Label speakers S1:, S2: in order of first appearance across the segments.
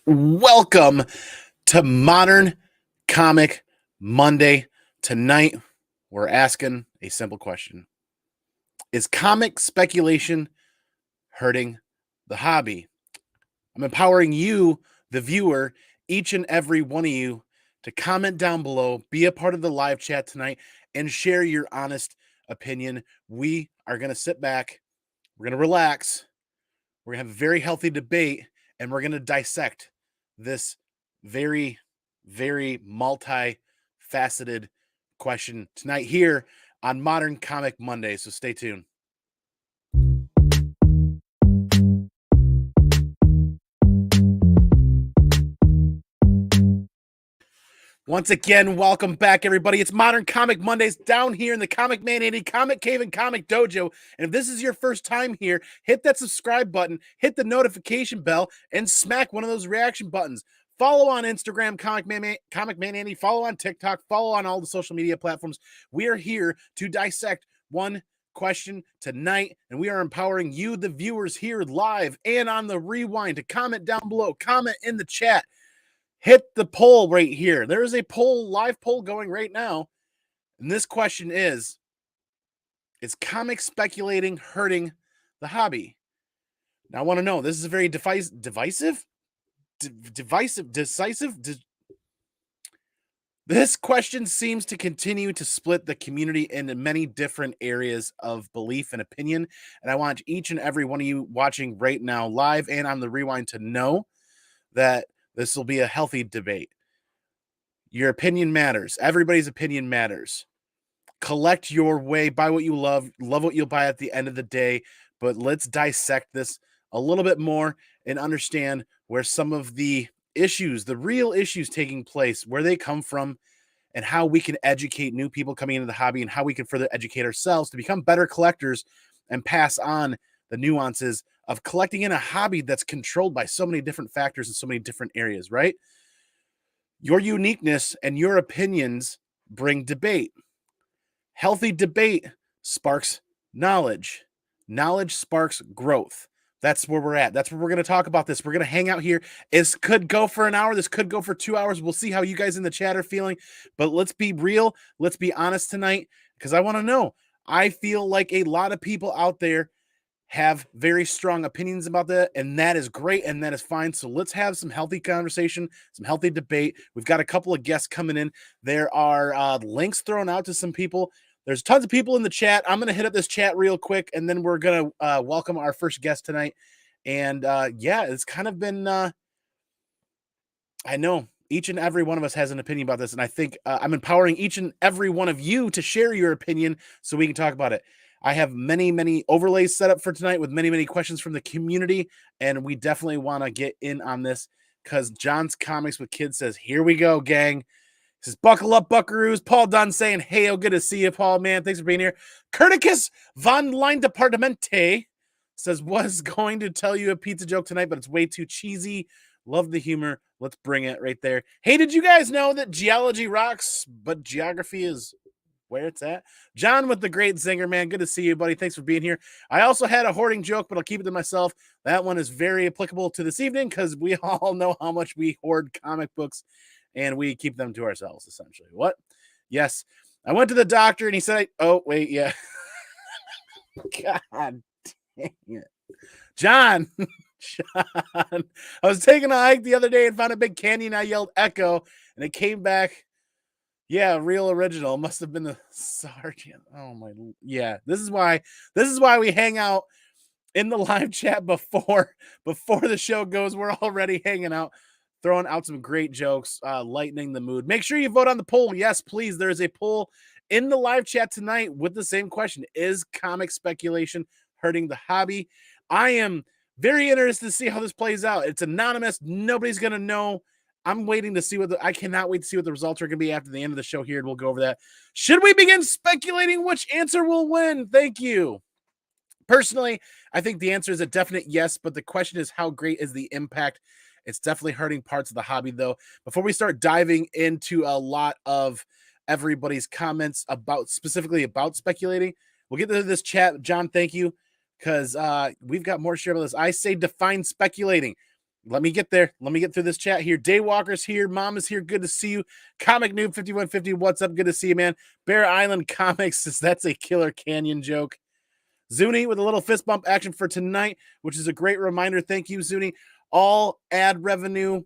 S1: Welcome to Modern Comic Monday. Tonight, we're asking a simple question. Is comic speculation hurting the hobby? I'm empowering you, the viewer, each and every one of you, to comment down below, be a part of the live chat tonight, and share your honest opinion. We are going to sit back, we're going to relax, we're going to have a very healthy debate, and we're going to dissect this very, very multi-faceted question tonight here on Modern Comic Monday. So stay tuned. Once again, welcome back, everybody. It's Modern Comic Mondays down here in the ComicManAndy Comic Cave and Comic Dojo. And if this is your first time here, hit that subscribe button, hit the notification bell, and smack one of those reaction buttons. Follow on Instagram, ComicManAndy. Follow on TikTok. Follow on all the social media platforms. We are here to dissect one question tonight, and we are empowering you, the viewers, here live and on the rewind, to comment down below, comment in the chat. Hit the poll right here. There is a poll, live poll going right now. And this question is comic speculating hurting the hobby? Now, I want to know, this is a very decisive? This question seems to continue to split the community into many different areas of belief and opinion. And I want each and every one of you watching right now, live and on the rewind, to know that this will be a healthy debate. Your opinion matters. Everybody's opinion matters. Collect your way, buy what you love what you'll buy at the end of the day. But let's dissect this a little bit more and understand where some of the issues, the real issues taking place, where they come from, and how we can educate new people coming into the hobby, and how we can further educate ourselves to become better collectors and pass on the nuances of collecting in a hobby that's controlled by so many different factors in so many different areas, right? Your uniqueness and your opinions bring debate. Healthy debate sparks knowledge. Knowledge sparks growth. That's where we're at. That's where we're going to talk about this. We're going to hang out here. This could go for an hour. This could go for 2 hours. We'll see how you guys in the chat are feeling. But let's be real. Let's be honest tonight, because I want to know. I feel like a lot of people out there have very strong opinions about that, and that is great, and that is fine. So let's have some healthy conversation, some healthy debate. We've got a couple of guests coming in. There are links thrown out to some people. There's tons of people in the chat. I'm going to hit up this chat real quick, and then we're going to welcome our first guest tonight. And yeah, it's kind of been, I know each and every one of us has an opinion about this, and I think I'm empowering each and every one of you to share your opinion so we can talk about it. I have many overlays set up for tonight with many questions from the community, and we definitely want to get in on this because John's Comics with Kids says, here we go, gang. He says, buckle up, buckaroos. Paul Dunn saying, hey, oh, good to see you, Paul, man. Thanks for being here. Curticus von Line Departamente says, was going to tell you a pizza joke tonight, but it's way too cheesy. Love the humor. Let's bring it right there. Hey, did you guys know that geology rocks, but geography is where it's at? John with the great zinger, man. Good to see you, buddy. Thanks for being here. I also had a hoarding joke, but I'll keep it to myself. That one is very applicable to this evening because we all know how much we hoard comic books and we keep them to ourselves, essentially. What? Yes. I went to the doctor and he said, oh, wait, yeah. God dang it. John, I was taking a hike the other day and found a big canyon. I yelled echo and it came back. Yeah, real original. Must have been the sergeant. Oh my, yeah. This is why we hang out in the live chat before the show goes. We're already hanging out, throwing out some great jokes, lightening the mood. Make sure you vote on the poll. Yes, please. There is a poll in the live chat tonight with the same question: is comic speculation hurting the hobby? I am very interested to see how this plays out. It's anonymous. Nobody's gonna know. I'm waiting to see I cannot wait to see what the results are going to be after the end of the show here, and we'll go over that. Should we begin speculating which answer will win? Thank you. Personally, I think the answer is a definite yes, but the question is, how great is the impact? It's definitely hurting parts of the hobby, though. Before we start diving into a lot of everybody's comments specifically about speculating, we'll get to this chat. John, thank you, because we've got more to share about this. I say define speculating. Let me get there. Let me get through this chat here. Daywalker's here. Mom is here. Good to see you. Comic Noob 5150. What's up? Good to see you, man. Bear Island Comics says that's a killer Canyon joke. Zuni with a little fist bump action for tonight, which is a great reminder. Thank you, Zuni. All ad revenue,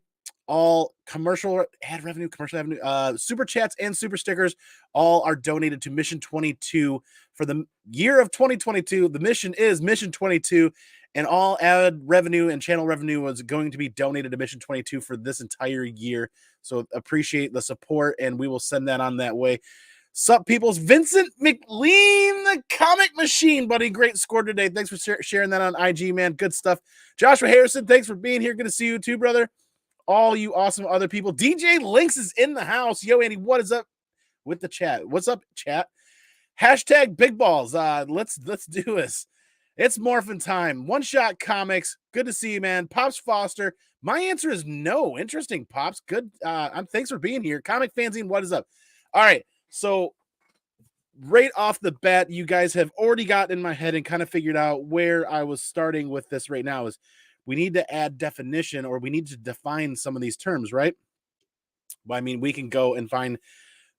S1: all commercial ad revenue, commercial revenue, super chats and super stickers, all are donated to Mission 22 for the year of 2022. The mission is Mission 22, and all ad revenue and channel revenue was going to be donated to Mission 22 for this entire year. So appreciate the support, and we will send that on that way. Sup, peoples? Vincent McLean, the comic machine, buddy. Great score today. Thanks for sharing that on IG, man. Good stuff. Joshua Harrison, thanks for being here. Good to see you too, brother. All you awesome other people. DJ Lynx is in the house. Yo, Andy, what is up with the chat? What's up, chat? Hashtag big balls. Let's do this. It's morphin' time. One Shot Comics. Good to see you, man. Pops Foster. My answer is no. Interesting, Pops. Good. Thanks for being here. Comic Fanzine, what is up? All right. So right off the bat, you guys have already got in my head and kind of figured out where I was starting with this right now is we need to add definition, or we need to define some of these terms, right? Well, I mean, we can go and find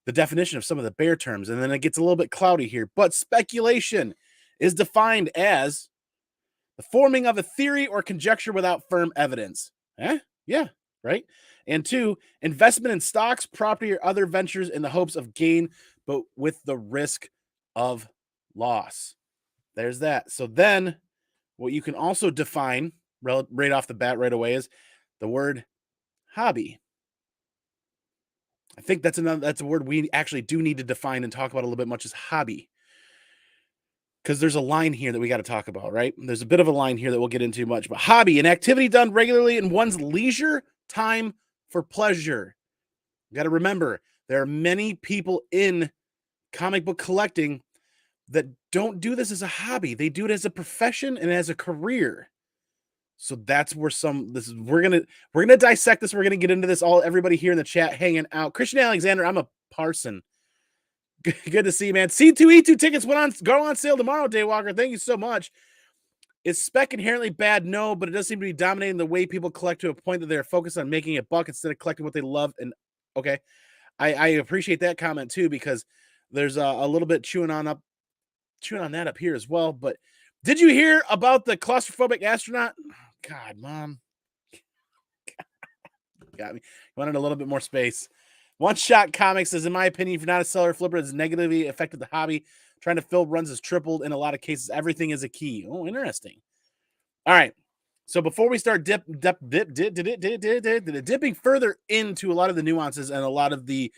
S1: the definition of some of the bear terms, and then it gets a little bit cloudy here. But speculation is defined as the forming of a theory or conjecture without firm evidence. Yeah, right? And 2, investment in stocks, property, or other ventures in the hopes of gain, but with the risk of loss. There's that. So then what you can also define right off the bat right away is the word hobby. I think that's a word we actually do need to define and talk about a little bit much is hobby. Because there's a line here that we got to talk about, right? There's a bit of a line here that we'll get into much, but hobby, an activity done regularly in one's leisure time for pleasure. You got to remember, there are many people in comic book collecting that don't do this as a hobby. They do it as a profession and as a career. So that's where we're gonna dissect this. We're gonna get into this. Everybody here in the chat hanging out. Christian Alexander, I'm a parson. Good to see you, man. C2E2 tickets go on sale tomorrow, Daywalker. Thank you so much. Is spec inherently bad? No, but it does seem to be dominating the way people collect to a point that they're focused on making a buck instead of collecting what they love. And okay, I appreciate that comment too, because there's a little bit chewing on that up here as well. But did you hear about the claustrophobic astronaut? God, Mom. Got me. Wanted a little bit more space. One Shot Comics says, in my opinion, if you're not a seller or flipper, it's negatively affected the hobby. Trying to fill runs has tripled in a lot of cases. Everything is a key. Oh, interesting. All right. So before we start dipping further into a lot of the nuances and a lot of the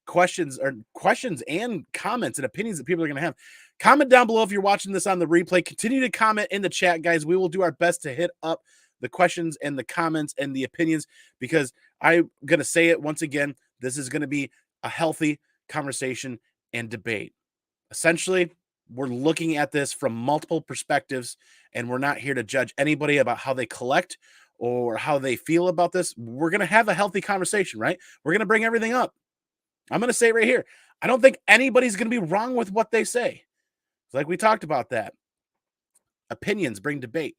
S1: questions and comments and opinions that people are going to have, comment down below if you're watching this on the replay. Continue to comment in the chat, guys. We will do our best to hit up the questions and the comments and the opinions, because I'm going to say it once again. This is going to be a healthy conversation and debate. Essentially, we're looking at this from multiple perspectives, and we're not here to judge anybody about how they collect or how they feel about this. We're going to have a healthy conversation, right? We're going to bring everything up. I'm going to say right here, I don't think anybody's going to be wrong with what they say. Like we talked about that. Opinions bring debate.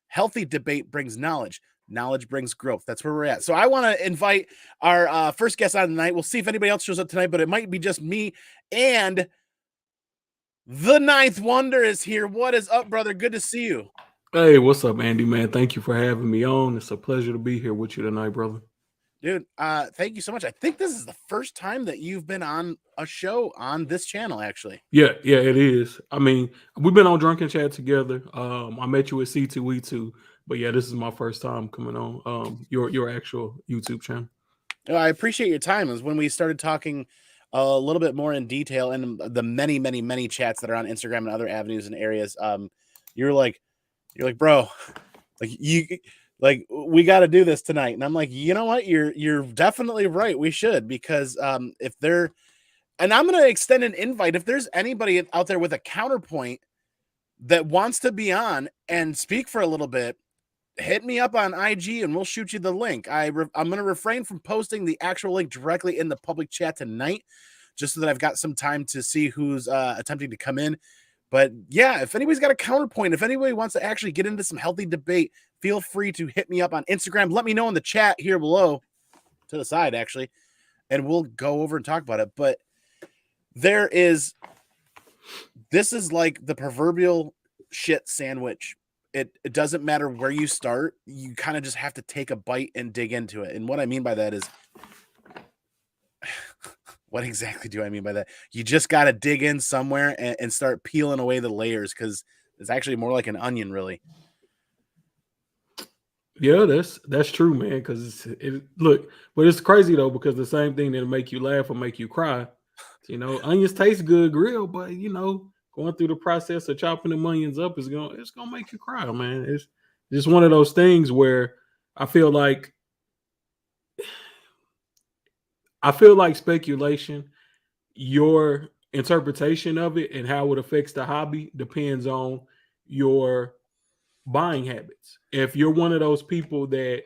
S1: Healthy debate brings knowledge. Knowledge brings growth. That's where we're at. So I want to invite our first guest on tonight. We'll see if anybody else shows up tonight, but it might be just me. And the Ninth Wonder is here. What is up, brother? Good to see you.
S2: Hey, what's up, Andy, man? Thank you for having me on. It's a pleasure to be here with you tonight, brother.
S1: Dude, thank you so much. I think this is the first time that you've been on a show on this channel, actually.
S2: Yeah, it is. I mean, we've been on Drunken Chat together. I met you at C2E2, but yeah, this is my first time coming on your actual YouTube channel.
S1: I appreciate your time. It was when we started talking a little bit more in detail, and the many, many, many chats that are on Instagram and other avenues and areas. You're like, bro, we got to do this tonight. And I'm like, you know what? You're definitely right. We should, because and I'm going to extend an invite. If there's anybody out there with a counterpoint that wants to be on and speak for a little bit, hit me up on IG and we'll shoot you the link. I'm going to refrain from posting the actual link directly in the public chat tonight, just so that I've got some time to see who's attempting to come in. But yeah, if anybody's got a counterpoint, if anybody wants to actually get into some healthy debate, feel free to hit me up on Instagram. Let me know in the chat here below, to the side actually, and we'll go over and talk about it. But this is like the proverbial shit sandwich. It doesn't matter where you start. You kind of just have to take a bite and dig into it. And what I mean by that is, what exactly do I mean by that? You just got to dig in somewhere and start peeling away the layers, because it's actually more like an onion, really.
S2: Yeah, that's true, man. Because look, but it's crazy though, because the same thing that'll make you laugh or make you cry. Onions taste good grilled, but going through the process of chopping the onions up it's gonna make you cry, man. It's just one of those things where I feel like speculation, your interpretation of it and how it affects the hobby depends on your buying habits. If you're one of those people that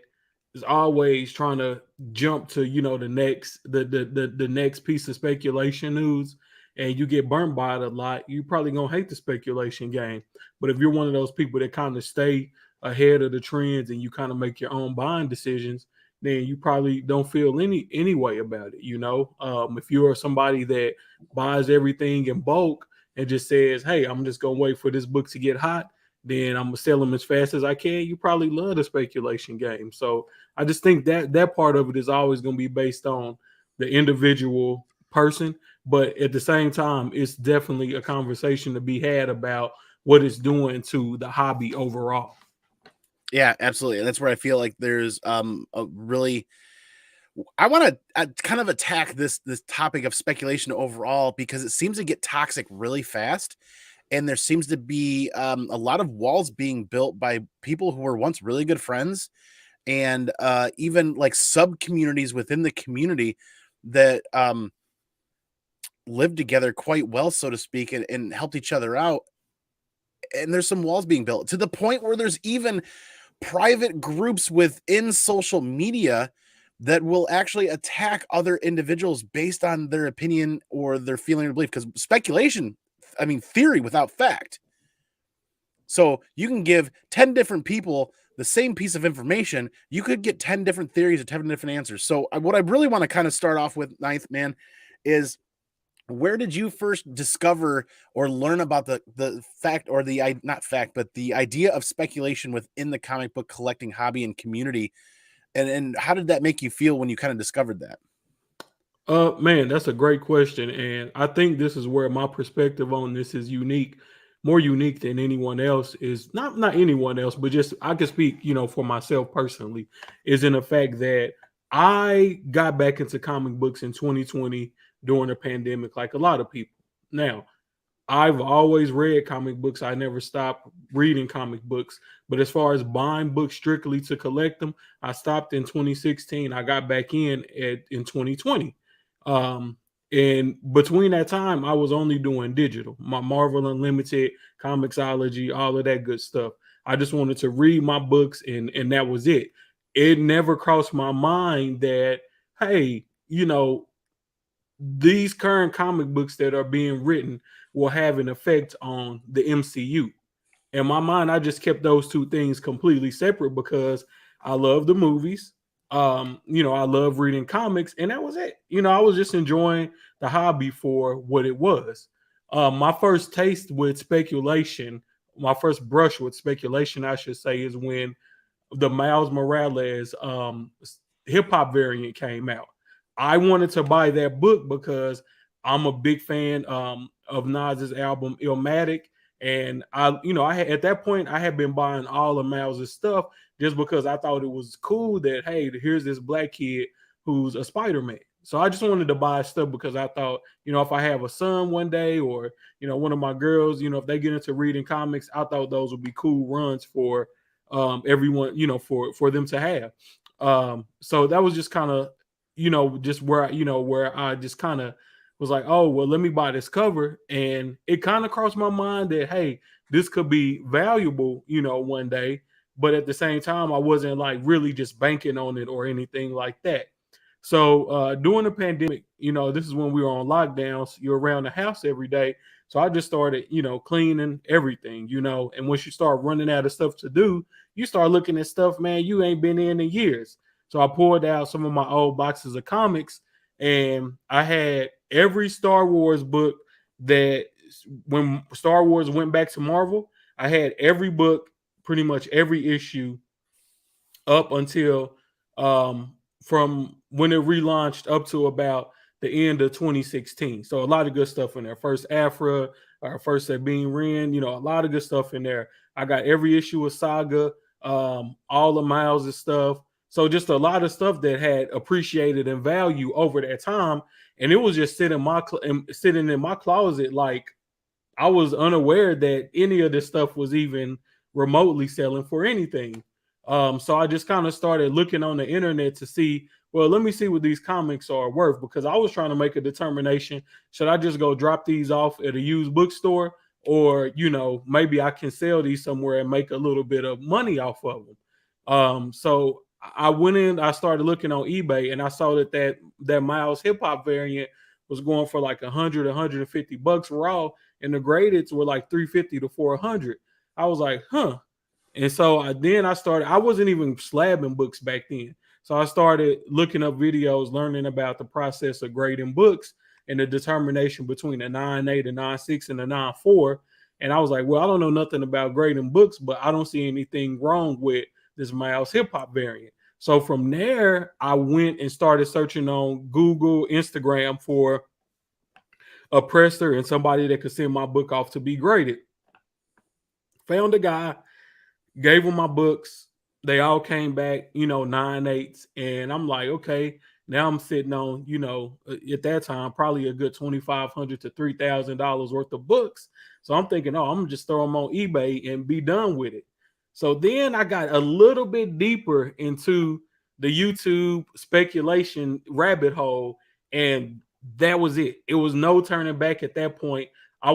S2: is always trying to jump to the next piece of speculation news, and you get burnt by it a lot, you probably gonna hate the speculation game. But if you're one of those people that kind of stay ahead of the trends and you kind of make your own buying decisions, then you probably don't feel any way about it. If you're somebody that buys everything in bulk and just says, hey, I'm just gonna wait for this book to get hot, then I'm gonna sell them as fast as I can. You probably love the speculation game. So I just think that part of it is always going to be based on the individual person, but at the same time, it's definitely a conversation to be had about what it's doing to the hobby overall.
S1: Yeah, absolutely. And that's where I feel like there's a really, I want to kind of attack this topic of speculation overall, because it seems to get toxic really fast. And there seems to be a lot of walls being built by people who were once really good friends, and even like sub communities within the community that live together quite well, so to speak, and helped each other out. And there's some walls being built to the point where there's even private groups within social media that will actually attack other individuals based on their opinion or their feeling or belief. Because speculation, I mean, theory without fact. So you can give 10 different people the same piece of information. You could get 10 different theories or 10 different answers. So what I really want to kind of start off with, Ninth Man, is where did you first discover or learn about the fact, or the not fact, but the idea of speculation within the comic book collecting hobby and community? And how did that make you feel when you kind of discovered that?
S2: Man, that's a great question. And I think this is where my perspective on this is unique, more unique than anyone else. Is not anyone else, but just I can speak, for myself personally, is in the fact that I got back into comic books in 2020 during the pandemic, like a lot of people. Now, I've always read comic books. I never stopped reading comic books. But as far as buying books strictly to collect them, I stopped in 2016. I got back in 2020. Um, and between that time, I was only doing digital, my Marvel Unlimited, Comixology, all of that good stuff. I just wanted to read my books, and that was it. It never crossed my mind that, hey, these current comic books that are being written will have an effect on the MCU. In my mind, I just kept those two things completely separate because I love the movies. I love reading comics, and that was it. I was just enjoying the hobby for what it was. My first taste with speculation, my first brush with speculation, I should say, is when the Miles Morales hip hop variant came out. I wanted to buy that book because I'm a big fan of Nas's album Illmatic. And I had, at that point, I had been buying all of Miles' stuff just because I thought it was cool that, hey, here's this black kid who's a Spider-Man. So I just wanted to buy stuff because I thought, if I have a son one day, or, one of my girls, if they get into reading comics, I thought those would be cool runs for everyone, for them to have. So that was just kind of, just where I just kind of was like, oh, well, let me buy this cover. And it kind of crossed my mind that, hey, this could be valuable, one day. But at the same time, I wasn't like really just banking on it or anything like that. So during the pandemic, this is when we were on lockdowns. You're around the house every day. So I just started, cleaning everything, and once you start running out of stuff to do, you start looking at stuff, man, you ain't been in years. So I pulled out some of my old boxes of comics, and I had every Star Wars book that when Star Wars went back to Marvel, I had every book, pretty much every issue up until from when it relaunched up to about the end of 2016. So a lot of good stuff in there. First Afra, first Sabine Wren, a lot of good stuff in there. I got every issue of Saga, all the Miles' stuff. So just a lot of stuff that had appreciated in value over that time, and it was just sitting in my closet like I was unaware that any of this stuff was even remotely selling for anything. So I just kind of started looking on the internet to see, well, let me see what these comics are worth, because I was trying to make a determination. Should I just go drop these off at a used bookstore, or, maybe I can sell these somewhere and make a little bit of money off of them. So I went in, I started looking on eBay, and I saw that Miles hip hop variant was going for like 100, 150 bucks raw, and the gradeds were like 350 to 400. I was like, huh. And so I wasn't even slabbing books back then. So I started looking up videos, learning about the process of grading books and the determination between a 9.8, a 9.6, and a 9.4. And I was like, well, I don't know nothing about grading books, but I don't see anything wrong with this Miles hip hop variant. So from there, I went and started searching on Google, Instagram for a presser and somebody that could send my book off to be graded. Found a guy, gave him my books. They all came back, 9.8s. And I'm like, okay, now I'm sitting on, at that time, probably a good $2,500 to $3,000 worth of books. So I'm thinking, oh, I'm going to just throw them on eBay and be done with it. So then I got a little bit deeper into the YouTube speculation rabbit hole, and that was it. It was no turning back at that point. I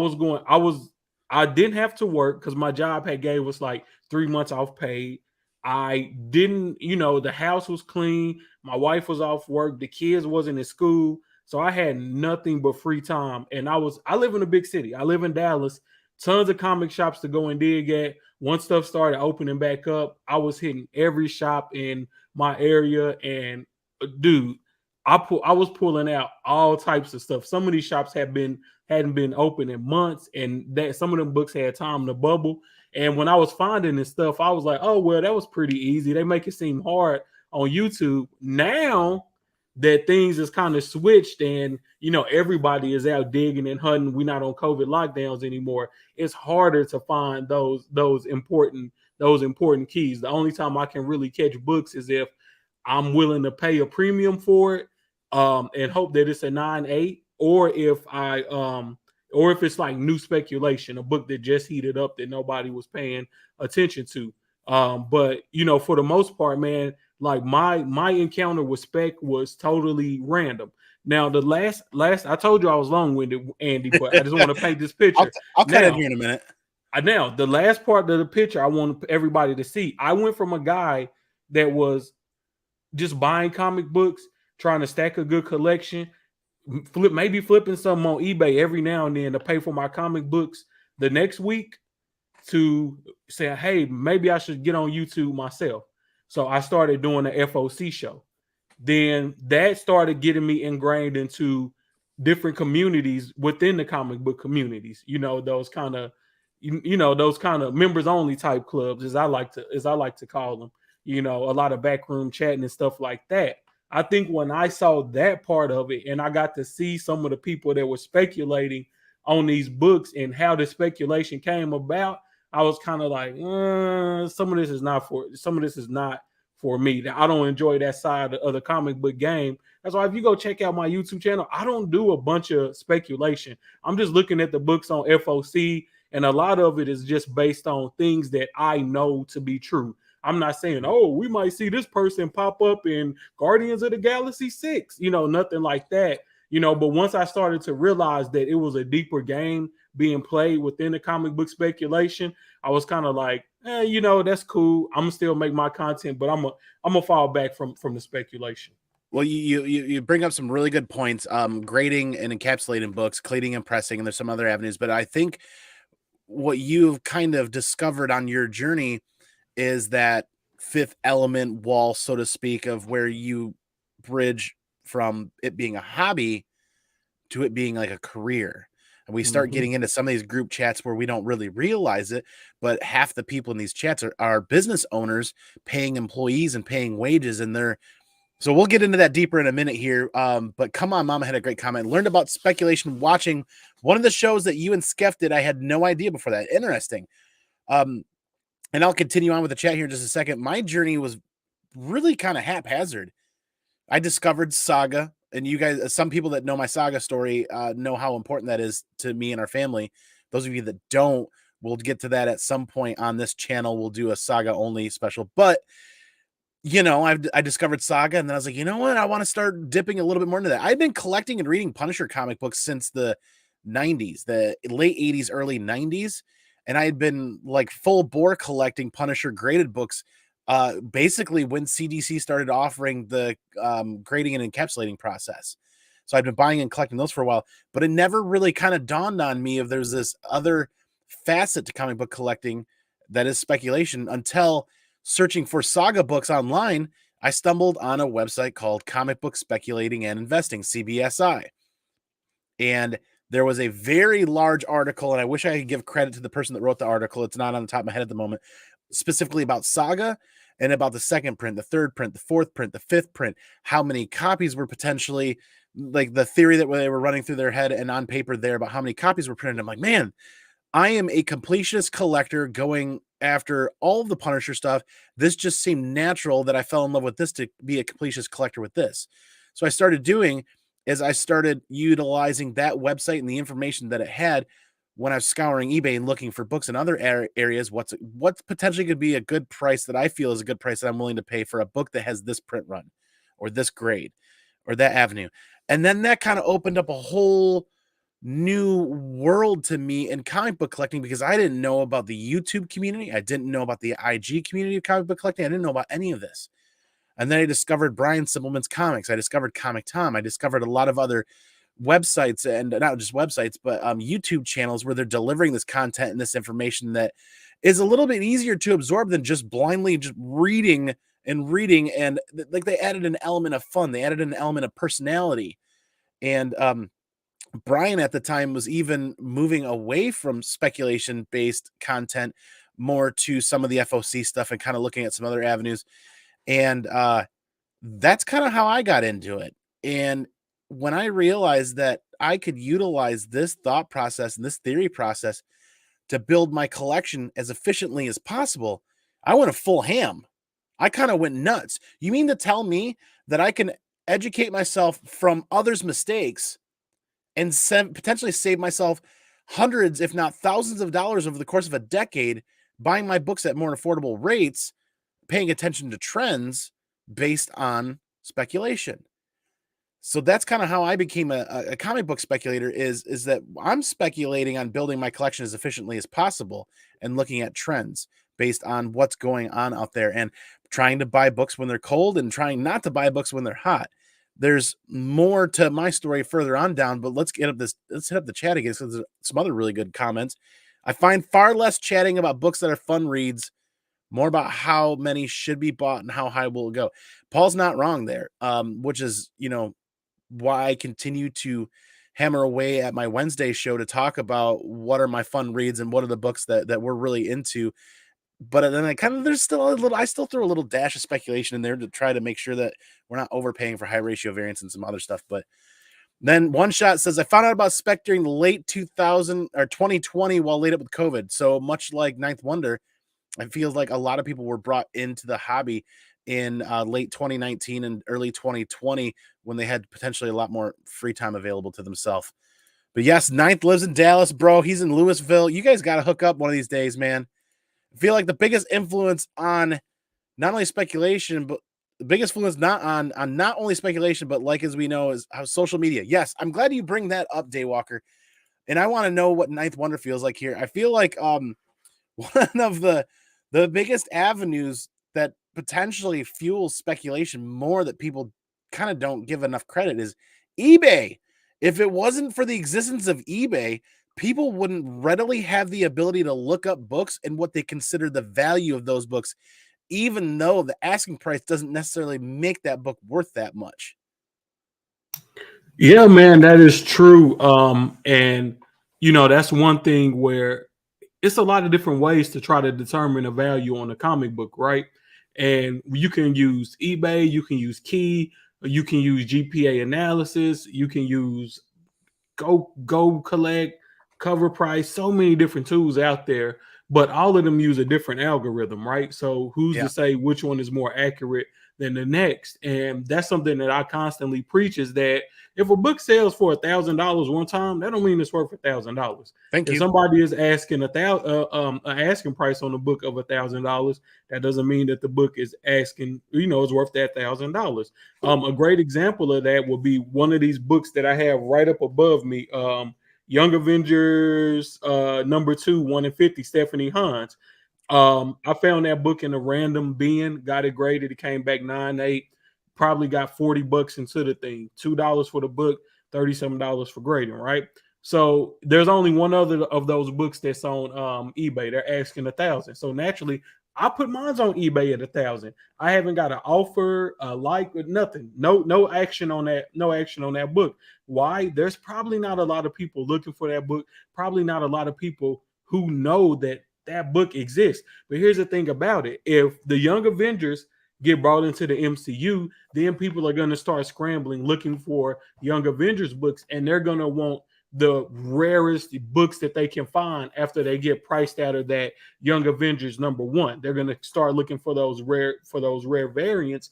S2: didn't have to work because my job had gave us like 3 months off paid. I didn't, the house was clean. My wife was off work. The kids wasn't in school. So I had nothing but free time. And I live in a big city. I live in Dallas. Tons of comic shops to go and dig at. Once stuff started opening back up, I was hitting every shop in my area. And dude, I was pulling out all types of stuff. Some of these shops hadn't been open in months, and that some of them books had time to bubble. And when I was finding this stuff, I was like, oh, well, that was pretty easy. They make it seem hard on YouTube. Now that things is kind of switched and, everybody is out digging and hunting, we're not on COVID lockdowns anymore. It's harder to find those important keys. The only time I can really catch books is if I'm willing to pay a premium for it, and hope that it's a 9.8, or if it's like new speculation, a book that just heated up that nobody was paying attention to. But for the most part, man, like my encounter with spec was totally random. Now the last I told you I was long-winded, Andy, but I just want to paint this picture.
S1: I'll cut in here in a minute.
S2: Now the last part of the picture I want everybody to see. I went from a guy that was just buying comic books, trying to stack a good collection, maybe flipping something on eBay every now and then to pay for my comic books the next week, to say, hey, maybe I should get on YouTube myself. So I started doing the FOC show. Then that started getting me ingrained into different communities within the comic book communities. Those kind of members only type clubs, as I like to call them. A lot of backroom chatting and stuff like that. I think when I saw that part of it, and I got to see some of the people that were speculating on these books and how the speculation came about, I was kind of like, some of this is not for me. I don't enjoy that side of the comic book game. That's why if you go check out my YouTube channel, I don't do a bunch of speculation. I'm just looking at the books on FOC, and a lot of it is just based on things that I know to be true. I'm not saying, oh, we might see this person pop up in Guardians of the Galaxy 6, nothing like that. But once I started to realize that it was a deeper game being played within the comic book speculation, I was kind of like, that's cool. I'm gonna still make my content, but I'm gonna fall back from the speculation.
S1: Well, you bring up some really good points. Grading and encapsulating books, cleaning and pressing, and there's some other avenues. But I think what you've kind of discovered on your journey is that fifth element wall, so to speak, of where you bridge from it being a hobby to it being like a career. And we start
S2: Mhm.
S1: getting into some of these group chats where we don't really realize it, but half the people in these chats are business owners paying employees and paying wages, and they're so we'll get into that deeper in a minute here. But come on, Mama had a great comment. Learned about speculation watching one of the shows that you and Skeff did. I had no idea before that. Interesting. Um, and I'll continue on with the chat here in just a second. My journey was really kind of haphazard. I discovered Saga, and you guys, some people that know my Saga story, know how important that is to me and our family. Those of you that don't, we'll get to that at some point on this channel. We'll do a Saga only special, but I discovered Saga, and then I was like, you know what? I want to start dipping a little bit more into that. I've been collecting and reading Punisher comic books since the 90s, the late 80s, early 90s. And I had been like full bore collecting Punisher graded books basically when CDC started offering the grading and encapsulating process. So I've been buying and collecting those for a while, but it never really kind of dawned on me if there's this other facet to comic book collecting that is speculation until searching for Saga books online. I stumbled on a website called Comic Book Speculating and Investing, CBSI. And there was a very large article, and I wish I could give credit to the person that wrote the article. It's not on the top of my head at the moment, specifically about Saga and about the second print, the third print, the fourth print, the fifth print, how many copies were potentially like the theory that they were running through their head and on paper there about how many copies were printed. I'm like, man, I am a completionist collector going after all of the Punisher stuff. This just seemed natural that I fell in love with this to be a completionist collector with this. So I started doing is I started utilizing that website and the information that it had when I was scouring eBay and looking for books in other areas. What's potentially could be a good price that I feel is a good price that I'm willing to pay for a book that has this print run or this grade or that avenue. And then that kind of opened up a whole new world to me in comic book collecting because I didn't know about the YouTube community. I didn't know about the IG community of comic book collecting. I didn't know about any of this. And then I discovered Brian Simpleman's comics. I discovered Comic Tom. I discovered a lot of other websites, and not just websites, but YouTube channels where they're delivering this content and this information that is a little bit easier to absorb than just blindly just reading and reading. And like they added an element of fun. They added an element of personality. And Brian at the time was even moving away from speculation based content more to some of the FOC stuff and kind of looking at some other avenues. And that's kind of how I got into it. And when I realized that I could utilize this thought process and this theory process to build my collection as efficiently as possible, I went a full ham. I kind of went nuts. You mean to tell me that I can educate myself from others' mistakes and potentially save myself hundreds, if not thousands of dollars over the course of a decade, buying my books at more affordable rates, paying attention to trends based on speculation? So that's kind of how I became a comic book speculator is that I'm speculating on building my collection as efficiently as possible and looking at trends based on what's going on out there and trying to buy books when they're cold and trying not to buy books when they're hot. There's more to my story further on down, but let's hit up the chat again because there's some other really good comments. I find far less chatting about books that are fun reads, more about how many should be bought and how high will it go. Paul's not wrong there, which is, why I continue to hammer away at my Wednesday show to talk about what are my fun reads and what are the books that we're really into. But then I still throw a little dash of speculation in there to try to make sure that we're not overpaying for high ratio variants and some other stuff. But then One Shot says, I found out about spec during the late 2000 or 2020 while laid up with COVID. So much like Ninth Wonder, it feels like a lot of people were brought into the hobby in late 2019 and early 2020 when they had potentially a lot more free time available to themselves. But yes, Ninth lives in Dallas, bro. He's in Louisville. You guys got to hook up one of these days, man. I feel like the biggest influence on not only speculation, but the biggest influence on not only speculation, but like as we know, is how social media. Yes, I'm glad you bring that up, Daywalker. And I want to know what Ninth Wonder feels like here. I feel like one of the biggest avenues that potentially fuels speculation more that people kind of don't give enough credit is eBay. If it wasn't for the existence of eBay, people wouldn't readily have the ability to look up books and what they consider the value of those books, even though the asking price doesn't necessarily make that book worth that much.
S2: Yeah, man, that is true. And that's one thing where it's a lot of different ways to try to determine a value on a comic book, right? And you can use eBay, you can use Key, you can use GPA analysis, you can use Go Collect, Cover Price, so many different tools out there, but all of them use a different algorithm, right? So who's
S1: Yeah.
S2: to say which one is more accurate than the next? And that's something that I constantly preach is that if a book sells for $1,000 one time, that don't mean it's worth $1,000.
S1: Thank
S2: If
S1: you.
S2: somebody is asking an asking price on a book of $1,000, that doesn't mean that the book is asking, is worth that $1,000. A great example of that would be one of these books that I have right up above me, Young Avengers #2, 1 in 50, Stephanie Hans. I found that book in a random bin, got it graded, it came back 9.8, probably got $40 into the thing, $2 for the book, $37 for grading, right? So there's only one other of those books that's on eBay. They're asking 1,000. So naturally, I put mine on eBay at 1,000. I haven't got an offer, a like, nothing. No action on that. No action on that book. Why? There's probably not a lot of people looking for that book. Probably not a lot of people who know that book exists. But here's the thing about it: if the Young Avengers get brought into the MCU, then people are going to start scrambling looking for Young Avengers books, and they're going to want the rarest books that they can find after they get priced out of that Young Avengers #1. They're going to start looking for those rare variants,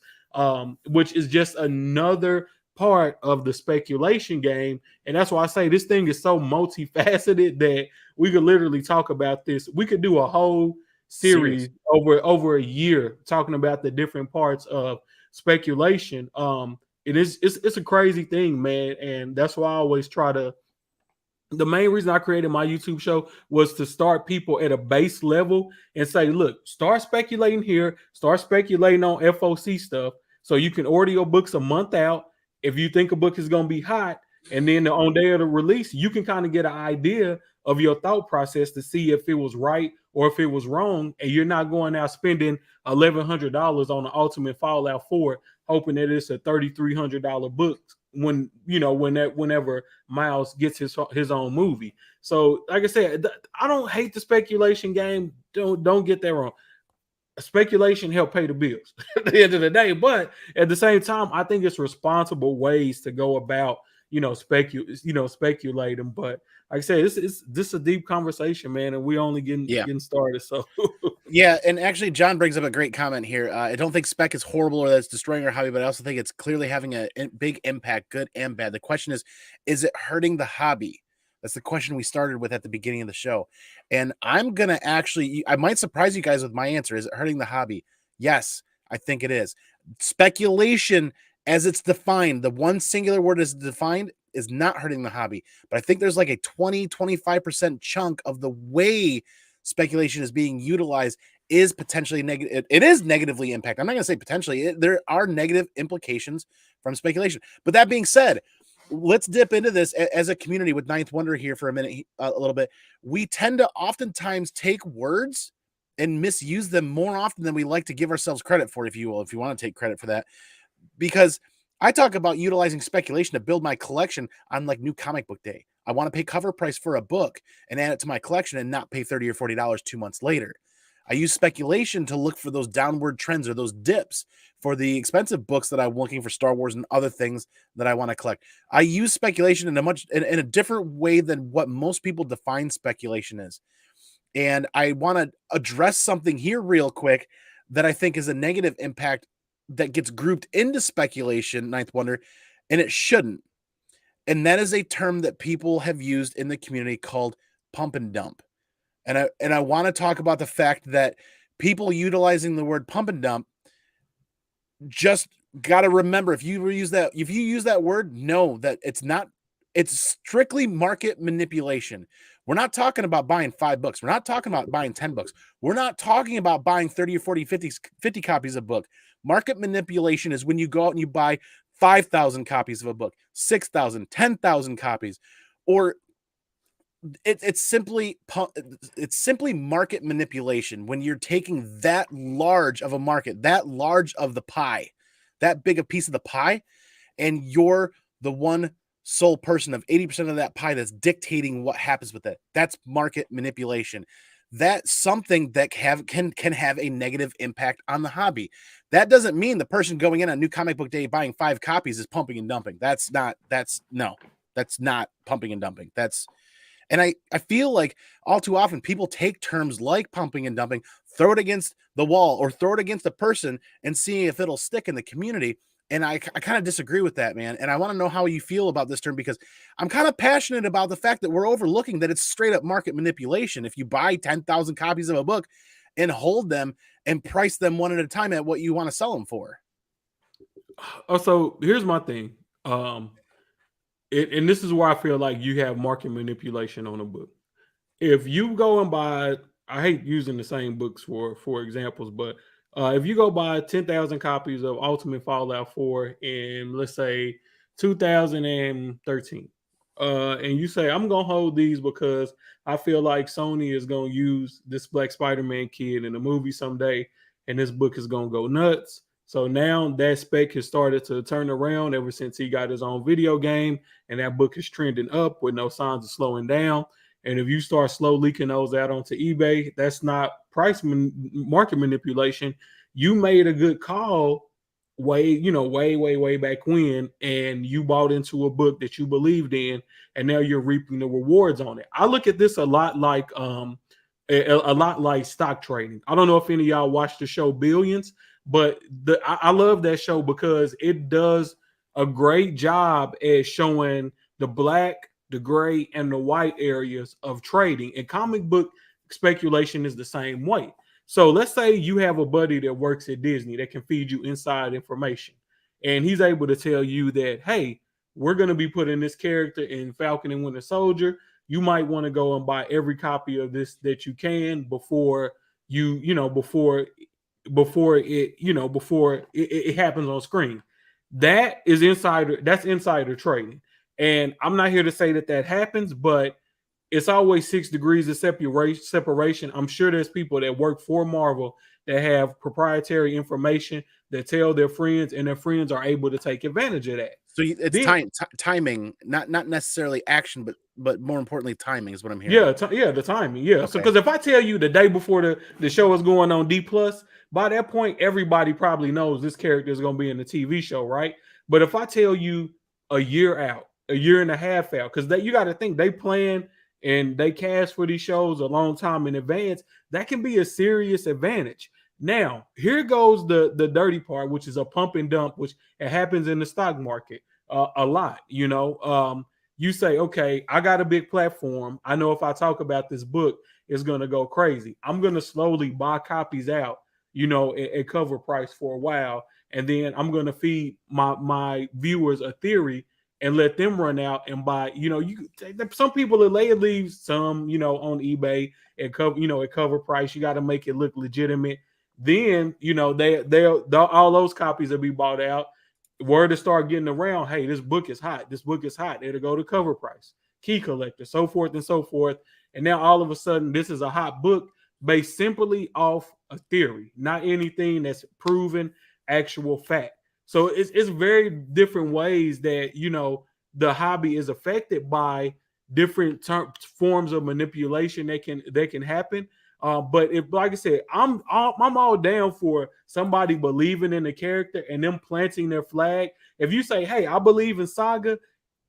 S2: which is just another part of the speculation game. And that's why I say this thing is so multifaceted that we could literally talk about this. We could do a whole series over a year talking about the different parts of speculation. It's a crazy thing, man, and that's why I always try to. The main reason I created my YouTube show was to start people at a base level and say, look, start speculating here, start speculating on FOC stuff, so you can order your books a month out. If you think a book is going to be hot, and then on day of the release, you can kind of get an idea of your thought process to see if it was right or if it was wrong, and you're not going out spending $1,100 on the Ultimate Fallout 4, hoping that it's a $3,300 book whenever Miles gets his own movie. So, like I said, I don't hate the speculation game. Don't get that wrong. Speculation help pay the bills at the end of the day, but at the same time, I think it's responsible ways to go about speculating. But like I said, this is a deep conversation, man, and we only getting started. So
S1: Yeah, and actually, John brings up a great comment here. I don't think spec is horrible or that it's destroying our hobby, but I also think it's clearly having a big impact, good and bad. The question is it hurting the hobby? That's the question we started with at the beginning of the show. And I'm going to I might surprise you guys with my answer. Is it hurting the hobby? Yes, I think it is. Speculation, as it's defined, the one singular word is defined, is not hurting the hobby. But I think there's like a 20-25% chunk of the way speculation is being utilized is potentially negative. It is negatively impacted. I'm not going to say potentially. There are negative implications from speculation. But that being said, let's dip into this as a community with Ninth Wonder here for a minute, a little bit. We tend to oftentimes take words and misuse them more often than we like to give ourselves credit for, if you will, if you want to take credit for that. Because I talk about utilizing speculation to build my collection on like New Comic Book Day. I want to pay cover price for a book and add it to my collection and not pay $30 or $40 2 months later. I use speculation to look for those downward trends or those dips for the expensive books that I'm looking for, Star Wars and other things that I want to collect. I use speculation in a different way than what most people define speculation is. And I want to address something here real quick that I think is a negative impact that gets grouped into speculation, Ninth Wonder, and it shouldn't. And that is a term that people have used in the community called pump and dump. And I want to talk about the fact that people utilizing the word pump and dump just got to remember, if you use that word, know that it's strictly market manipulation. We're not talking about buying 5 books. We're not talking about buying 10 books. We're not talking about buying 30 or 40, 50 copies of book. Market manipulation is when you go out and you buy 5,000 copies of a book, 6,000, 10,000 copies, or it's simply market manipulation when you're taking that large of a market, that large of the pie, that big a piece of the pie, and you're the one sole person of 80% of that pie that's dictating what happens with it. That's market manipulation. That's something that can have a negative impact on the hobby. That doesn't mean the person going in on New Comic Book Day buying 5 copies is pumping and dumping. That's not pumping and dumping. And I feel like all too often people take terms like pumping and dumping, throw it against the wall or throw it against a person and see if it'll stick in the community. And I kind of disagree with that, man. And I want to know how you feel about this term, because I'm kind of passionate about the fact that we're overlooking that it's straight up market manipulation. If you buy 10,000 copies of a book and hold them and price them one at a time at what you want to sell them for.
S2: Oh, so here's my thing. And this is where I feel like you have market manipulation on a book. If you go and buy, I hate using the same books for examples, but if you go buy 10,000 copies of Ultimate Fallout 4 in, let's say, 2013, and you say, I'm going to hold these because I feel like Sony is going to use this Black Spider-Man kid in a movie someday, and this book is going to go nuts. So now that spec has started to turn around ever since he got his own video game, and that book is trending up with no signs of slowing down. And if you start slow leaking those out onto eBay, that's not market manipulation. You made a good call way back when, and you bought into a book that you believed in, and now you're reaping the rewards on it. I look at this a lot like stock trading. I don't know if any of y'all watch the show Billions, but I love that show because it does a great job at showing the black, the gray, and the white areas of trading. And comic book speculation is the same way. So let's say you have a buddy that works at Disney that can feed you inside information, and he's able to tell you that, hey, we're going to be putting this character in Falcon and Winter Soldier. You might want to go and buy every copy of this that you can before it happens on screen. That's insider trading. And I'm not here to say that happens, but it's always 6 degrees of separation. I'm sure there's people that work for Marvel that have proprietary information that tell their friends, and their friends are able to take advantage of that.
S1: So it's timing, not necessarily action, but more importantly, timing is what I'm hearing.
S2: The timing. Yeah. Okay. So because if I tell you the day before the show is going on D+, by that point, everybody probably knows this character is going to be in the TV show, right? But if I tell you a year out, a year and a half out, because you got to think they plan and they cast for these shows a long time in advance, that can be a serious advantage. Now, here goes the dirty part, which is a pump and dump, which it happens in the stock market a lot. You say, okay, I got a big platform. I know if I talk about this book, it's going to go crazy. I'm going to slowly buy copies out, at cover price for a while. And then I'm going to feed my viewers a theory and let them run out and buy. Some people will leave some, on eBay at cover price. You got to make it look legitimate. Then, all those copies will be bought out. Word to start getting around, hey, this book is hot. It'll go to cover price, key collector, so forth and so forth. And now all of a sudden, this is a hot book based simply off a theory, not anything that's proven actual fact. So it's very different ways that, the hobby is affected by different forms of manipulation that can happen. But if, like I said, I'm all down for somebody believing in the character and them planting their flag. If you say, hey, I believe in Saga,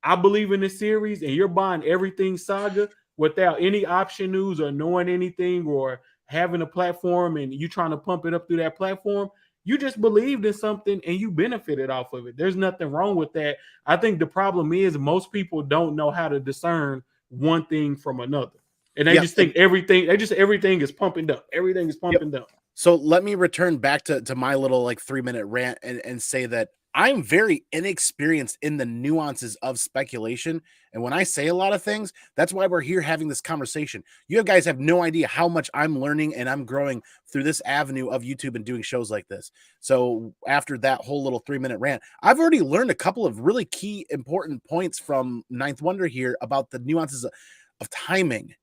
S2: I believe in this series, and you're buying everything Saga without any option news or knowing anything or having a platform and you trying to pump it up through that platform, you just believed in something and you benefited off of it. There's nothing wrong with that. I think the problem is most people don't know how to discern one thing from another. And they just think everything is pumping up. Everything is pumping up.
S1: So let me return back to my little 3-minute rant and say that I'm very inexperienced in the nuances of speculation. And when I say a lot of things, that's why we're here having this conversation. You guys have no idea how much I'm learning and I'm growing through this avenue of YouTube and doing shows like this. So after that whole little 3-minute rant, I've already learned a couple of really key important points from Ninth Wonder here about the nuances of timing.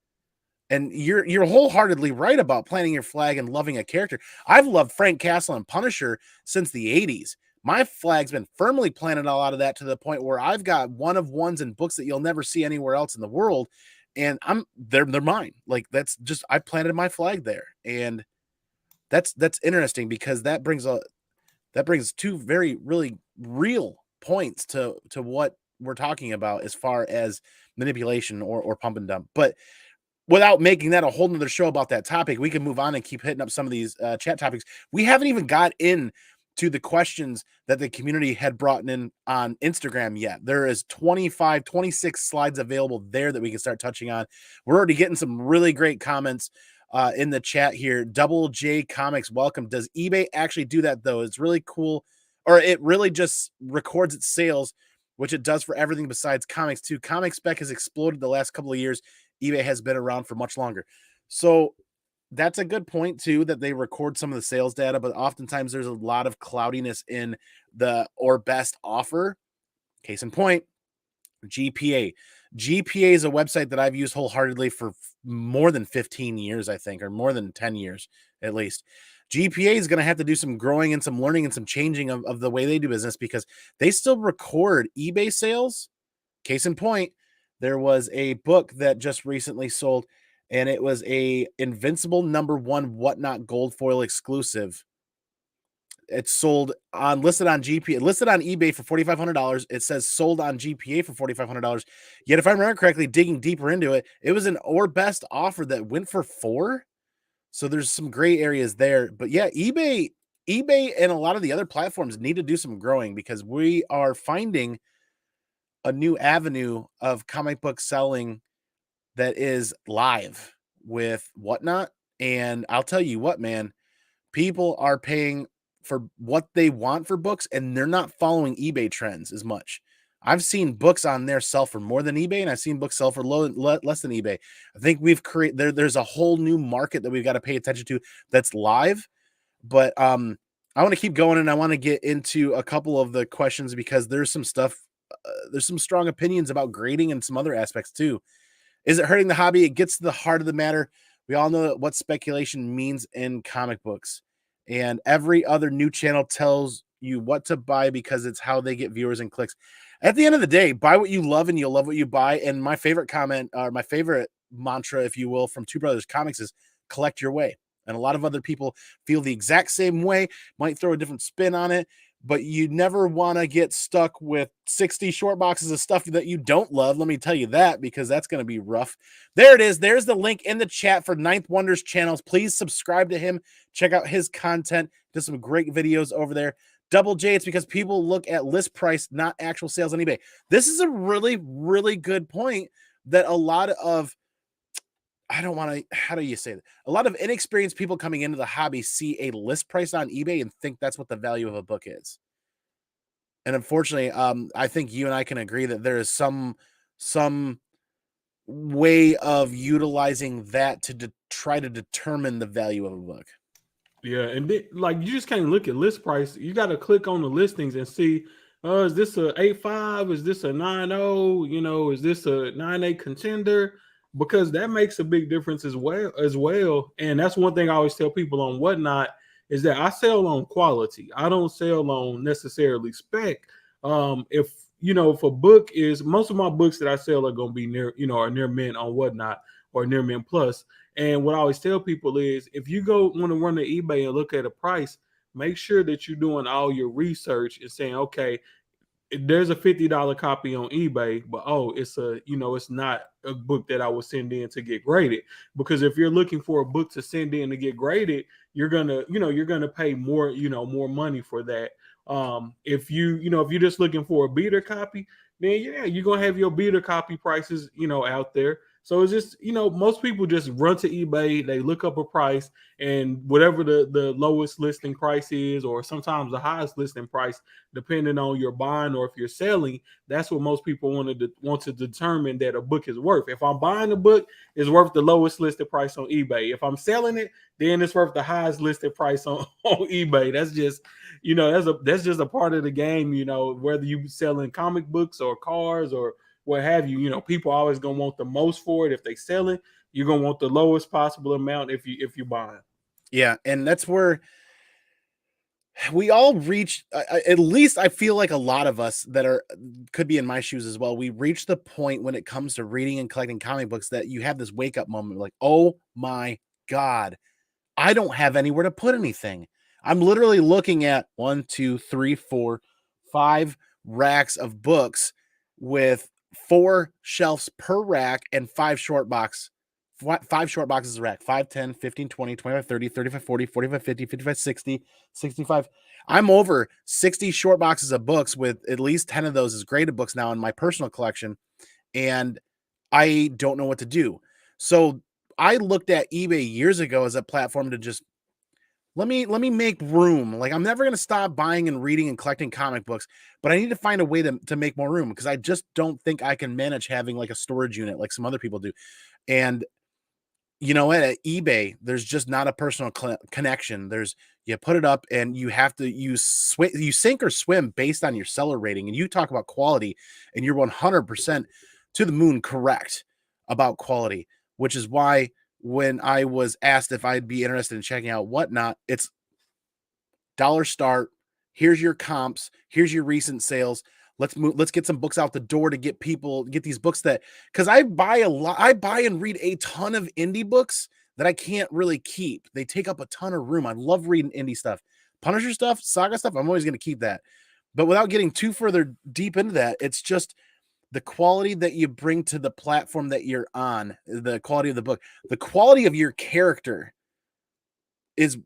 S1: And you're wholeheartedly right about planting your flag and loving a character. I've loved Frank Castle and Punisher since the 80s. My flag's been firmly planted all out of that to the point where I've got one of ones in books that you'll never see anywhere else in the world. And they're mine. Like that's just I planted my flag there. And that's interesting because that brings two very really real points to what we're talking about as far as manipulation or pump and dump. But without making that a whole nother show about that topic, we can move on and keep hitting up some of these chat topics. We haven't even got in to the questions that the community had brought in on Instagram yet. There is 25, 26 slides available there that we can start touching on. We're already getting some really great comments in the chat here. Double J Comics, welcome. Does eBay actually do that though? It's really cool. Or it really just records its sales, which it does for everything besides comics too. Comic spec has exploded the last couple of years. eBay has been around for much longer. So that's a good point too, that they record some of the sales data, but oftentimes there's a lot of cloudiness in the or best offer. Case in point, GPA. GPA is a website that I've used wholeheartedly for more than 15 years, I think, or more than 10 years at least. GPA is going to have to do some growing and some learning and some changing of the way they do business because they still record eBay sales. Case in point, there was a book that just recently sold, and it was a Invincible #1 Whatnot Gold Foil exclusive. It's sold on listed on GPA, listed on eBay for $4,500. It says sold on GPA for $4,500. Yet, if I remember correctly, digging deeper into it, it was an or best offer that went for $4,000. So there's some gray areas there. But yeah, eBay and a lot of the other platforms need to do some growing because we are finding a new avenue of comic book selling that is live with Whatnot. And I'll tell you what, man, people are paying for what they want for books and they're not following eBay trends as much. I've seen books on there sell for more than eBay, and I've seen books sell for less than eBay. I think we've created there's a whole new market that we've got to pay attention to that's live. But I want to keep going and I want to get into a couple of the questions because there's some stuff, there's some strong opinions about grading and some other aspects too. Is it hurting the hobby? It gets to the heart of the matter. We all know what speculation means in comic books, and every other new channel tells you what to buy because it's how they get viewers and clicks. At the end of the day, buy what you love and you'll love what you buy. And my favorite comment, or my favorite mantra, if you will, from Two Brothers Comics is collect your way. And a lot of other people feel the exact same way, might throw a different spin on it, but you never want to get stuck with 60 short boxes of stuff that you don't love. Let me tell you that, because that's going to be rough. There it is. There's the link in the chat for Ninth Wonder's channels. Please subscribe to him. Check out his content. Does some great videos over there. Double J, it's because people look at list price, not actual sales on eBay. This is a really, really good point that a lot of, I don't want to, how do you say that? A lot of inexperienced people coming into the hobby see a list price on eBay and think that's what the value of a book is. And unfortunately, I think you and I can agree that there is some way of utilizing that to try to determine the value of a book.
S2: Yeah, and like you just can't look at list price. You got to click on the listings and see, is this a 8.5? Is this a 9.0? You know, is this a 9.8 contender? Because that makes a big difference as well. And that's one thing I always tell people on Whatnot is that I sell on quality. I don't sell on necessarily spec. If a book is, most of my books that I sell are going to be near, are near mint on Whatnot or near mint plus. And what I always tell people is if you want to run to eBay and look at a price, make sure that you're doing all your research and saying, okay, there's a $50 copy on eBay, but it's not a book that I would send in to get graded. Because if you're looking for a book to send in to get graded, you're gonna pay more, more money for that. If you're just looking for a beater copy, then yeah, you're gonna have your beater copy prices, out there. So it's just, most people just run to eBay, they look up a price, and whatever the lowest listing price is, or sometimes the highest listing price, depending on your buying or if you're selling, that's what most people want to determine that a book is worth. If I'm buying a book, it's worth the lowest listed price on eBay. If I'm selling it, then it's worth the highest listed price on eBay. That's just, that's just a part of the game, whether you selling comic books or cars or what have you. People always gonna want the most for it. If they sell it, you're gonna want the lowest possible amount if you're buying.
S1: Yeah, and that's where we all reach, at least I feel like a lot of us that could be in my shoes as well. We reach the point when it comes to reading and collecting comic books that you have this wake up moment like, oh my God, I don't have anywhere to put anything. I'm literally looking at 1, 2, 3, 4, 5 racks of books with 4 shelves per rack and 5 short boxes a rack. 5, 10, 15, 20, 25, 30, 35, 40, 45, 50, 55, 60, 65. I'm over 60 short boxes of books, with at least 10 of those as graded books now in my personal collection, and I don't know what to do. So I looked at eBay years ago as a platform to just let me make room. Like, I'm never going to stop buying and reading and collecting comic books, but I need to find a way to make more room, because I just don't think I can manage having like a storage unit like some other people do. And you know what, at eBay, there's just not a personal connection. You put it up and you have to you sink or swim based on your seller rating. And you talk about quality, and you're 100% to the moon correct about quality, which is why when I was asked if I'd be interested in checking out Whatnot, it's dollar start. Here's your comps. Here's your recent sales. Let's get some books out the door to get these books because I buy and read a ton of indie books that I can't really keep. They take up a ton of room. I love reading indie stuff. Punisher stuff, Saga stuff, I'm always going to keep that. But without getting too further deep into that, it's just the quality that you bring to the platform that you're on, the quality of the book, the quality of your character is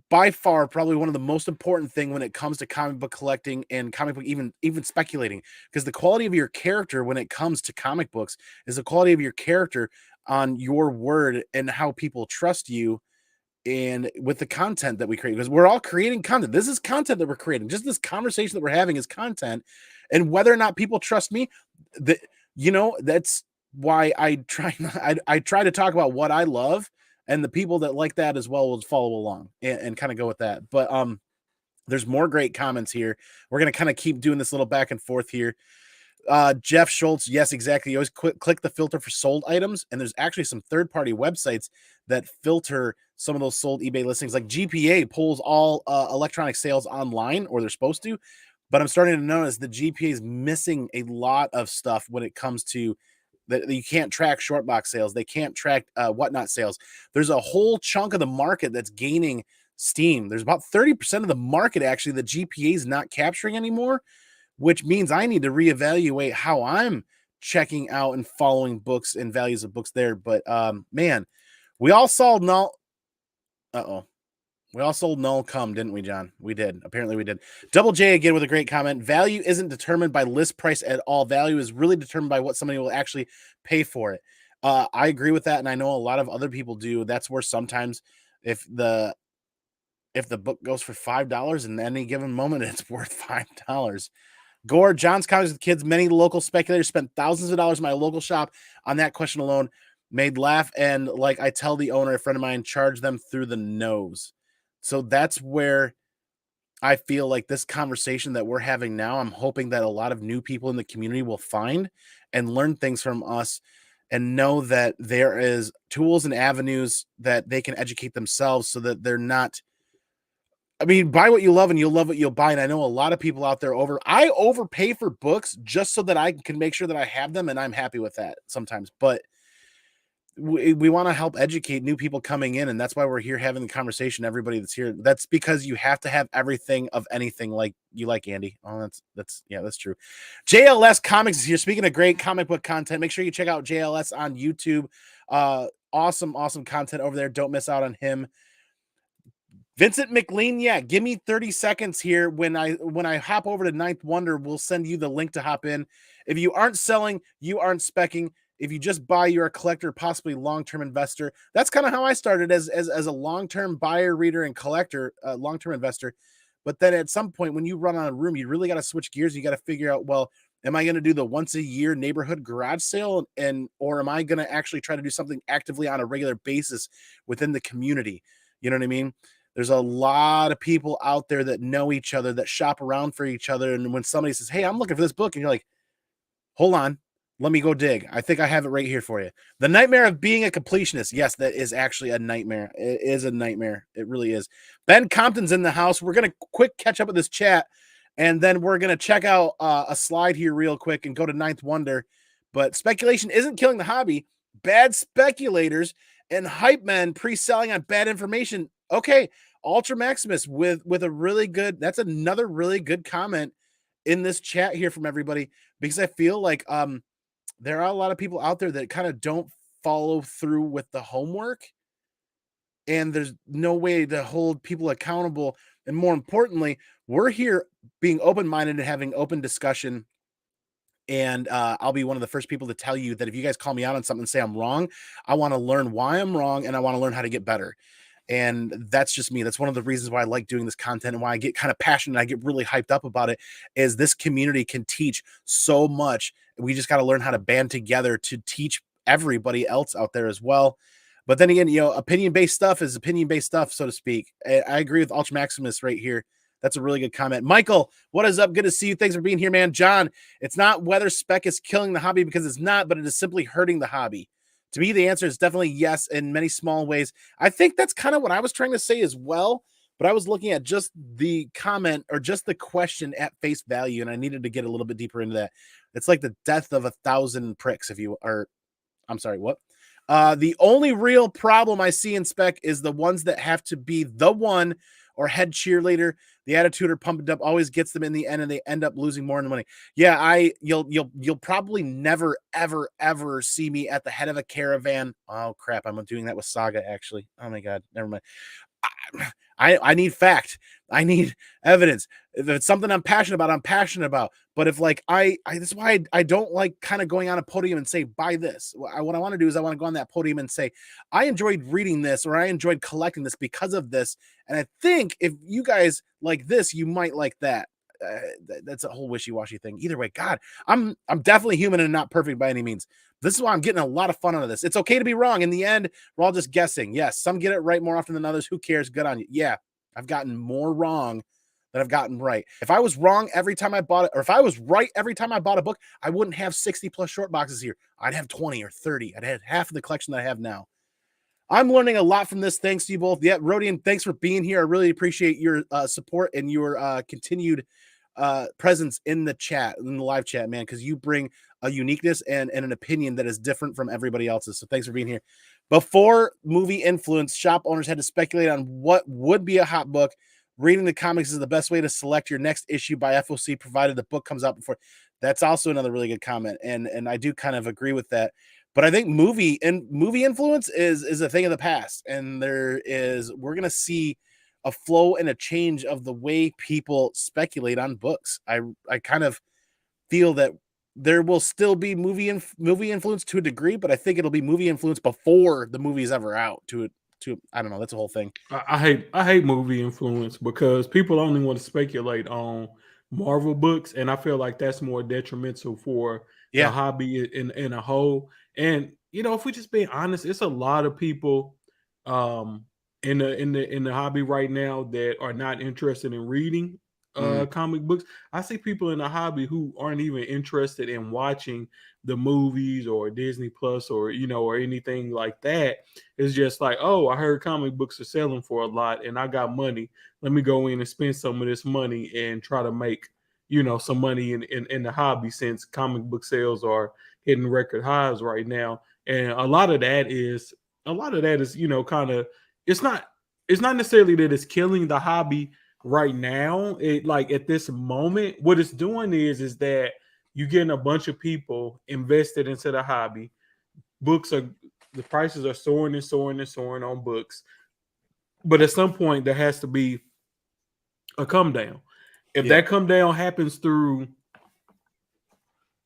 S1: by far probably one of the most important thing when it comes to comic book collecting and comic book even speculating, because the quality of your character when it comes to comic books is the quality of your character on your word and how people trust you and with the content that we create, because we're all creating content. This is content that we're creating. Just this conversation that we're having is content, and whether or not people trust me, that's why I try to talk about what I love, and the people that like that as well will follow along and kind of go with that. But there's more great comments here. We're going to kind of keep doing this little back and forth here. Jeff Schultz, yes, exactly. You always click the filter for sold items, and there's actually some third-party websites that filter some of those sold eBay listings. Like GPA pulls all electronic sales online, or they're supposed to, but I'm starting to notice the GPA is missing a lot of stuff when it comes to that. You can't track short box sales. They can't track Whatnot sales. There's a whole chunk of the market that's gaining steam. There's about 30% of the market actually that GPA is not capturing anymore, which means I need to reevaluate how I'm checking out and following books and values of books there. But man, we all saw Null. We all sold Null Come, didn't we, John? We did. Apparently we did. Double J again with a great comment. Value isn't determined by list price at all. Value is really determined by what somebody will actually pay for it. I agree with that, and I know a lot of other people do. That's where sometimes if the book goes for $5 in any given moment, it's worth $5. Gore, John's Comics with Kids. Many local speculators spent thousands of dollars in my local shop on that question alone. Made laugh, and like I tell the owner, a friend of mine, charge them through the nose. So that's where I feel like this conversation that we're having now, I'm hoping that a lot of new people in the community will find and learn things from us and know that there is tools and avenues that they can educate themselves so that they're not. I mean, buy what you love and you'll love what you'll buy. And I know a lot of people out there I overpay for books just so that I can make sure that I have them, and I'm happy with that sometimes. But we want to help educate new people coming in, and that's why we're here having the conversation. Everybody that's here, that's because you have to have everything of anything like you like, Andy. Oh, that's true. JLS Comics is here. Speaking of great comic book content, make sure you check out JLS on YouTube. Awesome content over there. Don't miss out on him. Vincent McLean, yeah, give me 30 seconds here. When I hop over to Ninth Wonder, we'll send you the link to hop in. If you aren't selling, you aren't specking. if you just buy, you're a collector, possibly long-term investor. That's kind of how I started as a long-term buyer, reader, and collector, long-term investor. But then at some point, when you run on a room, you really got to switch gears. You got to figure out, well, am I going to do the once a year neighborhood garage sale, or am I going to actually try to do something actively on a regular basis within the community? You know what I mean? There's a lot of people out there that know each other, that shop around for each other. And when somebody says, "Hey, I'm looking for this book," and you're like, hold on, let me go dig. I think I have it right here for you. The nightmare of being a completionist. Yes, that is actually a nightmare. It is a nightmare. It really is. Ben Compton's in the house. We're going to quick catch up with this chat, and then we're going to check out a slide here real quick and go to Ninth Wonder. But speculation isn't killing the hobby. Bad speculators and hype men pre-selling on bad information. Okay, Ultra Maximus with a really good, that's another really good comment in this chat here from everybody, because I feel like there are a lot of people out there that kind of don't follow through with the homework, and there's no way to hold people accountable. And more importantly, we're here being open-minded and having open discussion. And I'll be one of the first people to tell you that if you guys call me out on something and say I'm wrong, I want to learn why I'm wrong, and I want to learn how to get better. And that's just me. That's one of the reasons why I like doing this content, and why I get kind of passionate. I get really hyped up about it, is this community can teach so much. We just got to learn how to band together to teach everybody else out there as well. But then again, opinion-based stuff is opinion-based stuff, so to speak. I agree with Ultra Maximus right here. That's a really good comment. Michael, what is up? Good to see you. Thanks for being here, man. John, it's not whether spec is killing the hobby, because it's not, but it is simply hurting the hobby. To me, the answer is definitely yes, in many small ways. I think that's kind of what I was trying to say as well, but I was looking at just the comment, or just the question at face value, and I needed to get a little bit deeper into that. It's like the death of 1,000 pricks, if you are. I'm sorry, what? The only real problem I see in spec is the ones that have to be the one or head cheerleader. The attitude or pumped up always gets them in the end, and they end up losing more money. Yeah, you'll probably never, ever see me at the head of a caravan. Oh crap, I'm doing that with Saga actually. Oh my god, never mind. I need fact. I need evidence. If it's something I'm passionate about, I'm passionate about. But if like that's why I don't like kind of going on a podium and say, buy this. What I want to do is I want to go on that podium and say, I enjoyed reading this, or I enjoyed collecting this because of this. And I think if you guys like this, you might like that. That's a whole wishy-washy thing. Either way, God, I'm definitely human and not perfect by any means. This is why I'm getting a lot of fun out of this. It's okay to be wrong. In the end, we're all just guessing. Yes, some get it right more often than others. Who cares? Good on you. Yeah, I've gotten more wrong than I've gotten right. If I was wrong every time I bought it, or if I was right every time I bought a book, I wouldn't have 60 plus short boxes here. I'd have 20 or 30. I'd have half of the collection that I have now. I'm learning a lot from this. Thanks to you both. Yeah, Rodian, thanks for being here. I really appreciate your support and your continued presence in the chat, in the live chat, man, because you bring a uniqueness and an opinion that is different from everybody else's. So thanks for being here. Before movie influence, shop owners had to speculate on what would be a hot book. Reading the comics is the best way to select your next issue by FOC, provided the book comes out before. That's also another really good comment, and I do kind of agree with that. But I think movie influence is a thing of the past, and we're gonna see a flow and a change of the way people speculate on books. I kind of feel that there will still be movie influence to a degree, but I think it'll be movie influence before the movie is ever out. I don't know. That's a whole thing.
S2: I hate movie influence, because people only want to speculate on Marvel books, and I feel like that's more detrimental for the
S1: Yeah.
S2: hobby in a whole. And if we just being honest, it's a lot of people um in the hobby right now that are not interested in reading
S1: Mhm.
S2: comic books. I see people in the hobby who aren't even interested in watching the movies or Disney Plus, or or anything like that. It's just like, oh, I heard comic books are selling for a lot and I got money. Let me go in and spend some of this money and try to make, some money in the hobby, since comic book sales are hitting record highs right now. And a lot of that is, kind of, it's not it's not necessarily that it's killing the hobby right now. It, like, at this moment, what it's doing is that you're getting a bunch of people invested into the hobby. The prices are soaring and soaring and soaring on books. But at some point, there has to be a come down. If
S1: Yeah.
S2: that come down happens through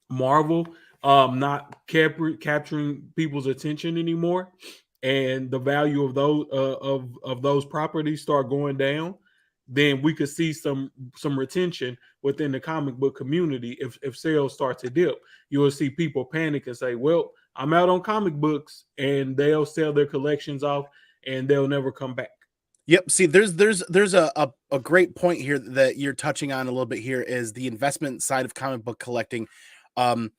S2: Marvel, not capturing people's attention anymore, and the value of those properties start going down, then we could see some retention within the comic book community. If sales start to dip, you will see people panic and say, well, I'm out on comic books, and they'll sell their collections off and they'll never come back.
S1: Yep. See, there's a great point here that you're touching on a little bit here is the investment side of comic book collecting. Um,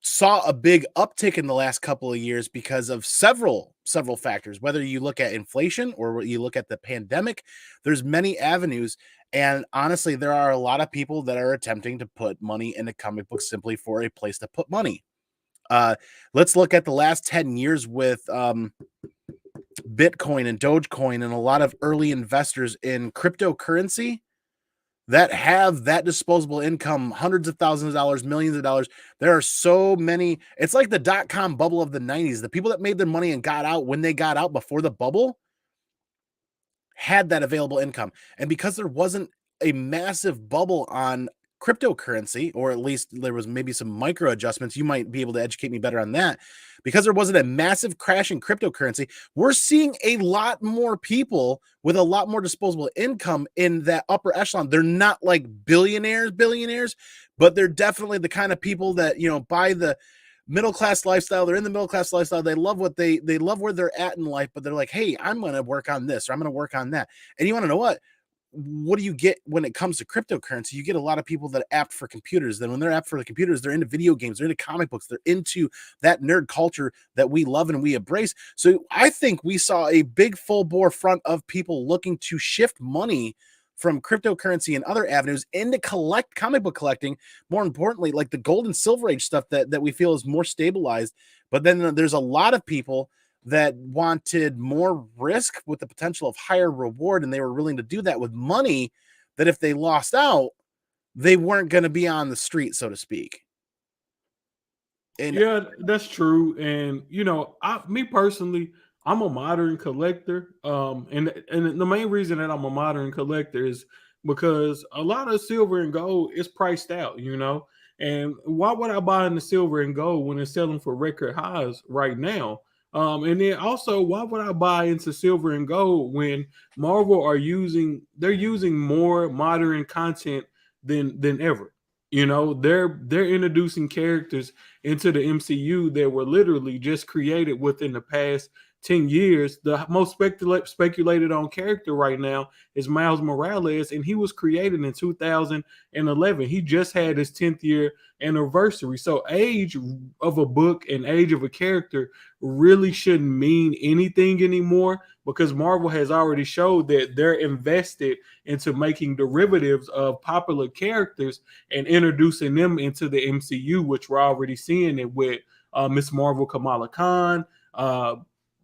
S1: saw a big uptick in the last couple of years because of several factors. Whether you look at inflation or you look at the pandemic, there's many avenues. And honestly, there are a lot of people that are attempting to put money into comic books simply for a place to put money. Let's look at the last 10 years with Bitcoin and Dogecoin and a lot of early investors in cryptocurrency that have that disposable income, hundreds of thousands of dollars, millions of dollars. There are so many. It's like the dot-com bubble of the 90s. The people that made their money and got out when they got out before the bubble had that available income. And because there wasn't a massive bubble on cryptocurrency, or at least there was maybe some micro adjustments, you might be able to educate me better on that. Because there wasn't a massive crash in cryptocurrency, we're seeing a lot more people with a lot more disposable income in that upper echelon. They're not like billionaires, but they're definitely the kind of people that, you know, buy the middle class lifestyle. They're in the middle class lifestyle. They love what they love where they're at in life, but they're like, hey, I'm going to work on this or I'm going to work on that. And you want to know what do you get when it comes to cryptocurrency? You get a lot of people that are apt for computers. Then when they're apt for the computers, they're into video games, they're into comic books, they're into that nerd culture that we love and we embrace. So I think we saw a big full bore front of people looking to shift money from cryptocurrency and other avenues into comic book collecting. More importantly, like the gold and silver age stuff that we feel is more stabilized. But then there's a lot of people that wanted more risk with the potential of higher reward, and they were willing to do that with money that if they lost out, they weren't going to be on the street, so to speak. And
S2: yeah, that's true. And you know, me personally, I'm a modern collector. And the main reason that I'm a modern collector is because a lot of silver and gold is priced out, you know. And why would I buy into silver and gold when it's selling for record highs right now? And then also, why would I buy into silver and gold when Marvel they're using more modern content than ever? You know, they're introducing characters into the MCU that were literally just created within the past 10 years. The most speculated on character right now is Miles Morales, and he was created in 2011. He just had his 10th year anniversary. So age of a book and age of a character really shouldn't mean anything anymore, because Marvel has already showed that they're invested into making derivatives of popular characters and introducing them into the MCU, which we're already seeing it with Miss Marvel, Kamala Khan,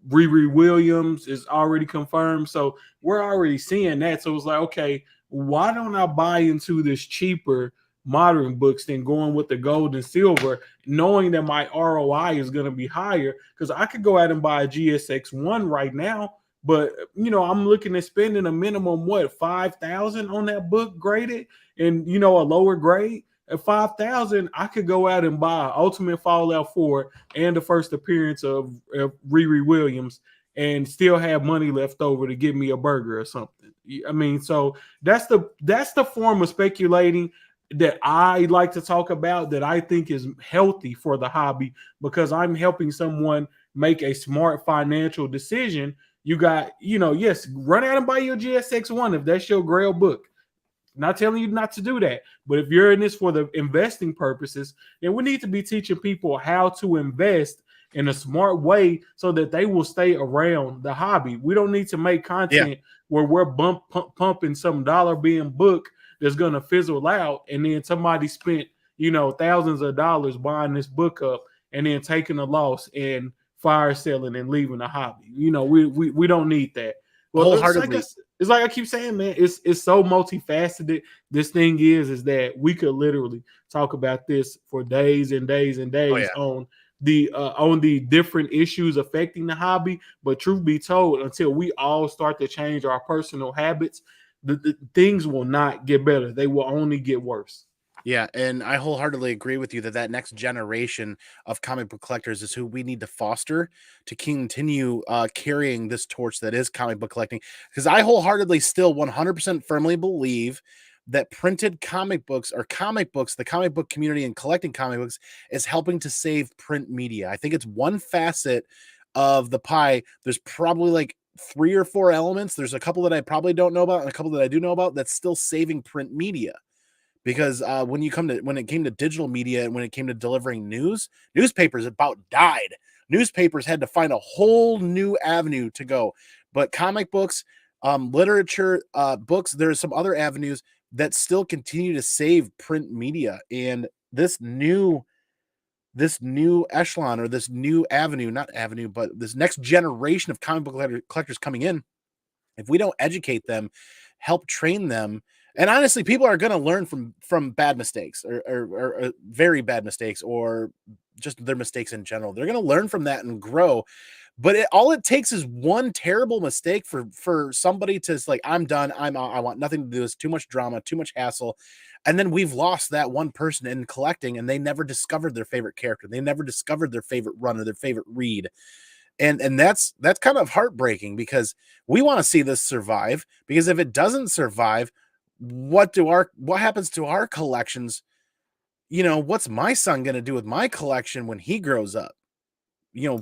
S2: Riri Williams is already confirmed. So we're already seeing that. So it's like, okay, why don't I buy into this cheaper modern books than going with the gold and silver, knowing that my ROI is going to be higher? Because I could go out and buy a GSX1 right now, but you know, I'm looking at spending a minimum $5,000 on that book graded, and you know, a lower grade. At $5,000, I could go out and buy Ultimate Fallout 4 and the first appearance of Riri Williams and still have money left over to get me a burger or something. I mean, so that's the form of speculating that I like to talk about, that I think is healthy for the hobby, because I'm helping someone make a smart financial decision. You got, you know, yes, run out and buy your GSX1 if that's your grail book. Not telling you not to do that, but if you're in this for the investing purposes, then we need to be teaching people how to invest in a smart way so that they will stay around the hobby. We don't need to make content where we're pumping some dollar being book that's going to fizzle out, and then somebody spent, you know, thousands of dollars buying this book up and then taking a loss and fire selling and leaving the hobby. You know, we don't need that. Well,
S1: wholeheartedly.
S2: It's like I keep saying, man, it's so multifaceted. This thing is that we could literally talk about this for days and days and days on the different issues affecting the hobby. But truth be told, until we all start to change our personal habits, the things will not get better. They will only get worse.
S1: Yeah, and I wholeheartedly agree with you that that next generation of comic book collectors is who we need to foster to continue carrying this torch that is comic book collecting. Because I wholeheartedly still 100% firmly believe that printed comic books or comic books, the comic book community and collecting comic books is helping to save print media. I think it's one facet of the pie. There's probably like 3 or 4 elements. There's a couple that I probably don't know about and a couple that I do know about that's still saving print media because when it came to digital media and when it came to delivering news, newspapers about died. Newspapers had to find a whole new avenue to go. But comic books, literature, books, there's some other avenues that still continue to save print media. And this new echelon or this new avenue, not avenue, but this next generation of comic book collectors coming in, if we don't educate them, help train them, and honestly, people are going to learn from bad mistakes or very bad mistakes or just their mistakes in general. They're going to learn from that and grow. But all it takes is one terrible mistake for somebody to like, I'm done. I'm out. I want nothing to do. It's too much drama, too much hassle. And then we've lost that one person in collecting, and they never discovered their favorite character. They never discovered their favorite run or their favorite read, and that's kind of heartbreaking because we want to see this survive, because if it doesn't survive, what happens to our collections? What's my son going to do with my collection when he grows up?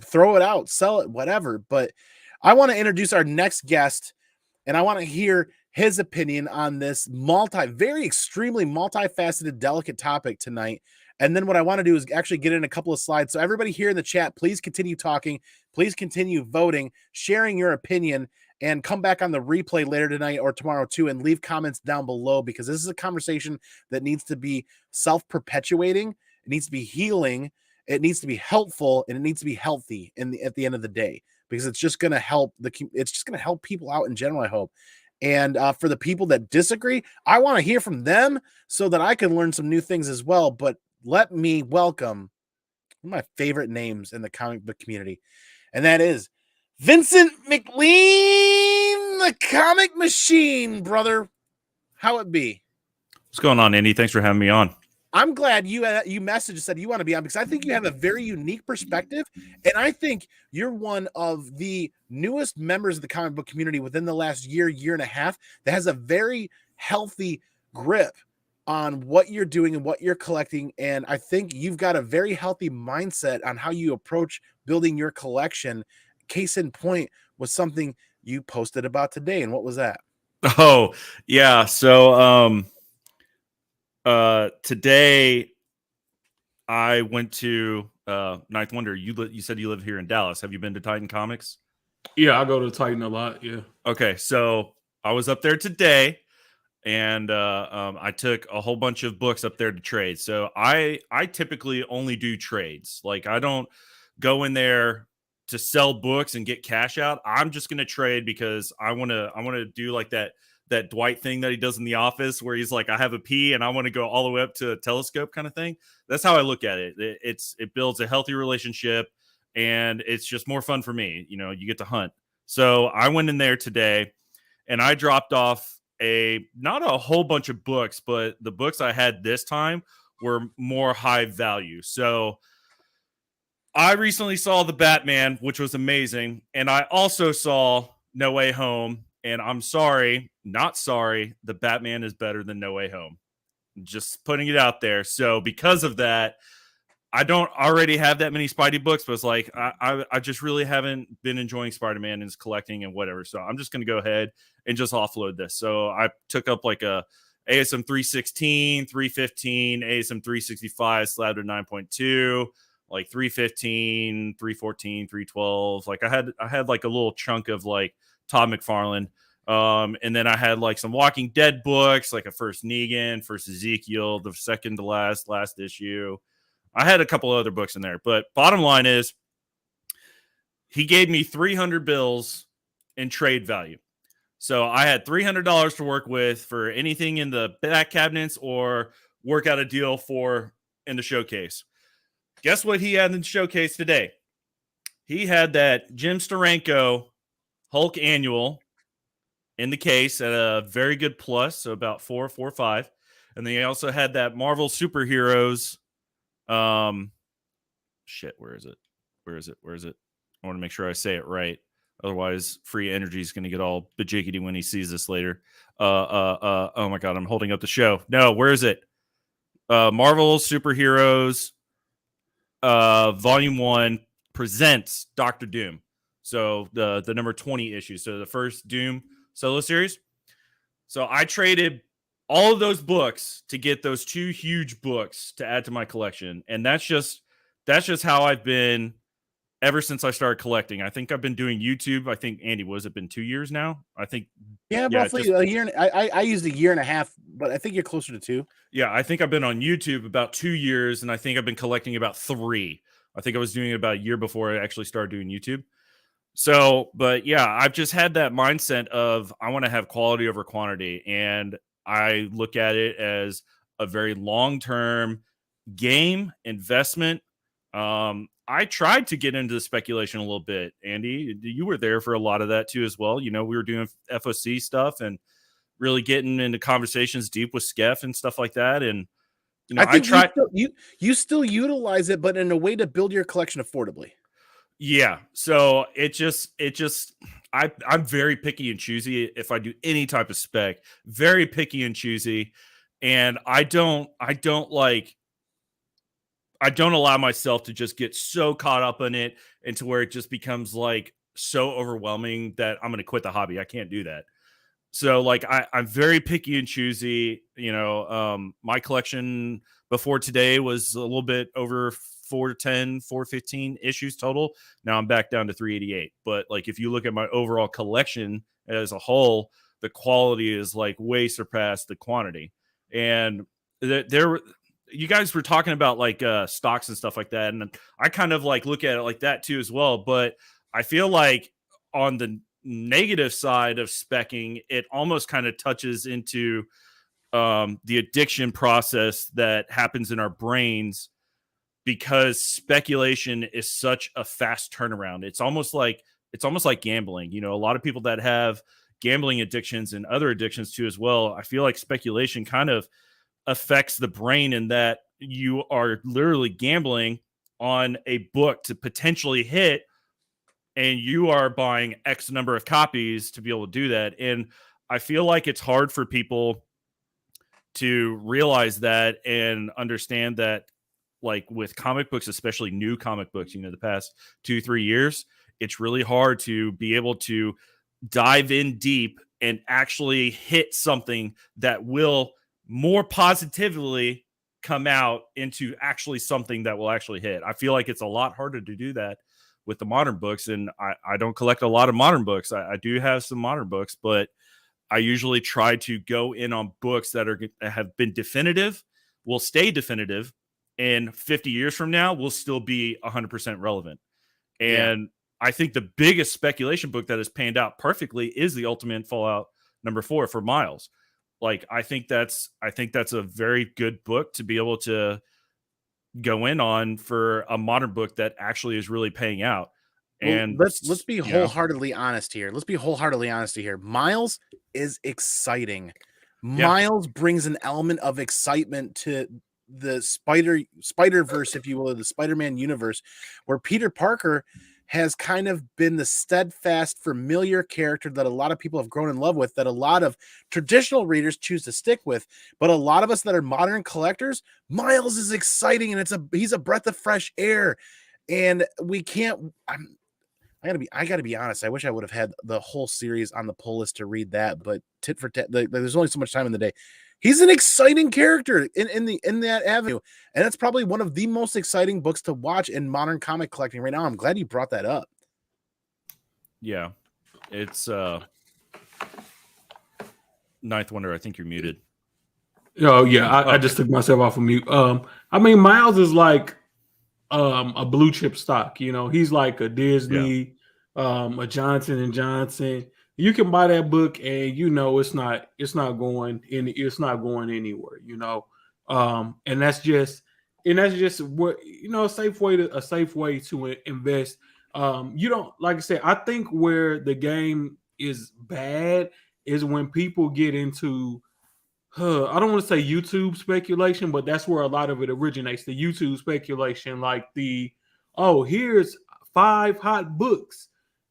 S1: Throw it out, sell it, whatever. But I want to introduce our next guest, and I want to hear his opinion on this very extremely multifaceted, delicate topic tonight. And then what I want to do is actually get in a couple of slides. So everybody here in the chat, please continue talking, please continue voting, sharing your opinion, and come back on the replay later tonight or tomorrow too, and leave comments down below, because this is a conversation that needs to be self-perpetuating. It needs to be healing. It needs to be helpful, and it needs to be healthy at the end of the day, because it's just going to help people out in general, I hope. And for the people that disagree, I want to hear from them so that I can learn some new things as well. But let me welcome one of my favorite names in the comic book community, and that is Vincent McLean, the Comic Machine, brother. How it be?
S3: What's going on, Andy? Thanks for having me on.
S1: I'm glad you messaged and said you want to be on, because I think you have a very unique perspective, and I think you're one of the newest members of the comic book community within the last year and a half that has a very healthy grip on what you're doing and what you're collecting. And I think you've got a very healthy mindset on how you approach building your collection. Case in point was something you posted about today. And what was that?
S3: Oh, yeah. So today I went to Ninth Wonder. You said you live here in Dallas. Have you been to Titan Comics?
S2: Yeah, I go to Titan a lot. Yeah.
S3: Okay, so I was up there today, and I took a whole bunch of books up there to trade. So I typically only do trades. Like, I don't go in there to sell books and get cash out. I'm just gonna trade because I wanna do like that Dwight thing that he does in The Office, where he's like, I have a pee and I want to go all the way up to a telescope kind of thing. That's how I look at it. It builds a healthy relationship, and it's just more fun for me. You get to hunt. So I went in there today and I dropped off not a whole bunch of books, but the books I had this time were more high value. So I recently saw The Batman, which was amazing. And I also saw No Way Home. And I'm sorry, not sorry, The Batman is better than No Way Home. Just putting it out there. So because of that, I don't already have that many Spidey books, but it's like I just really haven't been enjoying Spider-Man and his collecting and whatever. So I'm just going to go ahead and just offload this. So I took up like a ASM 316, 315, ASM 365, slabbed a 9.2, like 315, 314, 312. Like I had like a little chunk of like Todd McFarlane. And then I had like some Walking Dead books, like a first Negan, first Ezekiel, the second to last issue. I had a couple other books in there, but bottom line is he gave me 300 bills in trade value. So I had $300 to work with for anything in the back cabinets or work out a deal for in the showcase. Guess what he had in the showcase today? He had that Jim Steranko Hulk annual in the case at a very good plus, so about 4 or 5. And they also had that Marvel superheroes. Shit, where is it? Where is it? Where is it? I want to make sure I say it right. Otherwise, Free Energy is going to get all bajiggity when he sees this later. Oh my God, I'm holding up the show. No, where is it? Marvel Superheroes, Volume 1 presents Doctor Doom. So the number 20 issue. So the first Doom solo series. So I traded all of those books to get those 2 huge books to add to my collection. And that's just how I've been ever since I started collecting. I think I've been doing YouTube. I think, Andy, was it been 2 years now? I think.
S1: Yeah, roughly a year. I used a year and a half, but I think you're closer to 2.
S3: Yeah, I think I've been on YouTube about 2 years, and I think I've been collecting about 3. I think I was doing it about a year before I actually started doing YouTube. So, but yeah, I've just had that mindset of I want to have quality over quantity. And I look at it as a very long-term game investment. I tried to get into the speculation a little bit. Andy, you were there for a lot of that too as well. You know, we were doing FOC stuff and really getting into conversations deep with Skeff and stuff like that. And, you know,
S1: I think you still utilize it, but in a way to build your collection affordably.
S3: Yeah. So I'm very picky and choosy if I do any type of spec, very picky and choosy. And I don't allow myself to just get so caught up in it into where it just becomes like so overwhelming that I'm going to quit the hobby. I can't do that. So like I'm very picky and choosy. You know, my collection before today was a little bit over 410, 415 issues total. Now I'm back down to 388. But like if you look at my overall collection as a whole, the quality is like way surpassed the quantity. And you guys were talking about like stocks and stuff like that, and I kind of like look at it like that too as well. But I feel like on the negative side of specking, it almost kind of touches into the addiction process that happens in our brains because speculation is such a fast turnaround. It's almost like gambling. You know, a lot of people that have gambling addictions and other addictions too as well, I feel like speculation kind of affects the brain in that you are literally gambling on a book to potentially hit, and you are buying X number of copies to be able to do that. And I feel like it's hard for people to realize that and understand that, like with comic books, especially new comic books, you know, the past 2-3 years, it's really hard to be able to dive in deep and actually hit something that will more positively come out into actually something that will actually hit. I feel like it's a lot harder to do that with the modern books. And I don't collect a lot of modern books. I do have some modern books, but I usually try to go in on books that have been definitive, will stay definitive, and 50 years from now will still be 100% relevant. And I think the biggest speculation book that has panned out perfectly is the Ultimate Fallout #4 for Miles. Like, I think that's a very good book to be able to go in on for a modern book that actually is really paying out. And
S1: well, let's be wholeheartedly honest here. Miles is exciting. Miles brings an element of excitement to the Spider-Verse, if you will, the Spider-Man universe, where Peter Parker has kind of been the steadfast, familiar character that a lot of people have grown in love with, that a lot of traditional readers choose to stick with. But a lot of us that are modern collectors, Miles is exciting, and he's a breath of fresh air. And we can't. I gotta be honest. I wish I would have had the whole series on the pull list to read that, but tit for tat, there's only so much time in the day. He's an exciting character in that avenue, and that's probably one of the most exciting books to watch in modern comic collecting right now. I'm glad you brought that up.
S3: Yeah, it's Ninth Wonder. I think you're muted.
S2: Oh yeah, I just took myself off of mute. I mean, Miles is like a blue chip stock. You know, he's like a Disney, a Johnson and Johnson. You can buy that book, and you know it's not going anywhere. You know, and that's just what, you know, a safe way to invest. You don't, like I said, I think where the game is bad is when people get into I don't want to say YouTube speculation, but that's where a lot of it originates. The YouTube speculation, like here's 5 hot books.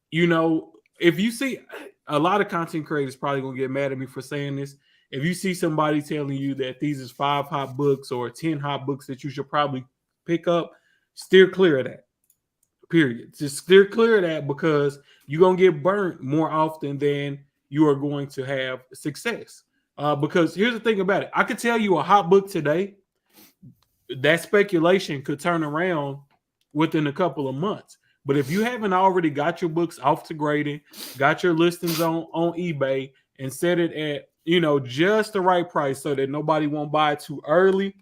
S2: You know, if you see a lot of content creators probably gonna get mad at me for saying this. If you see somebody telling you that these is 5 hot books or 10 hot books that you should probably pick up, steer clear of that. Period. Just steer clear of that because you're gonna get burnt more often than you are going to have success. Because here's the thing about it. I could tell you a hot book today. That speculation could turn around within a couple of months. But if you haven't already got your books off to grading, got your listings on eBay, and set it at just the right price so that nobody won't buy it too early.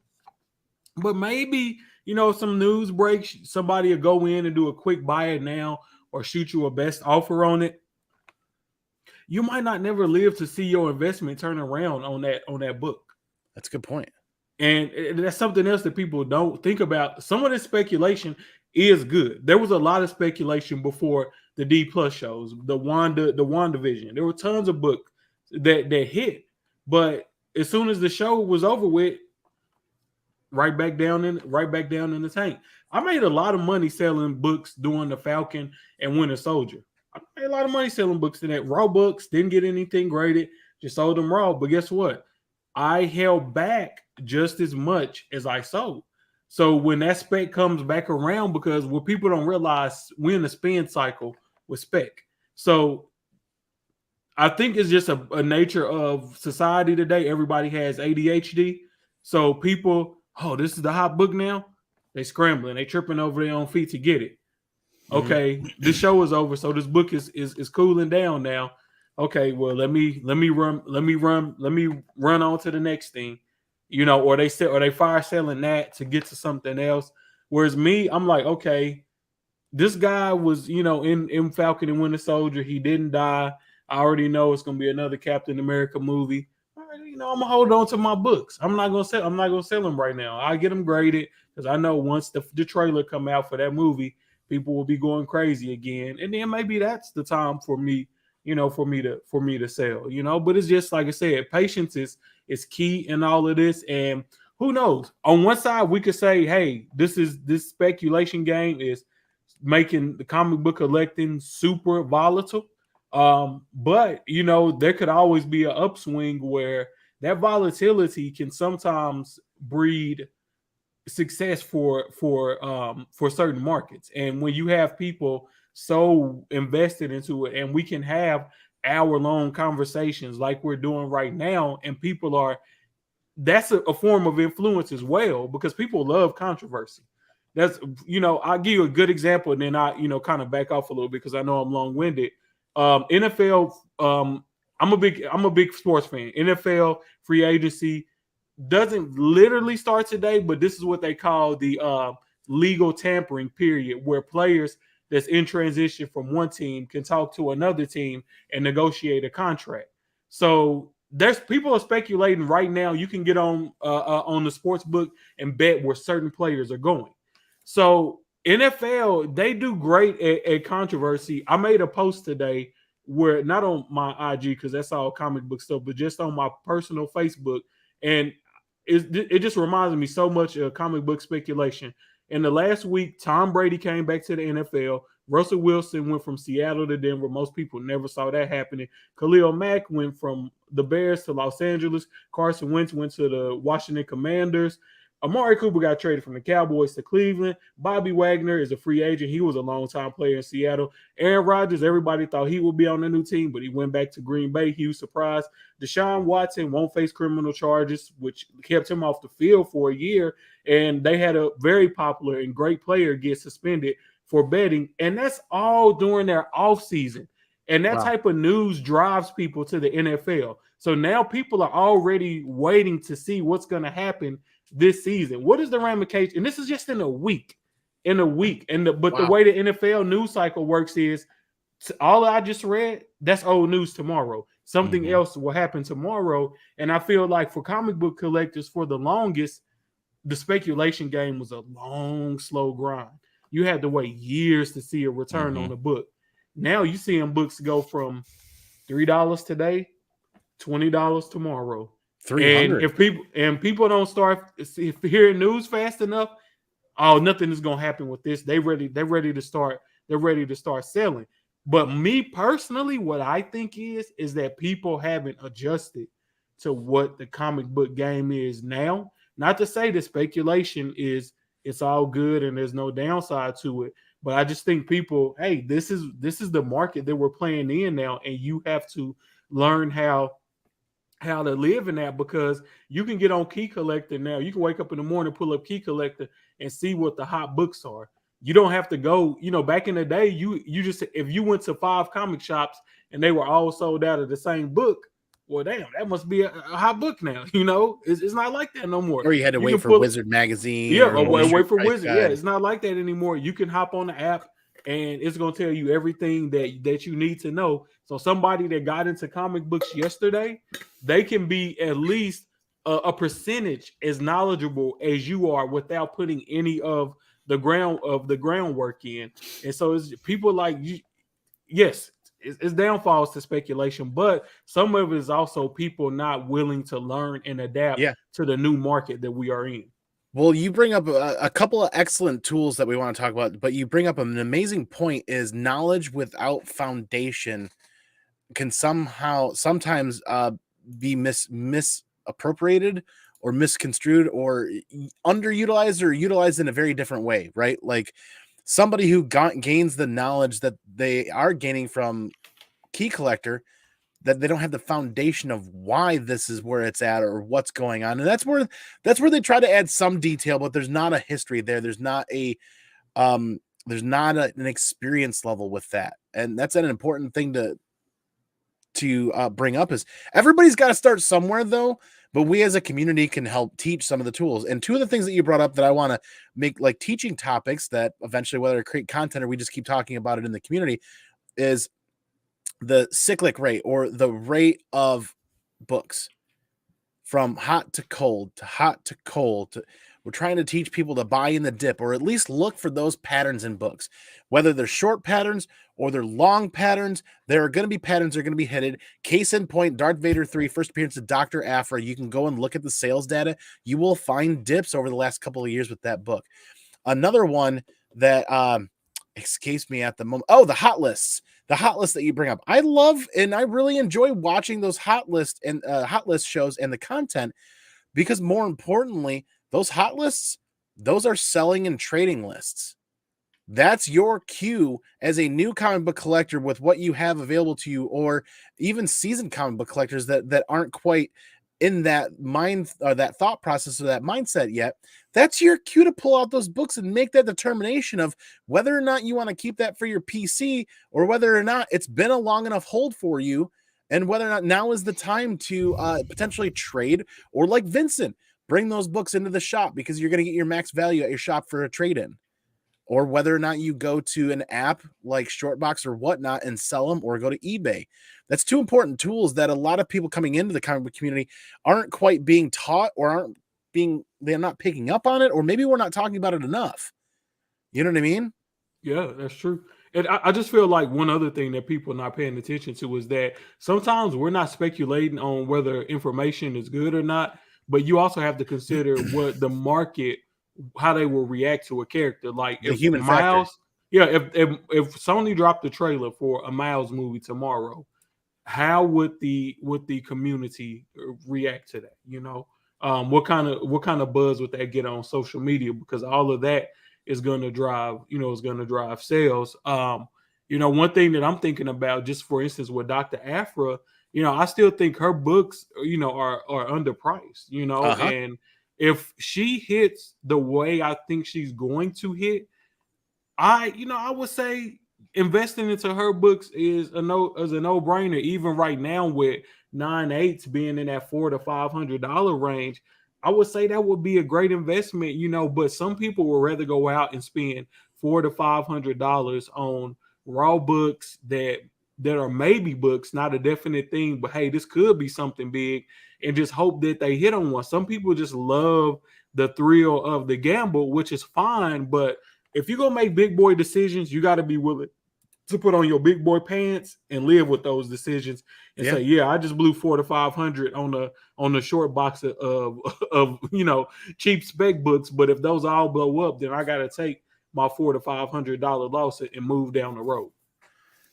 S2: But maybe some news breaks, somebody will go in and do a quick buy it now or shoot you a best offer on it. You might not never live to see your investment turn around on that book.
S1: That's a good point.
S2: And that's something else that people don't think about. Some of this speculation is good. There was a lot of speculation before the D Plus shows, the WandaVision. There were tons of books that hit, but as soon as the show was over with, right back down in the tank. I made a lot of money selling books during the Falcon and Winter Soldier. I made a lot of money selling books to that. Raw books, didn't get anything graded, just sold them raw. But guess what? I held back just as much as I sold. So when that spec comes back around, because what people don't realize, we're in a spend cycle with spec. So I think it's just a nature of society today. Everybody has ADHD. So people, this is the hot book now. They scrambling, they tripping over their own feet to get it. Okay, this show is over, so this book is cooling down now. Okay, well let me run on to the next thing, or they fire selling that to get to something else. Whereas me, I'm like, okay, this guy was in Falcon and Winter Soldier. He didn't die. I already know it's gonna be another Captain America movie. I'm gonna hold on to my books. I'm not gonna sell them right now. I get them graded because I know once the trailer come out for that movie, people will be going crazy again, and then maybe that's the time for me, for me to sell. But it's just like I said, patience is key in all of this. And who knows? On one side, we could say, hey, this speculation game is making the comic book collecting super volatile. But there could always be an upswing where that volatility can sometimes breed success for certain markets. And when you have people so invested into it, and we can have hour-long conversations like we're doing right now, and that's a form of influence as well, because people love controversy. That's I'll give you a good example, and then I kind of back off a little bit because I know I'm long-winded. NFL, I'm a big sports fan. NFL free agency doesn't literally start today, but this is what they call the legal tampering period, where players that's in transition from one team can talk to another team and negotiate a contract. So there's people are speculating right now. You can get on the sports book and bet where certain players are going. So NFL, they do great at controversy. I made a post today where, not on my IG because that's all comic book stuff, but just on my personal Facebook, and it just reminds me so much of comic book speculation. In the last week, Tom Brady came back to the NFL. Russell Wilson went from Seattle to Denver. Most people never saw that happening. Khalil Mack went from the Bears to Los Angeles. Carson Wentz went to the Washington Commanders. Amari Cooper got traded from the Cowboys to Cleveland. Bobby Wagner is a free agent. He was a long-time player in Seattle. Aaron Rodgers, everybody thought he would be on the new team, but he went back to Green Bay. He was surprised. Deshaun Watson won't face criminal charges, which kept him off the field for a year. And they had a very popular and great player get suspended for betting. And that's all during their offseason. And that type of news drives people to the NFL. So now people are already waiting to see what's going to happen this season. What is the ramification? And this is just in a week. The way the NFL news cycle works is all I just read, that's old news tomorrow. Something else will happen tomorrow. And I feel like for comic book collectors, for the longest, the speculation game was a long, slow grind. You had to wait years to see a return on the book. Now you seeing books go from $3 today, $20 tomorrow,
S1: 300.
S2: And if people don't start hearing news fast enough, oh, nothing is gonna happen with this. They're ready to start. They're ready to start selling. But me personally, what I think is that people haven't adjusted to what the comic book game is now. Not to say that speculation is it's all good and there's no downside to it, but I just think people, hey, this is the market that we're playing in now, and you have to learn how to live in that, because you can get on Key Collector now. You can wake up in the morning, pull up Key Collector, and see what the hot books are. You don't have to go, back in the day, you just, if you went to 5 comic shops and they were all sold out of the same book, well, damn, that must be a hot book now. It's not like that no more.
S1: Or you had to wait for Wizard Magazine.
S2: Yeah, or wait for
S1: Price
S2: Wizard.
S1: Guide.
S2: Yeah, it's not like that anymore. You can hop on the app and it's going to tell you everything that you need to know. So somebody that got into comic books yesterday, they can be at least a percentage as knowledgeable as you are without putting any of the groundwork in. And so it's people like you. Yes, it's downfalls to speculation, but some of it is also people not willing to learn and adapt to the new market that we are in.
S1: Well, you bring up a couple of excellent tools that we want to talk about, but you bring up an amazing point: is knowledge without foundation can sometimes be misappropriated or misconstrued or underutilized or utilized in a very different way, right? Like somebody who gains the knowledge that they are gaining from Key Collector, that they don't have the foundation of why this is where it's at or what's going on. And that's where they try to add some detail, but there's not a history there. There's not an experience level with that. And that's an important thing to bring up. Is everybody's got to start somewhere though, but we as a community can help teach some of the tools. And two of the things that you brought up that I want to make like teaching topics that eventually, whether to create content or we just keep talking about it in the community, is the cyclic rate, or the rate of books from hot to cold to hot to cold. We're trying to teach people to buy in the dip, or at least look for those patterns in books, whether they're short patterns or they're long patterns. There are going to be patterns that are going to be hidden. Case in point, Darth Vader 3, first appearance of Dr. Aphra. You can go and look at the sales data. You will find dips over the last couple of years with that book. Another one that escapes me at the moment. Oh, the hot lists. The hot list that you bring up. I love and I really enjoy watching those hot list shows and the content, because more importantly, those hot lists, those are selling and trading lists. That's your cue as a new comic book collector with what you have available to you, or even seasoned comic book collectors that aren't quite in that mind or that thought process or that mindset yet. That's your cue to pull out those books and make that determination of whether or not you want to keep that for your PC, or whether or not it's been a long enough hold for you, and whether or not now is the time to potentially trade, or like Vincent, bring those books into the shop because you're going to get your max value at your shop for a trade-in. Or whether or not you go to an app like Shortbox or whatnot and sell them, or go to eBay. That's two important tools that a lot of people coming into the comic book community aren't quite being taught, or they're not picking up on it, or maybe we're not talking about it enough. You know what I mean?
S2: Yeah, that's true. And I just feel like one other thing that people are not paying attention to is that sometimes we're not speculating on whether information is good or not, but you also have to consider what the market, how they will react to a character. Like
S1: The
S2: if
S1: human
S2: Miles,
S1: factor.
S2: if Sony dropped the trailer for a Miles movie tomorrow, how would the community react to that? What kind of buzz would that get on social media? Because all of that is going to drive, sales. One thing that I'm thinking about, just for instance, with Dr. Aphra, I still think her books, are underpriced, and if she hits the way I think she's going to hit, I would say investing into her books is a no-brainer. Even right now, with 9/8 being in that $400 to $500 range, I would say that would be a great investment. But some people would rather go out and spend $400 to $500 on raw books that are maybe books, not a definite thing, but hey, this could be something big, and just hope that they hit on one. Some people just love the thrill of the gamble, which is fine, but if you're gonna make big boy decisions, you got to be willing to put on your big boy pants and live with those decisions and
S1: Yeah.
S2: say, yeah, I just blew 400 to 500 on the short box of cheap spec books, but if those all blow up, then I got to take my $400 to $500 loss and move down the road.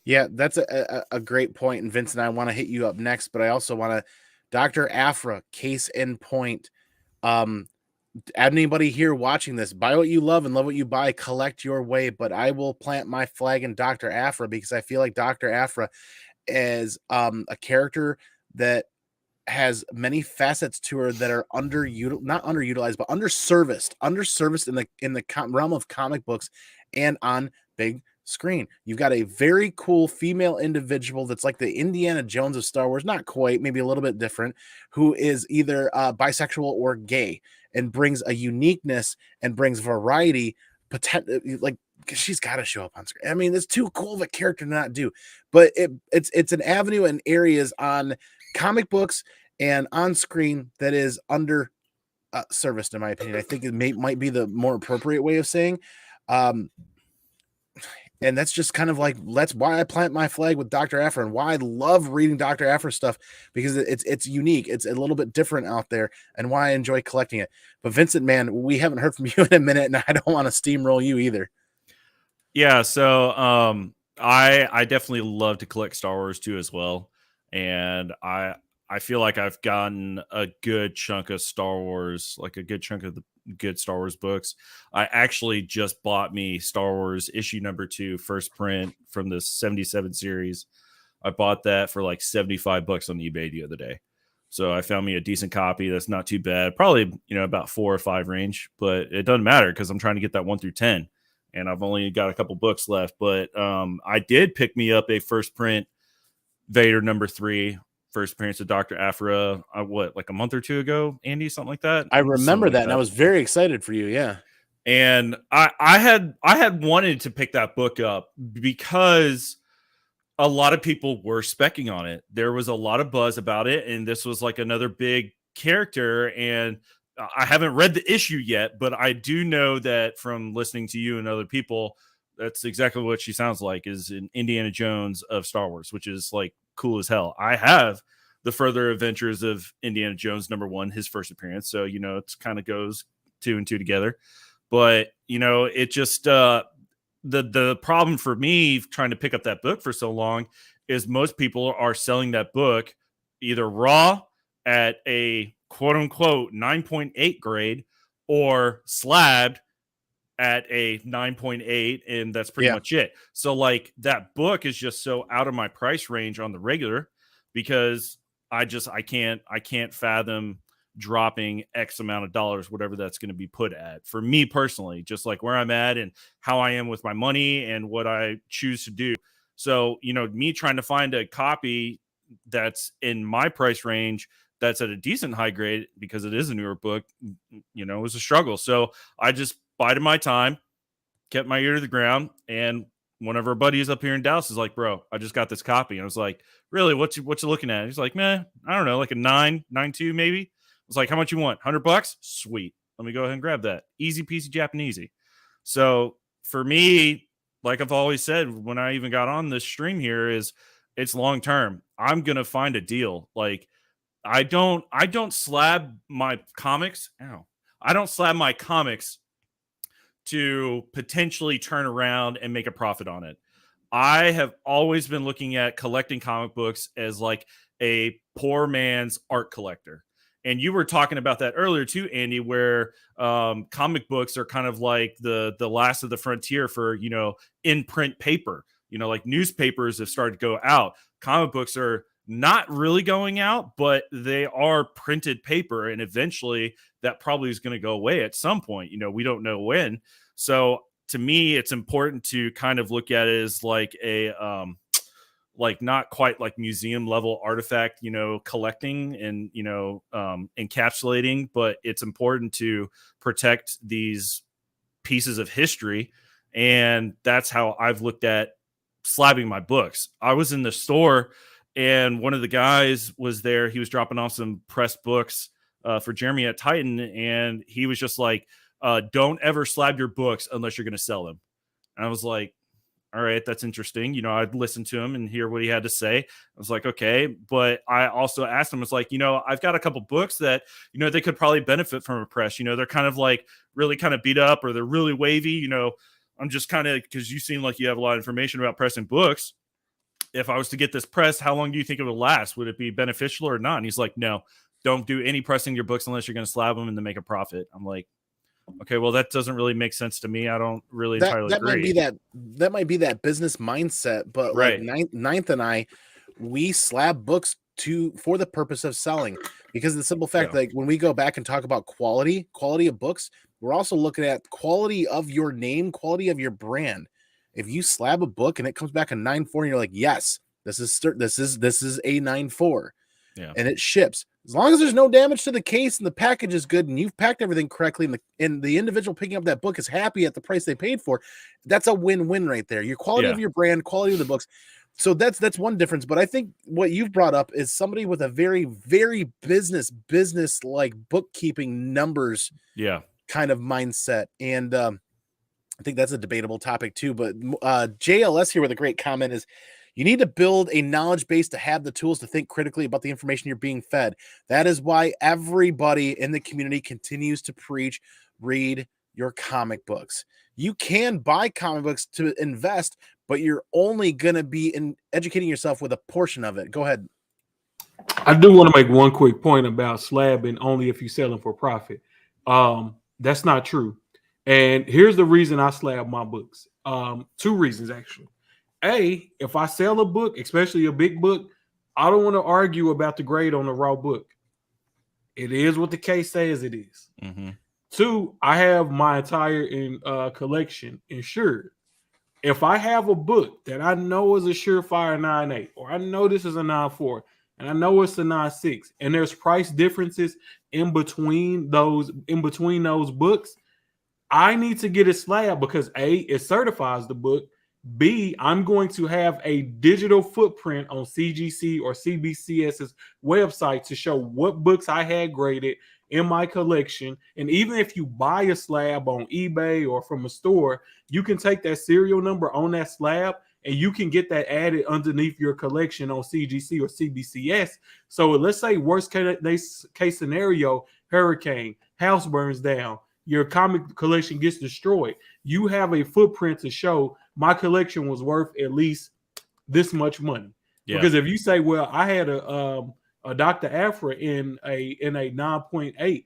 S1: Yeah, that's a great point. And Vincent, I want to hit you up next, but I also want to, Dr. Afra, case in point. Anybody here watching this, buy what you love and love what you buy, collect your way. But I will plant my flag in Dr. Afra because I feel like Dr. Afra is a character that has many facets to her that are not underutilized, but underserviced in the realm of comic books and on big screen. You've got a very cool female individual that's like the Indiana Jones of Star Wars, not quite, maybe a little bit different, who is either bisexual or gay and brings a uniqueness and brings variety. Like she's got to show up on screen. I mean, it's too cool of a character to not do, but it's an avenue and areas on comic books and on screen that is under serviced, in my opinion. I think it might be the more appropriate way of saying. And that's just kind of like, that's why I plant my flag with Dr. Afra and why I love reading Dr. Afra stuff, because it's unique. It's a little bit different out there and why I enjoy collecting it. But Vincent, man, we haven't heard from you in a minute and I don't want to steamroll you either.
S3: Yeah. So, I definitely love to collect Star Wars too, as well. And I feel like I've gotten a good chunk of Star Wars, like a good chunk of the good Star Wars books. I actually just bought me Star Wars issue number 2, first print from the 77 series. I bought that for like $75 on eBay the other day. So I found me a decent copy. That's not too bad. Probably, about 4 or 5 range, but it doesn't matter because I'm trying to get that 1 through 10 and I've only got a couple books left. But I did pick me up a first print Vader number 3, first appearance of Dr. Afra, like a month or 2 ago, Andy, something like that.
S1: I remember that, and I was very excited for you. Yeah.
S3: And I had wanted to pick that book up because a lot of people were specking on it. There was a lot of buzz about it, and this was like another big character. And I haven't read the issue yet, but I do know that from listening to you and other people, that's exactly what she sounds like, is an Indiana Jones of Star Wars, which is like cool as hell. I have the further adventures of Indiana Jones number 1, his first appearance. So, it kind of goes 2 and 2 together. But, it just, the problem for me trying to pick up that book for so long is most people are selling that book either raw at a quote unquote 9.8 grade or slabbed at a 9.8, and that's pretty much it. So like that book is just so out of my price range on the regular because I can't fathom dropping X amount of dollars, whatever that's going to be put at. For me personally, just like where I'm at and how I am with my money and what I choose to do. So, me trying to find a copy that's in my price range that's at a decent high grade because it is a newer book, it was a struggle. So I just bided my time, kept my ear to the ground, and one of our buddies up here in Dallas is like, "Bro, I just got this copy." And I was like, "Really? What you looking at?" He's like, "Man, I don't know, like a 9.2 maybe." I was like, "How much you want? $100? Sweet. Let me go ahead and grab that. Easy peasy Japanesey." So for me, like I've always said, when I even got on this stream here, is it's long term. I'm gonna find a deal. Like I don't slab my comics. I don't slab my comics to potentially turn around and make a profit on it. I have always been looking at collecting comic books as like a poor man's art collector. And you were talking about that earlier too, Andy, where comic books are kind of like the last of the frontier for, in print paper. Like newspapers have started to go out. Comic books are not really going out, but they are printed paper. And eventually that probably is going to go away at some point. We don't know when. So to me, it's important to kind of look at it as like a, like not quite like museum level artifact, collecting and, encapsulating, but it's important to protect these pieces of history. And that's how I've looked at slabbing my books. I was in the store and one of the guys was there. He was dropping off some pressed books for Jeremy at Titan. And he was just like, don't ever slab your books unless you're going to sell them. And I was like, all right, that's interesting. You know, I'd listen to him and hear what he had to say. I was like, okay. But I also asked him, it's like, you know, I've got a couple books that, you know, they could probably benefit from a press. You know, they're kind of like really kind of beat up, or they're really wavy. You know, I'm just kind of, because you seem like you have a lot of information about pressing books. If I was to get this press, how long do you think it would last? Would it be beneficial or not? And he's like, no, don't do any pressing your books unless you're going to slab them and then make a profit. I'm like, okay, well, that doesn't really make sense to me. I don't really entirely
S1: that
S3: agree.
S1: might be that business mindset, but
S3: Right.
S1: like Ninth and I, we slab books for the purpose of selling, because of the simple fact, like when we go back and talk about quality of books, we're also looking at quality of your name, quality of your brand. If you slab a book and it comes back a 9.4 and you're like, yes, this is a 9.4,
S3: Yeah.
S1: and it ships, as long as there's no damage to the case and the package is good and you've packed everything correctly, and the individual picking up that book is happy at the price they paid for, that's a win-win right there. Your quality of your brand, quality of the books. So that's one difference. But I think what you've brought up is somebody with a very, very business like bookkeeping numbers kind of mindset. And I think that's a debatable topic too. But JLS here with a great comment is, you need to build a knowledge base to have the tools to think critically about the information you're being fed. That is why everybody in the community continues to preach, read your comic books. You can buy comic books to invest, but you're only going to be educating yourself with a portion of it. Go ahead.
S2: I do want to make one quick point about slabbing only if you sell them for profit. That's not true. And here's the reason I slab my books. Two reasons, actually. A, if I sell a book, especially a big book, I don't want to argue about the grade on the raw book. It is what the case says it is.
S3: Mm-hmm.
S2: Two, I have my entire collection insured. If I have a book that I know is a surefire 9.8, or I know this is a 9.4, and I know it's a 9.6, and there's price differences in between those books, I need to get a slab, because A, it certifies the book. B, I'm going to have a digital footprint on CGC or CBCS's website to show what books I had graded in my collection. And even if you buy a slab on eBay or from a store, you can take that serial number on that slab and you can get that added underneath your collection on CGC or CBCS. So let's say worst case scenario, hurricane, house burns down, your comic collection gets destroyed. You have a footprint to show my collection was worth at least this much money. Yeah. Because if you say, well, I had a Dr. Afra in a 9.8,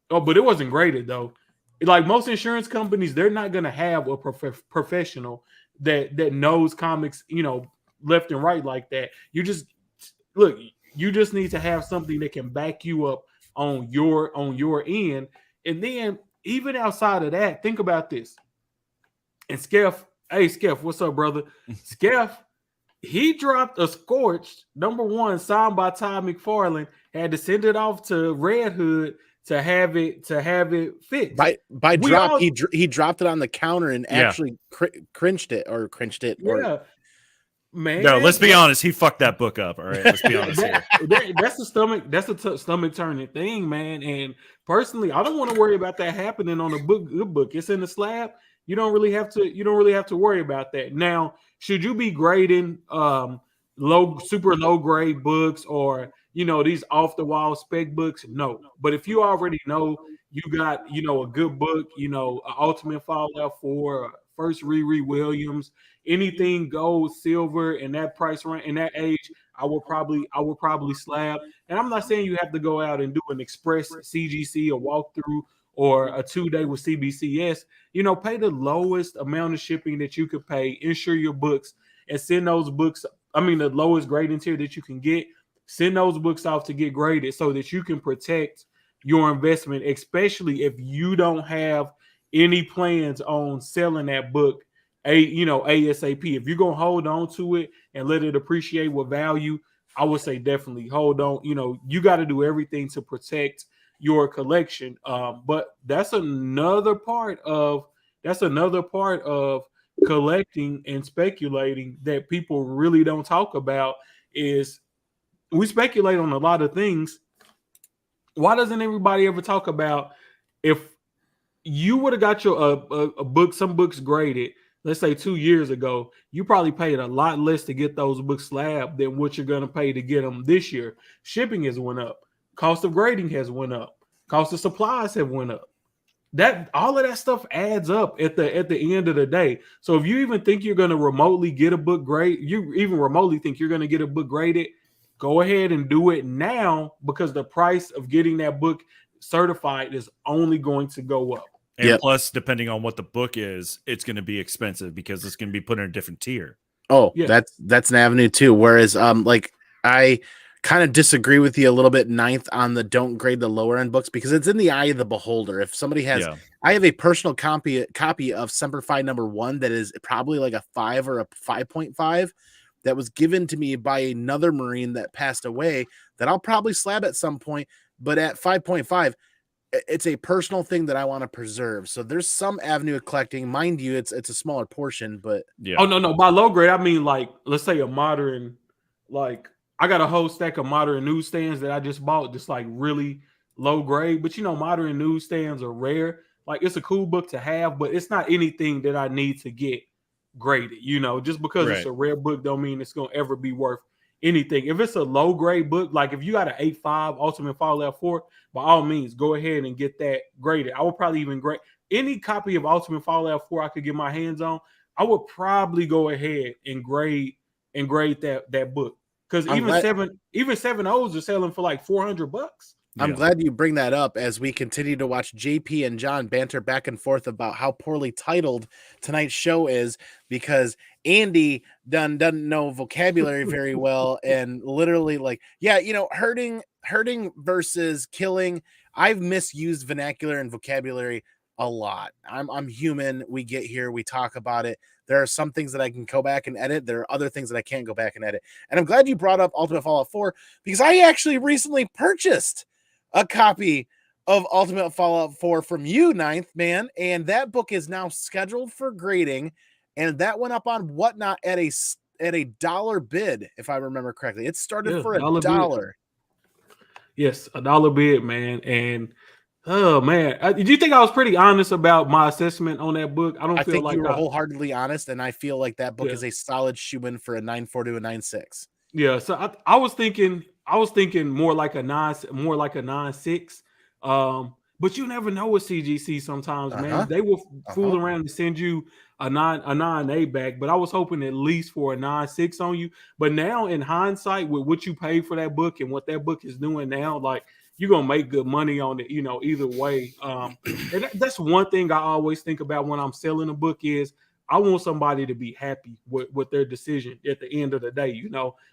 S2: but it wasn't graded though. Like most insurance companies, they're not going to have a professional that knows comics, you know, left and right like that. You just need to have something that can back you up on your end. And then even outside of that, think about this. And Skeff, what's up, brother? Skeff, he dropped a Scorched #1 signed by Todd McFarlane, had to send it off to Red Hood to have it fixed.
S1: By drop, he dropped it on the counter and actually crinched it.
S2: Yeah. Man,
S3: no, let's be honest. He fucked that book up. All right, let's be honest here.
S2: That's a stomach turning thing, man. And personally, I don't want to worry about that happening on a good book. It's in the slab. You don't really have to worry about that. Now, should you be grading super low grade books or these off the wall spec books? No. But if you already know you got a good book, Ultimate Fallout 4, First Riri Williams, anything gold, silver, in that price range, in that age, I would probably slab. And I'm not saying you have to go out and do an express CGC or walkthrough or a 2-day with CBCS. Pay the lowest amount of shipping that you could pay, insure your books, and send those books. I mean, the lowest grading tier that you can get, send those books off to get graded so that you can protect your investment, especially if you don't have any plans on selling that book ASAP. If you're gonna hold on to it and let it appreciate with value, I would say definitely hold on. You got to do everything to protect your collection. But that's another part of collecting and speculating that people really don't talk about. Is we speculate on a lot of things. Why doesn't everybody ever talk about if you would have got your some books graded let's say 2 years ago, you probably paid a lot less to get those books slabbed than what you're going to pay to get them this year. Shipping has went up. Cost of grading has went up. Cost of supplies have went up. That all of that stuff adds up at the end of the day. So if you even think you're going to remotely get a book graded, you even remotely think you're going to get a book graded, go ahead and do it now, because the price of getting that book certified is only going to go up.
S3: And plus, depending on what the book is, it's going to be expensive because it's going to be put in a different tier.
S1: Oh, yeah. That's an avenue too. Whereas, like, I kind of disagree with you a little bit, Ninth, on the don't grade the lower end books, because it's in the eye of the beholder. If somebody has, I have a personal copy of Semper Fi #1 that is probably like a 5 or a 5.5 that was given to me by another Marine that passed away that I'll probably slab at some point, but at 5.5, it's a personal thing that I want to preserve. So there's some avenue of collecting. Mind you, it's a smaller portion, but
S2: Oh no, by low grade, I mean, like, let's say a modern, like, I got a whole stack of modern newsstands that I just bought, just like really low grade. But modern newsstands are rare. Like, it's a cool book to have, but it's not anything that I need to get graded. Just because it's a rare book don't mean it's gonna ever be worth anything. If it's a low grade book, like if you got an 8.5 Ultimate Fallout 4, by all means, go ahead and get that graded. I would probably even grade any copy of Ultimate Fallout 4 I could get my hands on. I would probably go ahead and grade that book. Because even 7.0s are selling for like $400.
S1: I'm glad you bring that up as we continue to watch JP and John banter back and forth about how poorly titled tonight's show is, because Andy doesn't know vocabulary very well, and literally, like, hurting versus killing. I've misused vernacular and vocabulary a lot. I'm human. We get here, we talk about it. There are some things that I can go back and edit. There are other things that I can't go back and edit. And I'm glad you brought up Ultimate Fallout 4, because I actually recently purchased a copy of Ultimate Fallout 4 from you, Ninth, man. And that book is now scheduled for grading. And that went up on Whatnot at a $1 bid, if I remember correctly. It started for $1.
S2: Yes, $1 bid, man. And oh man, did you think I was pretty honest about my assessment on that book? I
S1: think you were wholeheartly honest, and I feel like that book is a solid shoe-in for a 9.4 to a 9.6.
S2: Yeah, so I was thinking more like a 9.6. But you never know with CGC sometimes, man. They will fool around and send you a 9.8 back, but I was hoping at least for a 9.6 on you. But now in hindsight, with what you paid for that book and what that book is doing now, like, you're gonna make good money on it, either way. And that's one thing I always think about when I'm selling a book is I want somebody to be happy with their decision at the end of the day.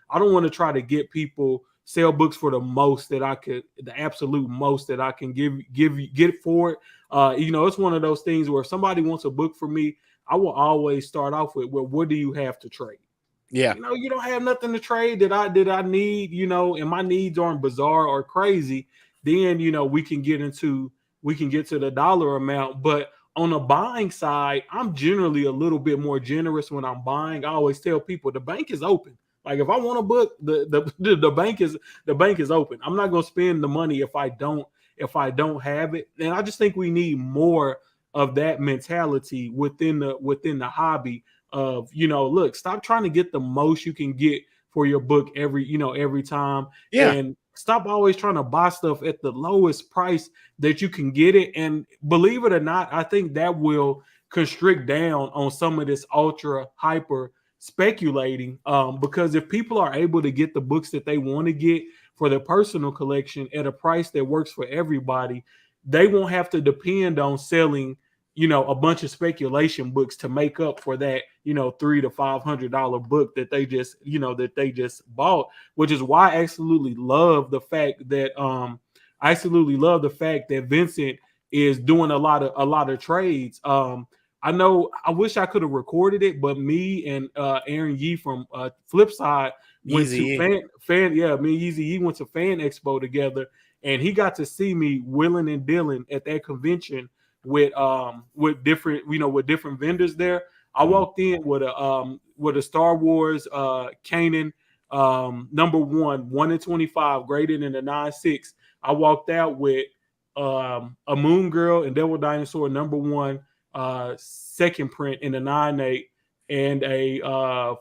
S2: I don't want to try to get people sell books for the absolute most that I can get for it. It's one of those things where if somebody wants a book from me, I will always start off with, well, what do you have to trade?
S1: Yeah.
S2: You don't have nothing to trade that I need, and my needs aren't bizarre or crazy. Then, we can get to the dollar amount. But on the buying side, I'm generally a little bit more generous when I'm buying. I always tell people the bank is open. Like, if I want a book, the bank is open. I'm not gonna spend the money if I don't have it. And I just think we need more of that mentality within the hobby of, look, stop trying to get the most you can get for your book every time.
S1: Yeah.
S2: And stop always trying to buy stuff at the lowest price that you can get it. And believe it or not, I think that will constrict down on some of this ultra hyper speculating, because if people are able to get the books that they want to get for their personal collection at a price that works for everybody, they won't have to depend on selling a bunch of speculation books to make up for that $300 to $500 book that they just bought. Which is why I absolutely love the fact that Vincent is doing a lot of trades. I wish I could have recorded it, but me and Aaron Yee from Flipside went to me and Yeezy Yee went to Fan Expo together, and he got to see me willing and dealing at that convention with different vendors there. I walked in with a Star Wars Kanan number 1 in 25, graded in a 9.6. I walked out with a Moon Girl and Devil Dinosaur number 1 second print in the 9.8, and a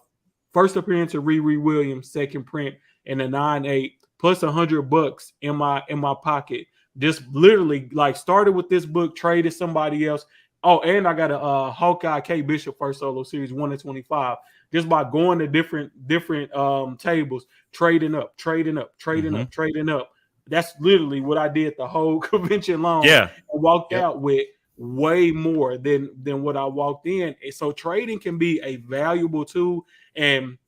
S2: first appearance of Riri Williams second print in the 9.8, plus $100 in my pocket. Just literally like started with this book, traded somebody else. Oh, and I got a Hawkeye K Bishop first solo series 1 in 25. Just by going to different tables, trading up. That's literally what I did the whole convention long.
S3: Yeah.
S2: I walked out with way more than what I walked in. So trading can be a valuable tool, and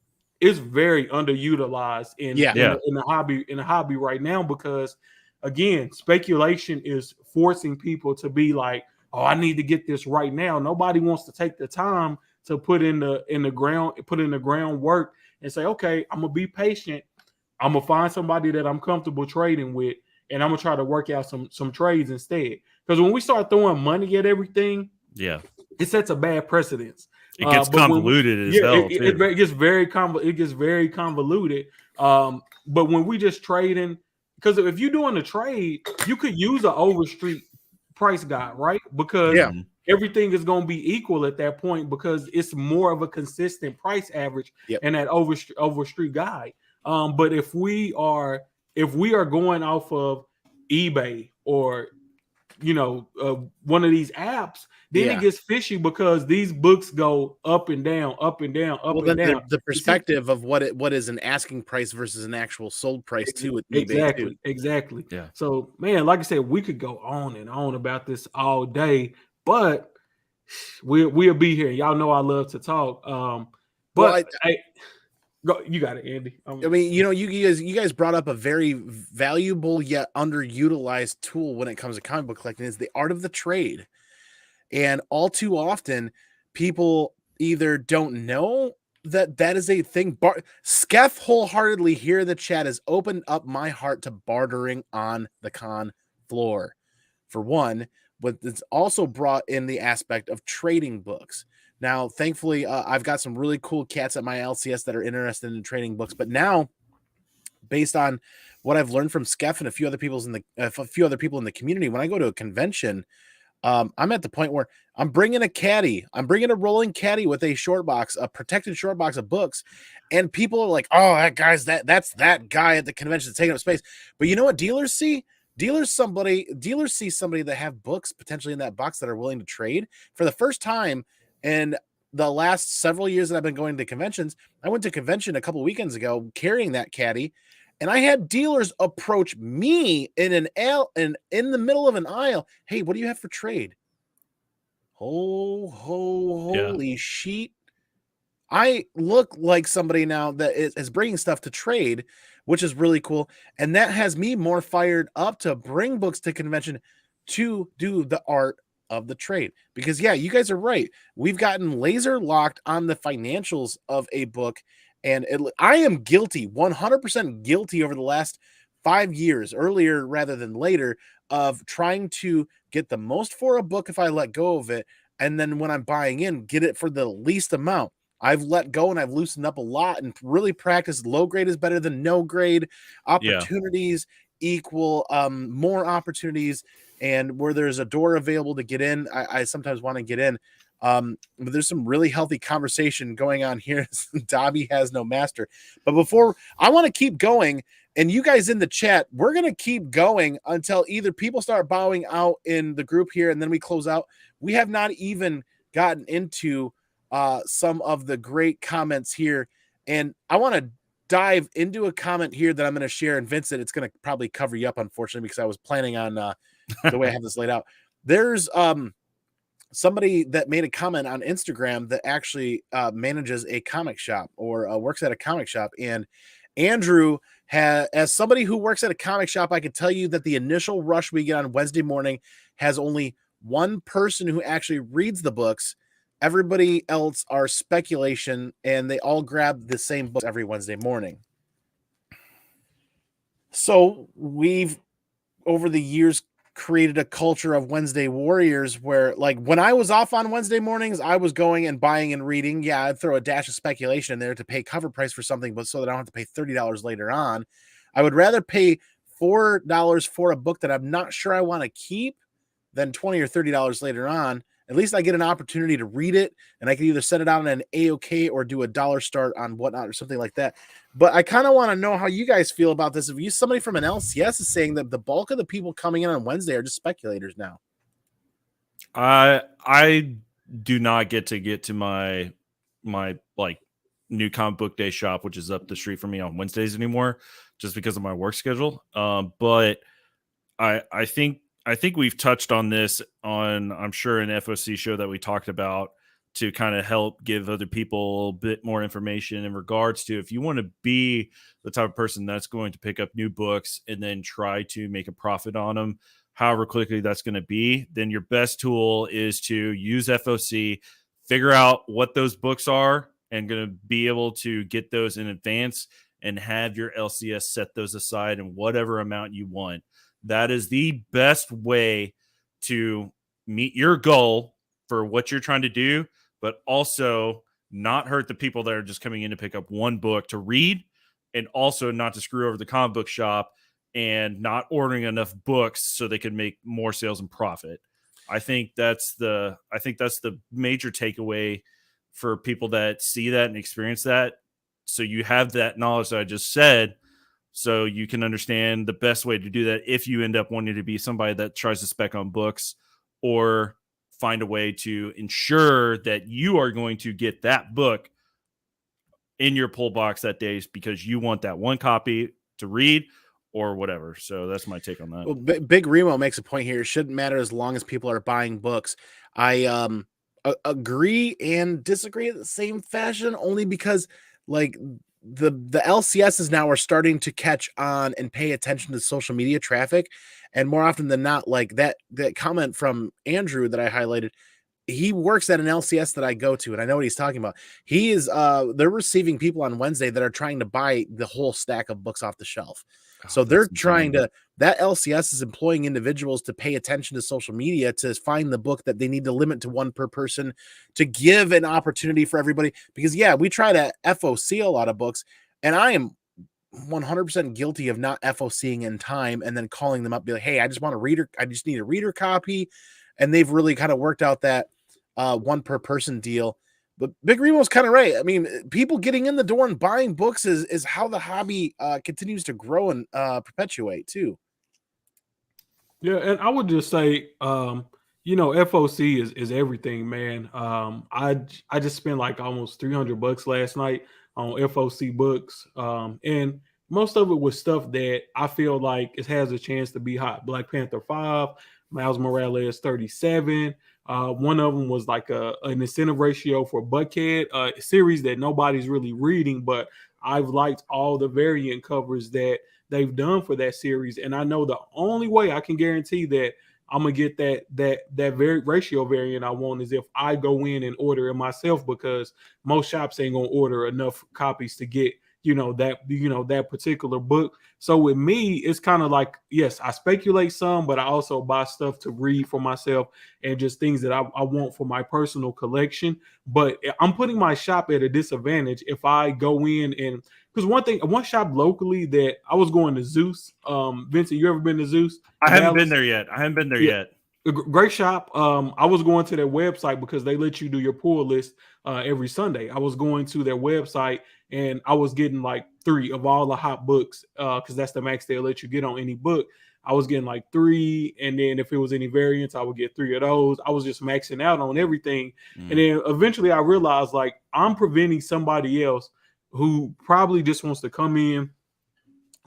S2: it's very underutilized in the hobby right now, because again, speculation is forcing people to be like, oh, I need to get this right now. Nobody wants to take the time to put in the groundwork and say, okay, I'm gonna be patient. I'm gonna find somebody that I'm comfortable trading with, and I'm gonna try to work out some trades instead. Because when we start throwing money at everything, it sets a bad precedence.
S3: It gets convoluted as hell.
S2: It gets very convoluted. But when we just trading, because if you're doing a trade, you could use an overstreet price guide, right? Because everything is going to be equal at that point, because it's more of a consistent price average in that overstreet guide. But if we are going off of eBay or one of these apps, then it gets fishy, because these books go up and down, up and down, up and down.
S1: The perspective of what is an asking price versus an actual sold price too with eBay.
S2: Exactly.
S3: Yeah.
S2: So, man, like I said, we could go on and on about this all day, but we'll be here. Y'all know I love to talk. You got it, Andy.
S1: I mean, you guys brought up a very valuable yet underutilized tool when it comes to comic book collecting, is the art of the trade. And all too often, people either don't know that is a thing. Skeff wholeheartedly here in the chat has opened up my heart to bartering on the con floor, for one, but it's also brought in the aspect of trading books. Now, thankfully, I've got some really cool cats at my LCS that are interested in trading books. But now, based on what I've learned from Skeff and a few other people in the community, when I go to a convention, I'm at the point where I'm bringing a caddy. I'm bringing a rolling caddy with a short box, a protected short box of books, and people are like, "Oh, that's that guy at the convention that's taking up space." But you know what dealers see? Dealers see somebody that have books potentially in that box that are willing to trade. For the first time in the last several years that I've been going to conventions, I went to a convention a couple weekends ago carrying that caddy, and I had dealers approach me in the middle of an aisle. Hey, what do you have for trade? Holy sheet. I look like somebody now that is bringing stuff to trade, which is really cool. And that has me more fired up to bring books to convention to do the art of the trade. Because you guys are right. We've gotten laser locked on the financials of a book. And I am guilty, 100% guilty over the last 5 years, earlier rather than later, of trying to get the most for a book if I let go of it. And then when I'm buying in, get it for the least amount. I've let go and I've loosened up a lot and really practiced low grade is better than no grade. Opportunities equal more opportunities. And where there's a door available to get in, I sometimes want to get in. But there's some really healthy conversation going on here. Dobby has no master. But before I want to keep going, and you guys in the chat, we're going to keep going until either people start bowing out in the group here and then we close out. We have not even gotten into some of the great comments here. And I want to dive into a comment here that I'm going to share. And Vincent, it's going to probably cover you up, unfortunately, because I was planning on the way I have this laid out. There's somebody that made a comment on Instagram that actually manages a comic shop or works at a comic shop. And Andrew, as somebody who works at a comic shop, I can tell you that the initial rush we get on Wednesday morning has only one person who actually reads the books. Everybody else are speculation, and they all grab the same books every Wednesday morning. So we've, over the years, created a culture of Wednesday warriors where, like, when I was off on Wednesday mornings, I was going and buying and reading. Yeah, I'd throw a dash of speculation in there to pay cover price for something, but so that I don't have to pay $30 later on. I would rather pay $4 for a book that I'm not sure I want to keep than $20 or $30 later on, at least I get an opportunity to read it, and I can either set it out on an A-OK or do a dollar start on whatnot or something like that. But I kind of want to know how you guys feel about this. If somebody from an LCS is saying that the bulk of the people coming in on Wednesday are just speculators now.
S3: I do not get to my like new comic book day shop, which is up the street from me on Wednesdays anymore, just because of my work schedule. But I think we've touched on this on, I'm sure, an FOC show that we talked about, to kind of help give other people a bit more information in regards to, if you want to be the type of person that's going to pick up new books and then try to make a profit on them, however quickly that's going to be, then your best tool is to use FOC, figure out what those books are, and going to be able to get those in advance and have your LCS set those aside in whatever amount you want. That is the best way to meet your goal for what you're trying to do, but also not hurt the people that are just coming in to pick up one book to read, and also not to screw over the comic book shop and not ordering enough books so they can make more sales and profit. I think that's the major takeaway for people that see that and experience that. So you have that knowledge that I just said, so you can understand the best way to do that if you end up wanting to be somebody that tries to spec on books, or find a way to ensure that you are going to get that book in your pull box that day because you want that one copy to read or whatever. So that's my take on that.
S1: Well, Big Remo makes a point here. It shouldn't matter as long as people are buying books. I agree and disagree in the same fashion, only because like the LCSs now are starting to catch on and pay attention to social media traffic, and more often than not, like that comment from Andrew that I highlighted, he works at an LCS that I go to, and I know what he's talking about. He is they're receiving people on Wednesday that are trying to buy the whole stack of books off the shelf. So they're trying to, that LCS is employing individuals to pay attention to social media to find the book that they need to limit to one per person, to give an opportunity for everybody. Because yeah, we try to FOC a lot of books, and I am 100% guilty of not FOCing in time and then calling them up, be like, hey, I just need a reader copy. And they've really kind of worked out that one per person deal. But Big Remo's kind of right. I mean, people getting in the door and buying books is how the hobby continues to grow and perpetuate too.
S2: Yeah, and I would just say, FOC is everything, man. I just spent like almost $300 last night on FOC books, and most of it was stuff that I feel like it has a chance to be hot. Black Panther 5, Miles Morales 37. One of them was like an incentive ratio for Buckhead, a series that nobody's really reading, but I've liked all the variant covers that they've done for that series. And I know the only way I can guarantee that I'm gonna get that very ratio variant I want is if I go in and order it myself, because most shops ain't gonna order enough copies to get that particular book. So with me, it's kind of like, yes, I speculate some, but I also buy stuff to read for myself and just things that I want for my personal collection. But I'm putting my shop at a disadvantage if I go in and, because one shop locally that I was going to Zeus. Vincent, you ever been to Zeus?
S3: I haven't been there yet.
S2: A great shop. I was going to their website because they let you do your pull list every Sunday. I was going to their website and I was getting like 3 of all the hot books because that's the max they'll let you get on any book. I was getting like 3, and then if it was any variants, I would get 3 of those. I was just maxing out on everything. And then eventually I realized, like, I'm preventing somebody else who probably just wants to come in,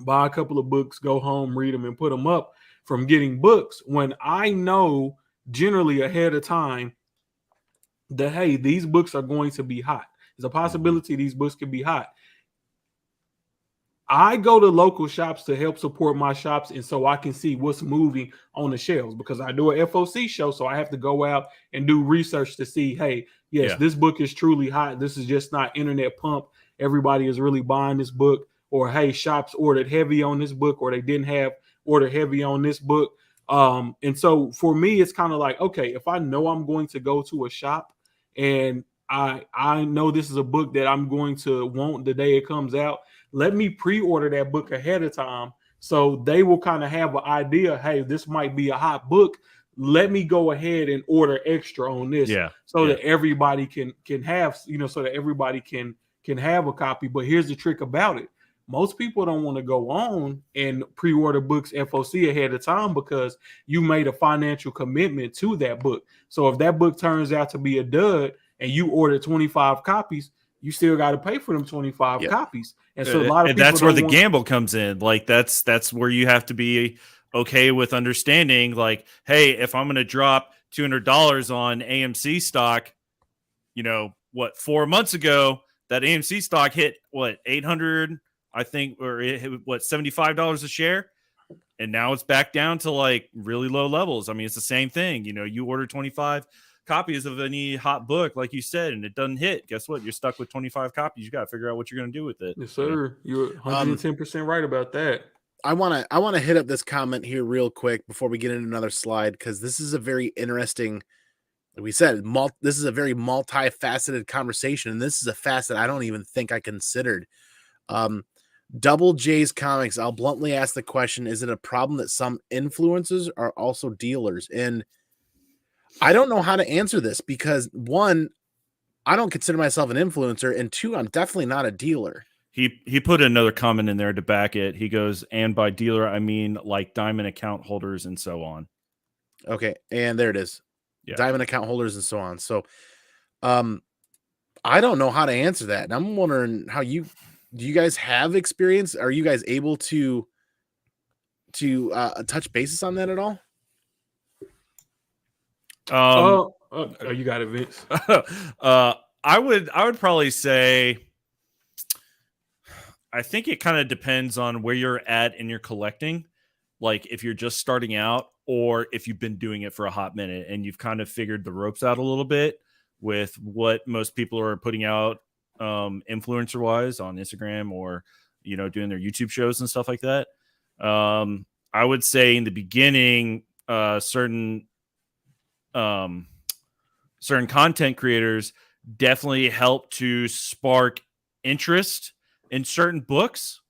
S2: buy a couple of books, go home, read them, and put them up, from getting books when I know generally ahead of time that, hey, these books are going to be hot. There's a possibility these books could be hot. I go to local shops to help support my shops, and so I can see what's moving on the shelves, because I do an FOC show, so I have to go out and do research to see, hey, yes, this book is truly hot. This is just not internet pump. Everybody is really buying this book, or hey, shops ordered heavy on this book, or they didn't have order heavy on this book. And so for me, it's kind of like, okay, if I know I'm going to go to a shop and I know this is a book that I'm going to want the day it comes out, let me pre-order that book ahead of time, so they will kind of have an idea, hey, this might be a hot book. let me go ahead and order extra on this, so that everybody can have, so that everybody can have a copy. But here's the trick about it: most people don't want to go on and pre-order books FOC ahead of time because you made a financial commitment to that book. So if that book turns out to be a dud and you ordered 25 copies, you still got to pay for them 25 copies. And so a lot of people,
S3: that's where the gamble comes in. Like that's where you have to be okay with understanding, like, hey, if I'm going to drop $200 on AMC stock, 4 months ago, that AMC stock hit what, 800, I think, or it hit what, $75 a share. And now it's back down to like really low levels. I mean, it's the same thing. You order 25 copies of any hot book, like you said, and it doesn't hit. Guess what? You're stuck with 25 copies. You got to figure out what you're going to do with it.
S2: Yes, sir. You're 110% right about that.
S1: I want to hit up this comment here real quick before we get into another slide, because this is a very interesting, like we said, this is a very multifaceted conversation, and this is a facet I don't even think I considered. Double J's Comics, I'll bluntly ask the question, is it a problem that some influencers are also dealers? And I don't know how to answer this because, one, I don't consider myself an influencer, and two, I'm definitely not a dealer.
S3: He put another comment in there to back it. He goes, and by dealer, I mean like diamond account holders and so on.
S1: Okay, and there it is. Yeah. Diamond account holders and so on. So I don't know how to answer that. And I'm wondering do you guys have experience? Are you guys able to touch bases on that at all?
S2: You got it, Vince.
S3: I would probably say, I think it kind of depends on where you're at in your collecting. Like if you're just starting out, or if you've been doing it for a hot minute and you've kind of figured the ropes out a little bit with what most people are putting out influencer wise on Instagram, or doing their YouTube shows and stuff like that. I would say in the beginning, certain content creators definitely help to spark interest in certain books,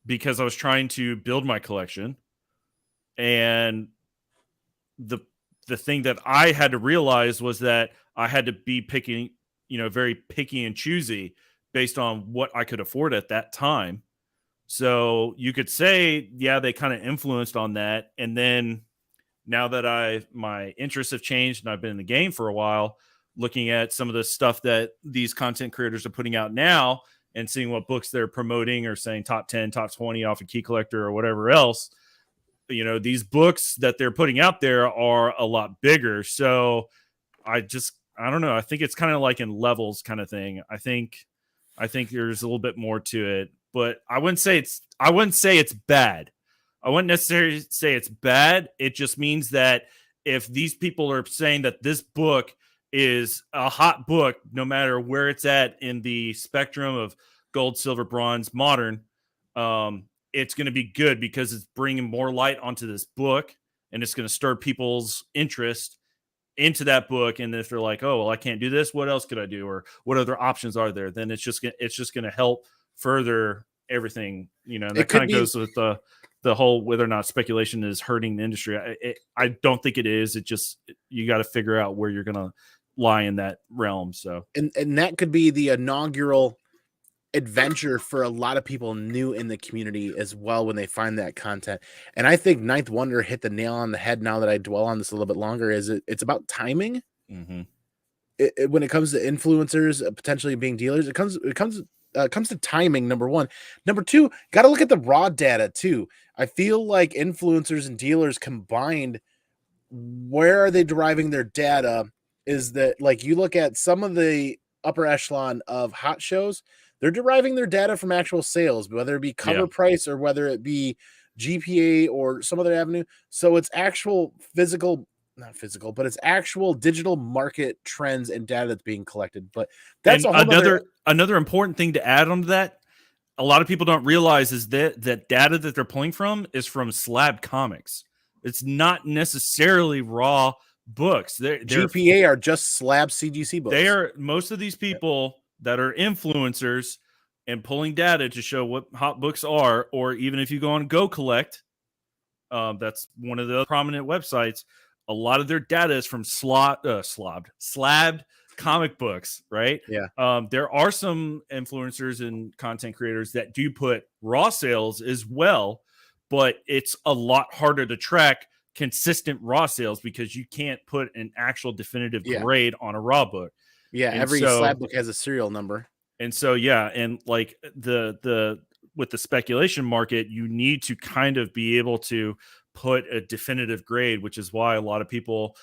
S3: because I was trying to build my collection, and the thing that I had to realize was that I had to be picking, very picky and choosy based on what I could afford at that time. So you could say, yeah, they kind of influenced on that. And then now that my interests have changed and I've been in the game for a while, looking at some of the stuff that these content creators are putting out now and seeing what books they're promoting or saying top 10, top 20 off a Key Collector or whatever else, these books that they're putting out there are a lot bigger. So I don't know. I think it's kind of like in levels kind of thing. I think there's a little bit more to it, but I wouldn't say it's bad. I wouldn't necessarily say it's bad. It just means that if these people are saying that this book is a hot book, no matter where it's at in the spectrum of gold, silver, bronze, modern, it's going to be good because it's bringing more light onto this book, and it's going to stir people's interest into that book. And if they're like, oh, well, I can't do this, what else could I do? Or what other options are there? Then it's just going to help further everything, that kind of goes with the whole, whether or not speculation is hurting the industry. I don't think it is. It just, you got to figure out where you're going to lie in that realm. So,
S1: and that could be the inaugural adventure for a lot of people new in the community as well when they find that content. And I think Ninth Wonder hit the nail on the head. Now that I dwell on this a little bit longer, it's about timing.
S3: Mm-hmm.
S1: When it comes to influencers potentially being dealers, it comes to timing. Number one. Number two, got to look at the raw data too. I feel like influencers and dealers combined, where are they deriving their data? Is that, like, you look at some of the upper echelon of hot shows, they're deriving their data from actual sales, whether it be cover price or whether it be GPA or some other avenue. So it's actual not physical, but it's actual digital market trends and data that's being collected. But that's
S3: another important thing to add on to that. A lot of people don't realize is that data that they're pulling from is from slab comics. It's not necessarily raw books. They're
S1: GPA are just slab CGC books.
S3: They are, most of these people that are influencers and pulling data to show what hot books are, or even if you go on Go Collect, that's one of the prominent websites. a lot of their data is from slabbed comic books, right?
S1: Yeah.
S3: There are some influencers and content creators that do put raw sales as well, but it's a lot harder to track consistent raw sales because you can't put an actual definitive grade on a raw book.
S1: Yeah,
S3: and
S1: every
S3: so,
S1: slab book has a serial number.
S3: And so, yeah, and like the with the speculation market, you need to kind of be able to put a definitive grade, which is why a lot of people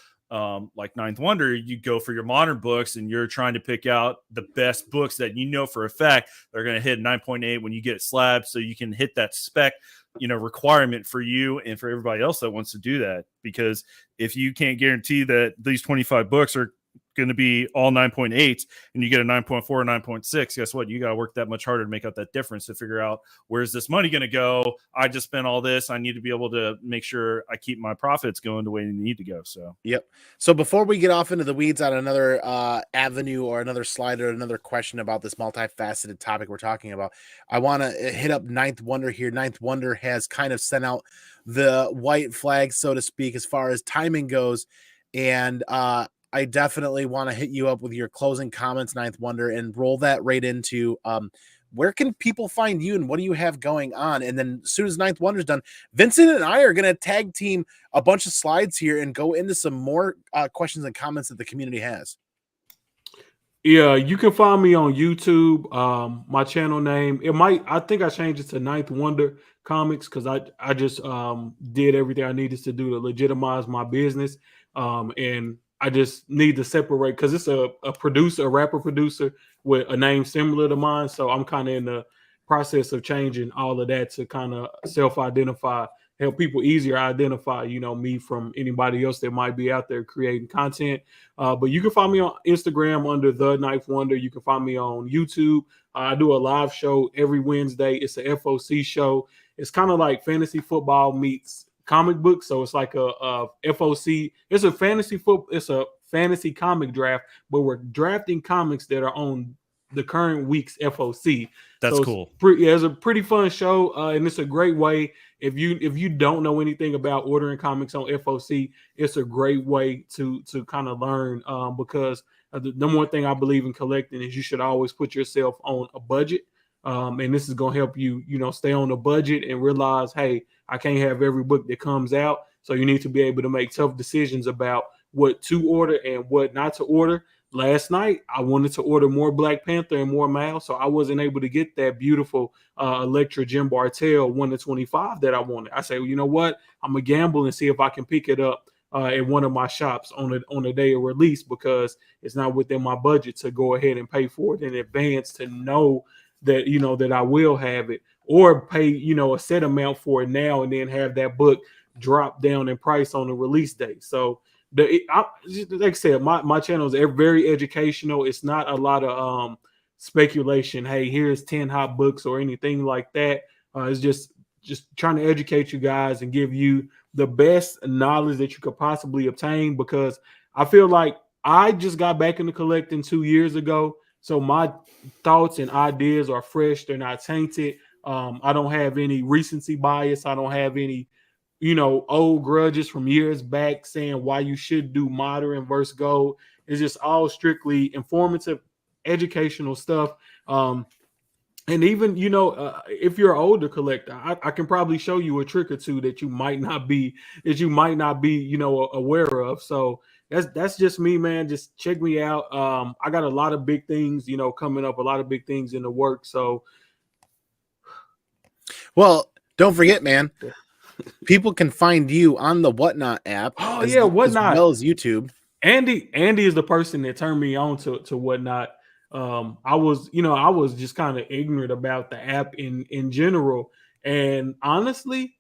S3: like Ninth Wonder, you go for your modern books and you're trying to pick out the best books that you know for a fact they're going to hit 9.8 when you get it slabbed, so you can hit that spec requirement for you and for everybody else that wants to do that. Because if you can't guarantee that these 25 books are going to be all 9.8 and you get a 9.4 or 9.6, guess what? You got to work that much harder to make up that difference to figure out where's this money going to go. I just spent all this. I need to be able to make sure I keep my profits going the way they need to go. So,
S1: yep. So before we get off into the weeds on another avenue or another slide or another question about this multifaceted topic we're talking about, I want to hit up Ninth Wonder here. Ninth Wonder has kind of sent out the white flag, so to speak, as far as timing goes. And I definitely want to hit you up with your closing comments, Ninth Wonder, and roll that right into where can people find you and what do you have going on? And then as soon as Ninth Wonder's done, Vincent and I are going to tag team a bunch of slides here and go into some more questions and comments that the community has.
S2: Yeah, you can find me on YouTube. My channel name, I think I changed it to Ninth Wonder Comics because I just did everything I needed to do to legitimize my business. And I just need to separate because it's a rapper producer with a name similar to mine. So I'm kind of in the process of changing all of that to kind of self-identify, help people easier identify, me from anybody else that might be out there creating content. But you can find me on Instagram under The Ninth Wonder. You can find me on YouTube. I do a live show every Wednesday. It's a FOC show. It's kind of like fantasy football meets comic book, so it's like a FOC. It's a fantasy comic draft, but we're drafting comics that are on the current week's FOC.
S3: That's
S2: so
S3: cool.
S2: It's a pretty fun show, and it's a great way if you don't know anything about ordering comics on FOC. It's a great way to kind of learn because the number one thing I believe in collecting is you should always put yourself on a budget. And this is going to help you, stay on a budget and realize, hey, I can't have every book that comes out. So you need to be able to make tough decisions about what to order and what not to order. Last night, I wanted to order more Black Panther and more Mal, so I wasn't able to get that beautiful Electra Jim Bartel 1/25 that I wanted. I say, well, you know what? I'm going to gamble and see if I can pick it up at one of my shops on the day of release because it's not within my budget to go ahead and pay for it in advance to know that that I will have it, or pay a set amount for it now and then have that book drop down in price on the release date. So like I said, my channel is very educational. It's not a lot of speculation. Hey, here's 10 hot books or anything like that. It's just trying to educate you guys and give you the best knowledge that you could possibly obtain, because I feel like I just got back into collecting 2 years ago. So my thoughts and ideas are fresh. They're not tainted. I don't have any recency bias. I don't have any, old grudges from years back saying why you should do modern versus gold. It's just all strictly informative, educational stuff. And even, if you're an older collector, I can probably show you a trick or two that you might not be, aware of. So that's just me, man. Just check me out. I got a lot of big things, coming up, a lot of big things in the work. So,
S1: well, don't forget, man, people can find you on the Whatnot app.
S2: Oh,
S1: as
S2: Whatnot,
S1: as well as YouTube.
S2: Andy is the person that turned me on to Whatnot. I was just kind of ignorant about the app in general, and honestly,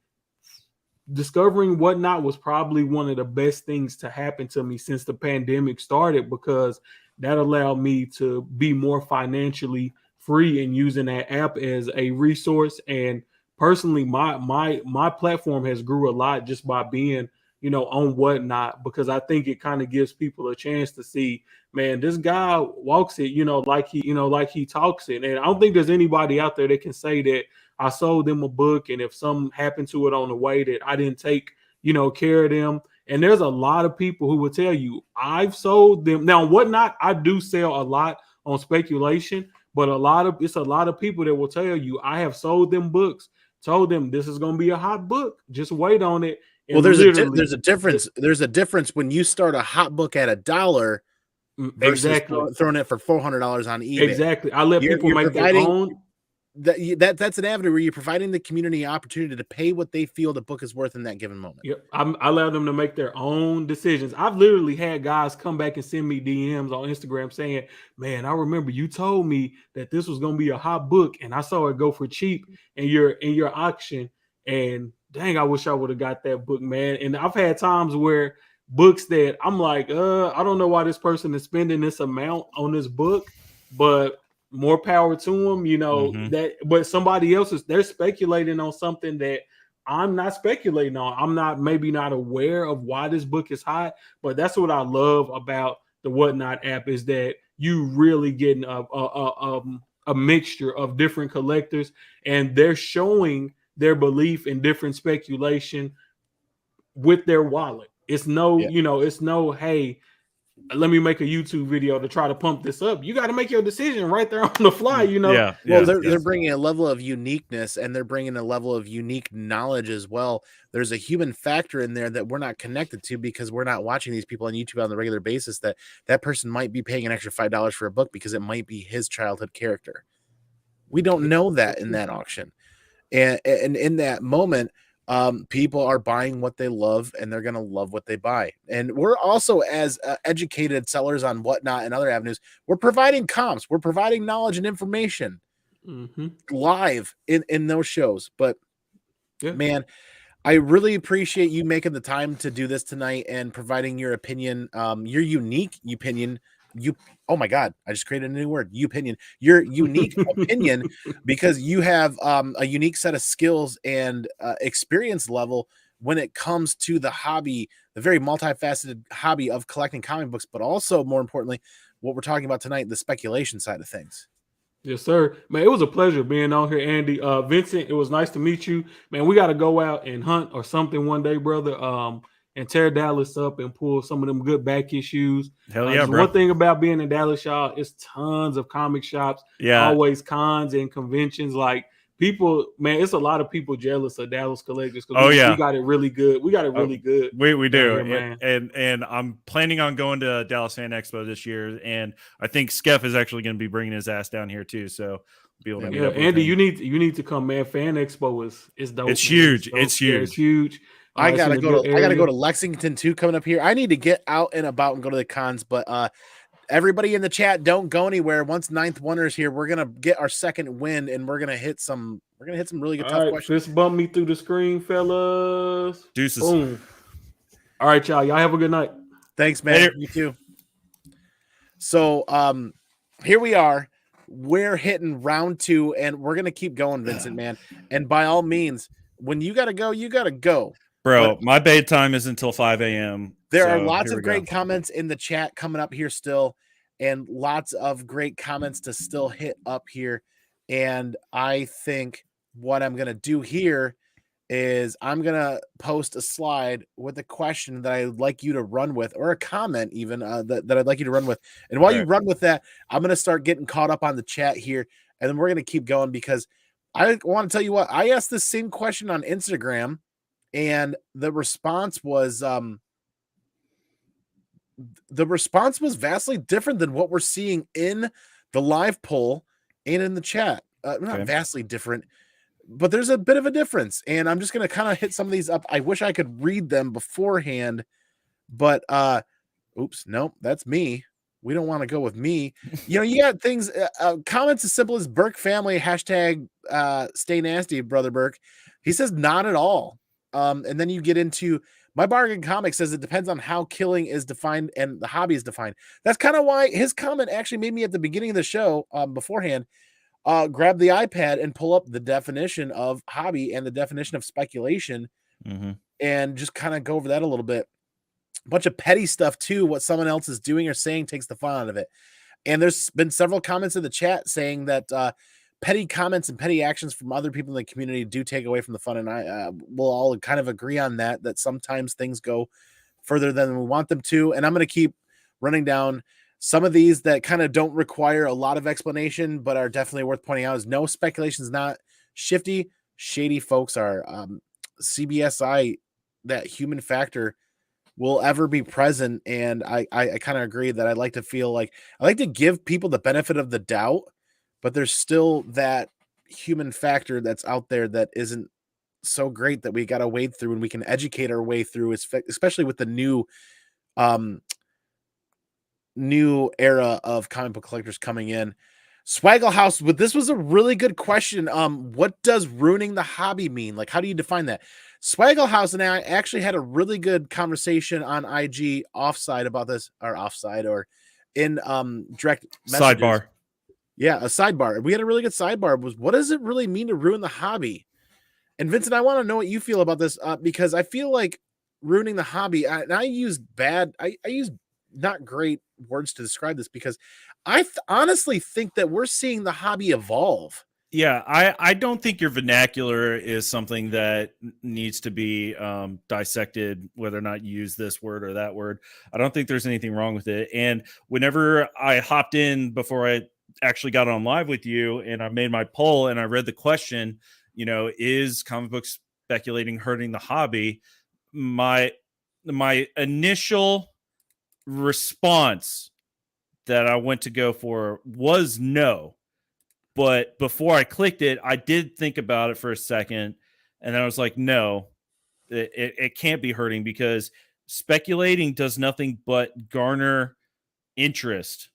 S2: discovering Whatnot was probably one of the best things to happen to me since the pandemic started, because that allowed me to be more financially free and using that app as a resource. And personally, my platform has grew a lot just by being on Whatnot, because I think it kind of gives people a chance to see, man, this guy walks it, like he talks it. And I don't think there's anybody out there that can say that I sold them a book, and if something happened to it on the way, that I didn't take, care of them And there's a lot of people who will tell you I've sold them. Now, whatnot, I do sell a lot on speculation, but it's a lot of people that will tell you I have sold them books, told them this is going to be a hot book. Just wait on it. And
S1: Well, there's
S2: literally,
S1: a difference. There's a difference when you start a hot book at $1 versus
S2: exactly.
S1: throwing it for $400 on eBay.
S2: Exactly. I let people make their own.
S1: That's an avenue where you're providing the community opportunity to pay what they feel the book is worth in that given moment.
S2: Yep, I allow them to make their own decisions. I've literally had guys come back and send me DMs on Instagram saying, "Man, I remember you told me that this was going to be a hot book, and I saw it go for cheap in your auction, and dang, I wish I would have got that book, man." And I've had times where books that I'm like, I don't know why this person is spending this amount on this book, but more power to them, you know. That, but somebody else they're speculating on something that I'm not speculating on. I'm maybe not aware of why this book is hot, but that's what I love about the Whatnot app is that you really getting a mixture of different collectors, and they're showing their belief in different speculation with their wallet. It's no, it's no, hey, let me make a YouTube video to try to pump this up. You got to make your decision right there on the fly,
S3: Yeah.
S1: Well, they're bringing a level of uniqueness, and they're bringing a level of unique knowledge as well. There's a human factor in there that we're not connected to because we're not watching these people on YouTube on a regular basis. That person might be paying an extra $5 for a book because it might be his childhood character. We don't know that in that auction, and in that moment, people are buying what they love, and they're going to love what they buy. And we're also, as educated sellers on Whatnot and other avenues, we're providing comps, we're providing knowledge and information live in those shows. But man, I really appreciate you making the time to do this tonight and providing your opinion, your unique opinion. Oh my God, I just created a new word, opinion. Your unique opinion, because you have a unique set of skills and experience level when it comes to the hobby, the very multifaceted hobby of collecting comic books, but also more importantly, what we're talking about tonight, the speculation side of things.
S2: Yes, sir. Man, it was a pleasure being on here, Andy. Vincent, it was nice to meet you. Man, we got to go out and hunt or something one day, brother. And tear Dallas up and pull some of them good back issues.
S3: Hell yeah, bro.
S2: One thing about being in Dallas, y'all, it's tons of comic shops.
S3: Yeah.
S2: Always cons and conventions. Like people, man, it's a lot of people jealous of Dallas collectors.
S3: Oh,
S2: we
S3: yeah.
S2: got it really good. We got it really good.
S3: We do.
S2: Here, man.
S3: And I'm planning on going to Dallas Fan Expo this year. And I think Skeff is actually going to be bringing his ass down here too. So be able to meet up with
S2: Andy,
S3: him.
S2: you need to come, man. Fan Expo is dope.
S3: It's huge.
S2: It's huge.
S3: It's
S2: huge.
S1: I gotta go to Lexington too coming up here. I need to get out and about and go to the cons, but everybody in the chat, don't go anywhere. Once Ninth Wonder's here, we're gonna get our second win, and we're gonna hit some really good tough questions.
S2: Fist bump me through the screen, fellas.
S3: Deuces.
S2: Boom. All right, y'all. Y'all have a good night.
S1: Thanks, man.
S3: Later.
S1: You too. So here we are. We're hitting round 2, and we're gonna keep going, Vincent, man. And by all means, when you gotta go, you gotta go.
S3: Bro, my bedtime is until 5 a.m.
S1: There are lots of great comments in the chat coming up here still, and lots of great comments to still hit up here. And I think what I'm going to do here is I'm going to post a slide with a question that I'd like you to run with, or a comment even that I'd like you to run with. And while you run with that, I'm going to start getting caught up on the chat here, and then we're going to keep going, because I want to tell you what, I asked the same question on Instagram, and the response was vastly different than what we're seeing in the live poll and in the chat. Not vastly different, but there's a bit of a difference. And I'm just going to kind of hit some of these up. I wish I could read them beforehand, but oops, nope, that's me. We don't want to go with me. You got things, comments as simple as Burke family, hashtag stay nasty, brother Burke. He says not at all. And then you get into my bargain comic says it depends on how killing is defined and the hobby is defined. That's kind of why his comment actually made me at the beginning of the show beforehand grab the iPad and pull up the definition of hobby and the definition of speculation and just kind of go over that a little bit. A bunch of petty stuff too. What someone else is doing or saying takes the fun out of it. And there's been several comments in the chat saying that petty comments and petty actions from other people in the community do take away from the fun. And I will all kind of agree on that sometimes things go further than we want them to. And I'm going to keep running down some of these that kind of don't require a lot of explanation, but are definitely worth pointing out. Is no, speculation is not shifty. Shady folks are. CBSI, that human factor will ever be present. And I kind of agree that I like to feel like I like to give people the benefit of the doubt, but there's still that human factor that's out there that isn't so great that we got to wade through, and we can educate our way through, especially with the new era of comic book collectors coming in. Swaggle House, but this was a really good question. What does ruining the hobby mean? Like, how do you define that? Swaggle House and I actually had a really good conversation on IG offside about this, or offside, or in direct messages.
S3: Sidebar.
S1: Yeah, a sidebar. We had a really good sidebar. Was what does it really mean to ruin the hobby? And Vincent, I want to know what you feel about this, because I feel like ruining the hobby. I use not great words to describe this, because I honestly think that we're seeing the hobby evolve.
S3: Yeah, I don't think your vernacular is something that needs to be dissected, whether or not you use this word or that word. I don't think there's anything wrong with it. And whenever I hopped in before I actually got on live with you and I made my poll and I read the question, is comic book speculating hurting the hobby? My initial response that I went to go for was no. But before I clicked it, I did think about it for a second. And I was like, no, it can't be hurting, because speculating does nothing but garner interest.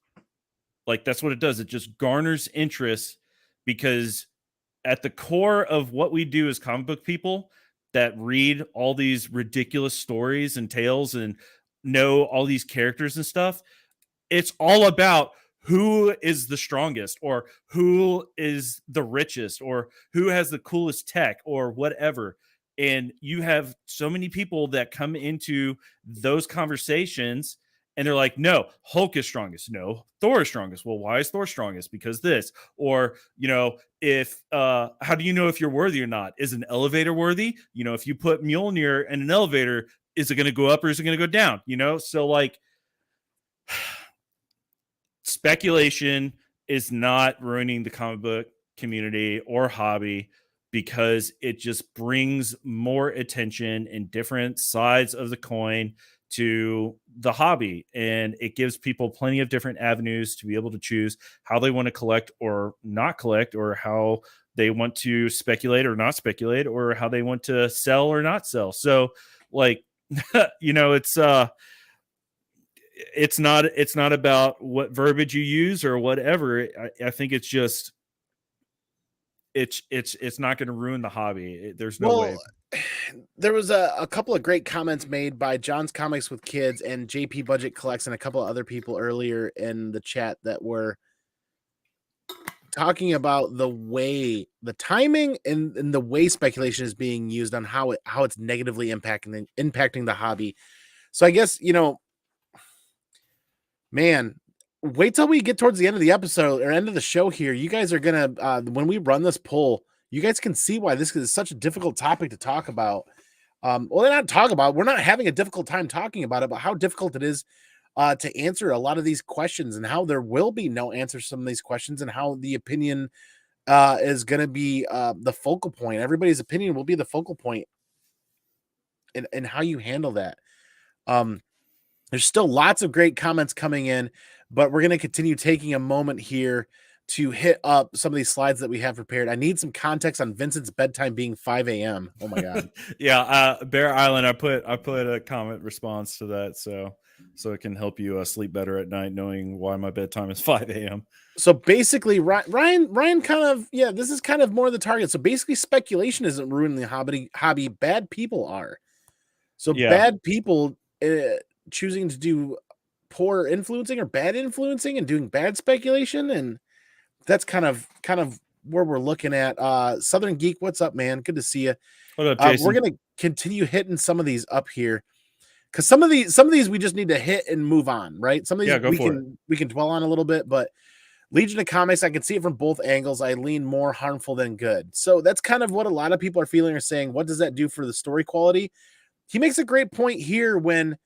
S3: Like, that's what it does. It just garners interest, because at the core of what we do as comic book people that read all these ridiculous stories and tales and know all these characters and stuff, it's all about who is the strongest, or who is the richest, or who has the coolest tech, or whatever. And you have so many people that come into those conversations and they're like, no, Hulk is strongest. No, Thor is strongest. Well, why is Thor strongest? Because this. Or, if how do you know if you're worthy or not? Is an elevator worthy? If you put Mjolnir in an elevator, is it going to go up or is it going to go down? So like, speculation is not ruining the comic book community or hobby, because it just brings more attention and different sides of the coin to the hobby, and it gives people plenty of different avenues to be able to choose how they want to collect or not collect, or how they want to speculate or not speculate, or how they want to sell or not sell. So like, it's not about what verbiage you use or whatever. I think it's just it's not going to ruin the hobby. There's no way.
S1: There was a couple of great comments made by John's Comics with Kids and JP Budget Collects and a couple of other people earlier in the chat that were talking about the timing and the way speculation is being used on how it's negatively impacting the hobby. So I guess, man, wait till we get towards the end of the episode or end of the show here. You guys are going to, when we run this poll, you guys can see why this is such a difficult topic to talk about. We're not having a difficult time talking about it, but how difficult it is to answer a lot of these questions, and how there will be no answers to some of these questions, and how the opinion is going to be the focal point. Everybody's opinion will be the focal point, and how you handle that. There's still lots of great comments coming in, but we're going to continue taking a moment here to hit up some of these slides that we have prepared. I need some context on Vincent's bedtime being 5 a.m. Oh my God.
S3: Yeah. Bear Island. I put a comment response to that. So it can help you sleep better at night, knowing why my bedtime is 5 a.m.
S1: So basically Ryan kind of, this is kind of more the target. So basically speculation isn't ruining the hobby. Bad people are. So bad people choosing to do poor influencing or bad influencing and doing bad speculation, and that's kind of where we're looking at. Southern Geek, what's up, man? Good to see you.
S3: What up, Jason?
S1: We're gonna continue hitting some of these up here, because some of these we just need to hit and move on, right? Some of these we can dwell on a little bit, but Legion of Comics, I can see it from both angles. I lean more harmful than good. So that's kind of what a lot of people are feeling, or saying, what does that do for the story quality? He makes a great point here when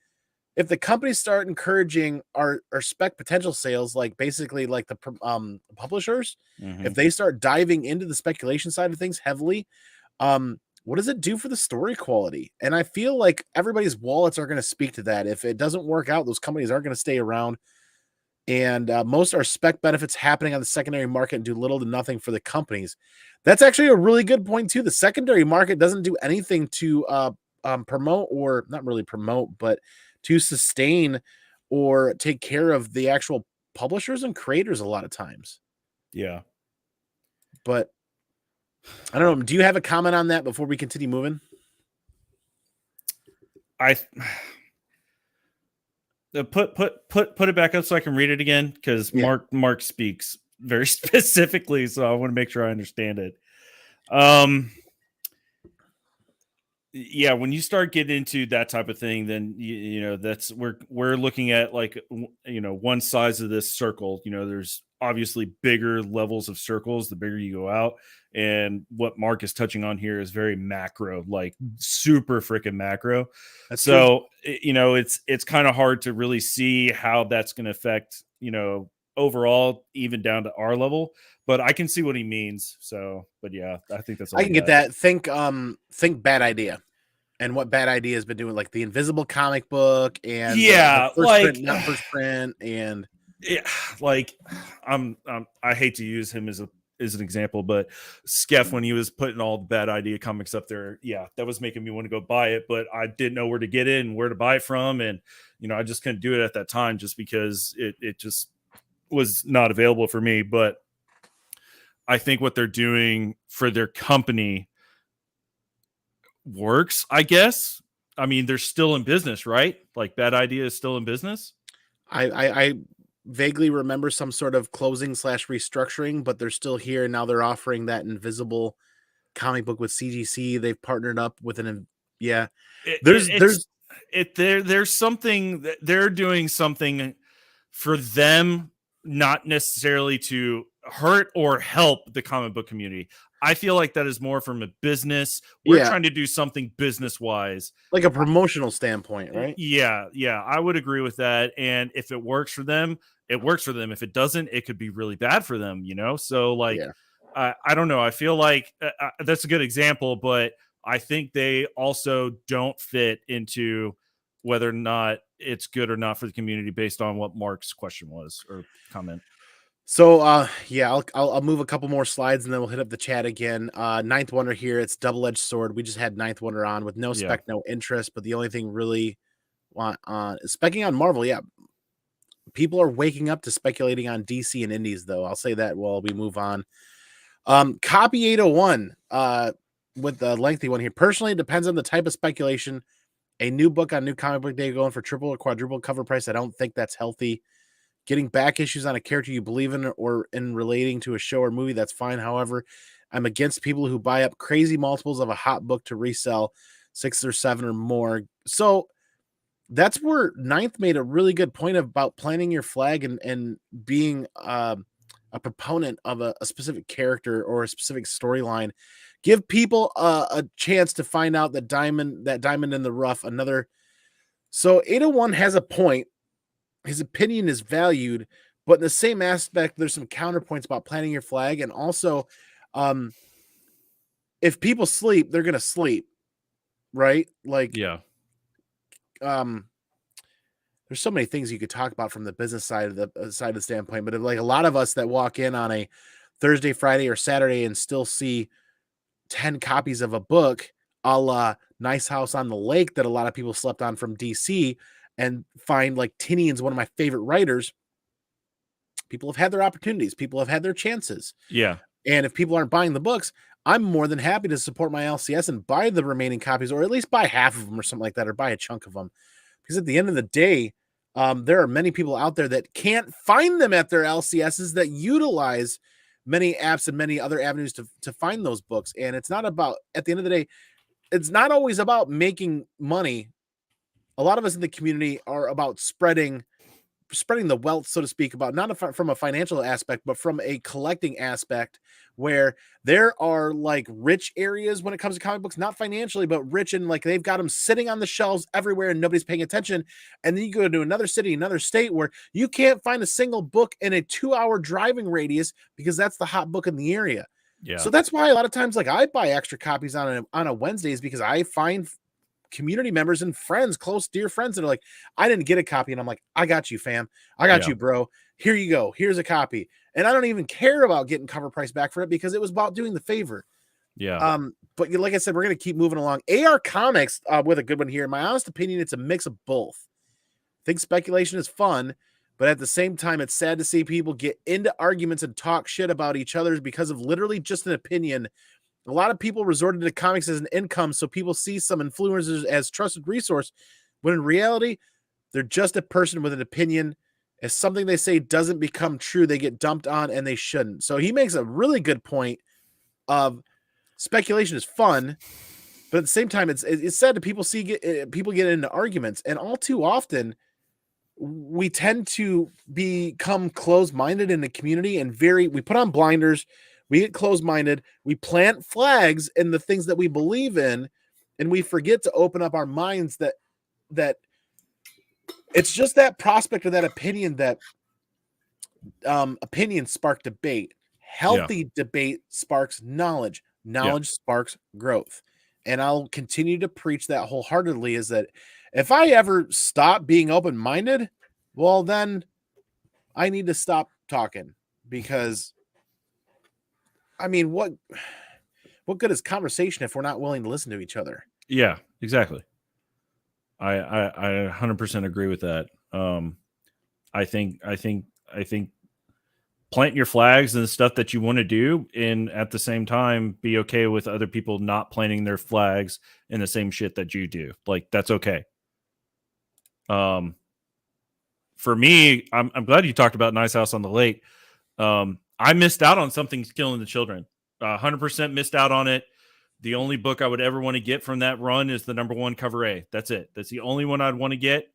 S1: if the companies start encouraging our spec potential sales, like basically like the publishers, if they start diving into the speculation side of things heavily, what does it do for the story quality? And I feel like everybody's wallets are going to speak to that. If it doesn't work out, those companies aren't going to stay around. And most are spec benefits happening on the secondary market and do little to nothing for the companies. That's actually a really good point too. The secondary market doesn't do anything to promote, or not really promote, but to sustain or take care of the actual publishers and creators a lot of times.
S3: Yeah.
S1: But I don't know. Do you have a comment on that before we continue moving?
S3: I put it back up so I can read it again, because Mark speaks very specifically, so I want to make sure I understand it. Yeah, when you start getting into that type of thing, then you know that's we're looking at like one size of this circle. There's obviously bigger levels of circles the bigger you go out, and what Mark is touching on here is very macro, like super freaking macro.
S1: That's
S3: so true. It's kind of hard to really see how that's going to affect overall, even down to our level, but I can see what he means. So, but yeah, I think that's all
S1: I can get that. Think Bad Idea and what Bad Idea has been doing, like the Invisible comic book and the first print, not first print, and
S3: like I hate to use him as an example, but Skeff, when he was putting all the Bad Idea comics up there, that was making me want to go buy it, but I didn't know where to get it and where to buy it from, and I just couldn't do it at that time just because it just was not available for me. But I think what they're doing for their company works, I guess. I mean, they're still in business, right? Like Bad Idea is still in business.
S1: I vaguely remember some sort of closing / restructuring, but they're still here. Now they're offering that Invisible comic book with CGC. They've partnered up with
S3: there's something that they're doing something for them, not necessarily to hurt or help the comic book community. I feel like that is more from a business. We're trying to do something business wise,
S1: like a promotional standpoint, right?
S3: Yeah, I would agree with that. And if it works for them, it works for them. If it doesn't, it could be really bad for them, So like, I don't know. I feel like that's a good example, but I think they also don't fit into whether or not it's good or not for the community based on what Mark's question was or comment.
S1: So I'll move a couple more slides and then we'll hit up the chat again. Ninth Wonder here, it's Double-Edged Sword. We just had Ninth Wonder on with no spec, no interest, but the only thing really is specking on Marvel. Yeah, people are waking up to speculating on DC and Indies, though. I'll say that while we move on. Copy 801 with the lengthy one here. Personally, it depends on the type of speculation. A new book on New Comic Book Day going for triple or quadruple cover price. I don't think that's healthy. Getting back issues on a character you believe in or in relating to a show or movie, that's fine. However, I'm against people who buy up crazy multiples of a hot book to resell 6 or 7 or more. So that's where Ninth made a really good point about planting your flag and being a proponent of a specific character or a specific storyline. Give people a chance to find out that diamond in the rough. So 801 has a point. His opinion is valued, but in the same aspect, there's some counterpoints about planting your flag. And also, if people sleep, they're going to sleep. Right. Like, there's so many things you could talk about from the business side of the standpoint, but like a lot of us that walk in on a Thursday, Friday, or Saturday and still see 10 copies of a book, a la Nice House on the Lake that a lot of people slept on from DC, and find like Tinian's one of my favorite writers. People have had their opportunities. People have had their chances.
S3: Yeah.
S1: And if people aren't buying the books, I'm more than happy to support my LCS and buy the remaining copies, or at least buy half of them or something like that, or buy a chunk of them. Because at the end of the day, there are many people out there that can't find them at their LCSs that utilize many apps and many other avenues to find those books. And it's not about, at the end of the day, it's not always about making money. A lot of us in the community are about spreading spreading the wealth, so to speak, about not from a financial aspect, but from a collecting aspect, where there are like rich areas when it comes to comic books, not financially, but rich, and like they've got them sitting on the shelves everywhere and nobody's paying attention. And then you go to another city, another state, where you can't find a single book in a 2-hour driving radius because that's the hot book in the area.
S3: Yeah.
S1: So that's why a lot of times, like, I buy extra copies on a Wednesdays, because I find community members and friends, close, dear friends, that are like, I didn't get a copy. And I'm like, I got you, fam. I got you, bro. Here you go. Here's a copy. And I don't even care about getting cover price back for it, because it was about doing the favor.
S3: Yeah.
S1: But like I said, we're going to keep moving along. AR Comics with a good one here. In my honest opinion, it's a mix of both. I think speculation is fun, but at the same time, it's sad to see people get into arguments and talk shit about each other because of literally just an opinion. A lot of people resorted to comics as an income, so people see some influencers as trusted resource, when in reality, they're just a person with an opinion. If something they say doesn't become true, they get dumped on, and they shouldn't. So he makes a really good point of speculation is fun, but at the same time, it's sad that people people get into arguments, and all too often, we tend to become closed-minded in the community, and we put on blinders. We get closed-minded. We plant flags in the things that we believe in, and we forget to open up our minds that it's just that prospect of that opinion, that opinions spark debate. Healthy debate sparks knowledge. Knowledge sparks growth. And I'll continue to preach that wholeheartedly, is that if I ever stop being open-minded, well, then I need to stop talking, because I mean, what good is conversation if we're not willing to listen to each other?
S3: Yeah, exactly. I 100% agree with that. I think plant your flags and stuff that you want to do, and at the same time be okay with other people not planting their flags in the same shit that you do. Like, that's okay. For me, I'm glad you talked about Nice House on the Lake. I missed out on Something Killing the Children. 100% missed out on it. The only book I would ever want to get from that run is the #1 cover A. That's it. That's the only one I'd want to get.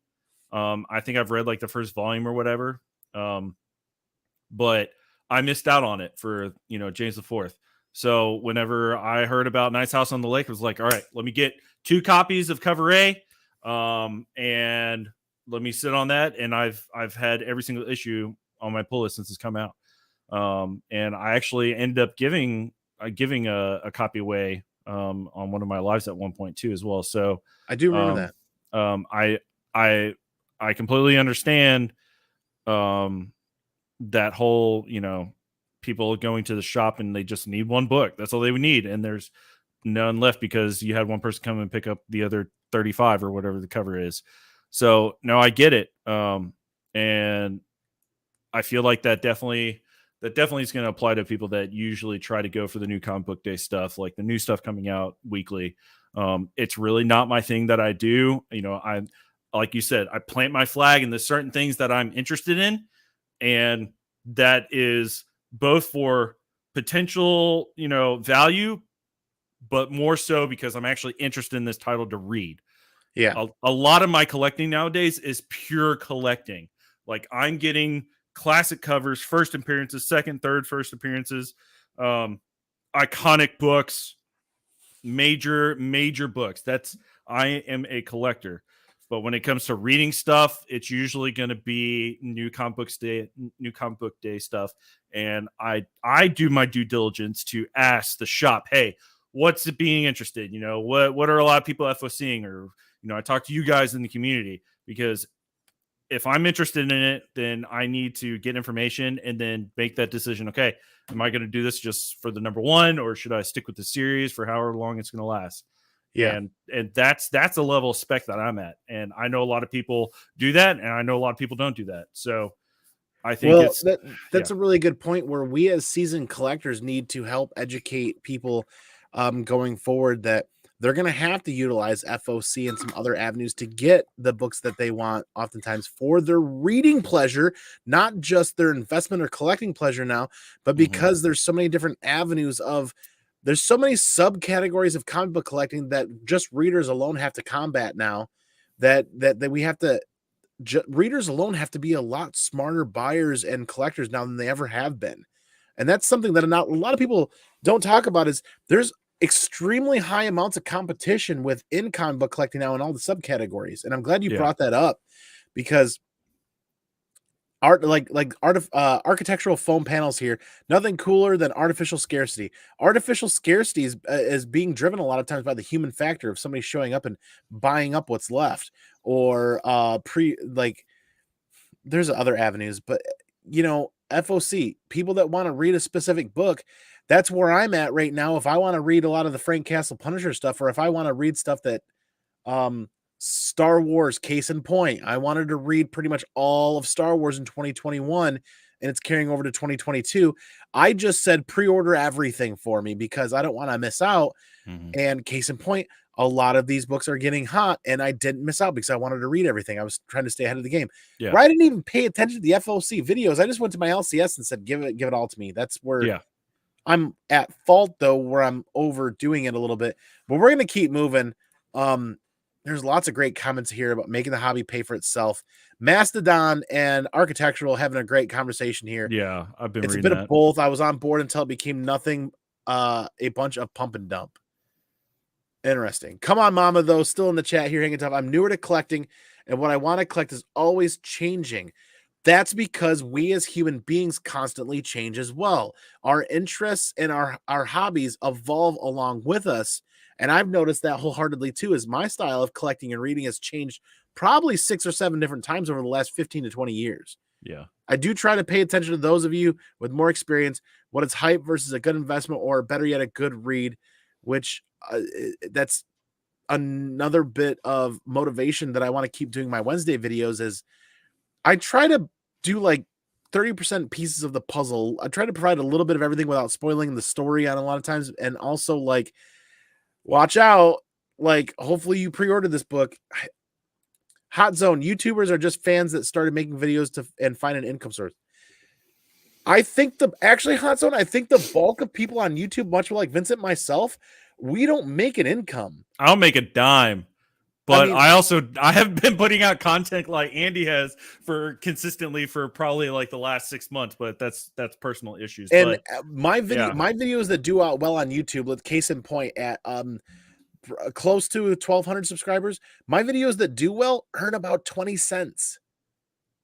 S3: I think I've read like the first volume or whatever. But I missed out on it for, James IV. So whenever I heard about Nice House on the Lake, I was like, all right, let me get 2 copies of cover A. And let me sit on that. And I've had every single issue on my pull list since it's come out. And I actually ended up giving a copy away on one of my lives at one point too, as well. So
S1: I do remember
S3: that. I completely understand that whole, people going to the shop and they just need one book. That's all they would need. And there's none left because you had one person come and pick up the other 35 or whatever the cover is. So no, I get it. And I feel like that definitely is going to apply to people that usually try to go for the new comic book day stuff, like the new stuff coming out weekly. It's really not my thing that I do. I'm, like you said, I plant my flag and there's certain things that I'm interested in. And that is both for potential, value, but more so because I'm actually interested in this title to read.
S1: Yeah.
S3: A lot of my collecting nowadays is pure collecting. Like, I'm getting classic covers, first appearances, second, third, first appearances, iconic books, major books. I am a collector. But when it comes to reading stuff, it's usually going to be new comic book day stuff. And I do my due diligence to ask the shop, hey, what's it being interested? What are a lot of people FOCing? Or, I talk to you guys in the community, because if I'm interested in it, then I need to get information and then make that decision. Okay, am I going to do this just for the #1, or should I stick with the series for however long it's going to last?
S1: Yeah.
S3: And that's a level of spec that I'm at. And I know a lot of people do that, and I know a lot of people don't do that. So I think
S1: that's a really good point, where we as seasoned collectors need to help educate people going forward, that they're going to have to utilize FOC and some other avenues to get the books that they want, oftentimes for their reading pleasure, not just their investment or collecting pleasure now, but because there's so many different avenues there's so many subcategories of comic book collecting that just readers alone have to combat now, that we have to readers alone have to be a lot smarter buyers and collectors now than they ever have been. And that's something that a lot of people don't talk about is there's extremely high amounts of competition within comic book collecting now in all the subcategories. And I'm glad you brought that up because architectural foam panels here, nothing cooler than artificial scarcity. Artificial scarcity is being driven a lot of times by the human factor of somebody showing up and buying up what's left, or there's other avenues, but FOC, people that want to read a specific book, that's where I'm at right now. If I want to read a lot of the Frank Castle Punisher stuff, or if I want to read stuff that Star Wars, case in point, I wanted to read pretty much all of Star Wars in 2021 and it's carrying over to 2022. I just said pre-order everything for me because I don't want to miss out. And case in point, a lot of these books are getting hot and I didn't miss out because I wanted to read everything. I was trying to stay ahead of the game. Where I didn't even pay attention to the FOC videos. I just went to my LCS and said, give it all to me. That's where I'm at fault though, where I'm overdoing it a little bit, but we're going to keep moving. There's lots of great comments here about making the hobby pay for itself. Mastodon and Architectural having a great conversation here.
S3: Yeah, I've been
S1: It's
S3: reading
S1: a bit of both. I was on board until it became nothing, a bunch of pump and dump. Interesting. Come on, Mama, though, still in the chat here, hanging tough. I'm newer to collecting, and what I want to collect is always changing. That's because we as human beings constantly change as well. Our interests and our hobbies evolve along with us. And I've noticed that wholeheartedly too, as my style of collecting and reading has changed probably 6 or 7 different times over the last 15 to 20 years.
S3: Yeah.
S1: I do try to pay attention to those of you with more experience, what is hype versus a good investment, or better yet, a good read, which that's another bit of motivation that I want to keep doing my Wednesday videos is I try to do like 30% pieces of the puzzle. I try to provide a little bit of everything without spoiling the story on a lot of times. And also like, watch out. Like, hopefully you pre-ordered this book. Hot Zone, YouTubers are just fans that started making videos and find an income source. I think Hot Zone, I think the bulk of people on YouTube, much like Vincent, myself, we don't make an income.
S3: I don't make a dime. But I have been putting out content like Andy has consistently for probably like the last 6 months, but that's personal issues.
S1: And my videos that do out well on YouTube, let's case in point at close to 1,200 subscribers, my videos that do well earn about 20 cents,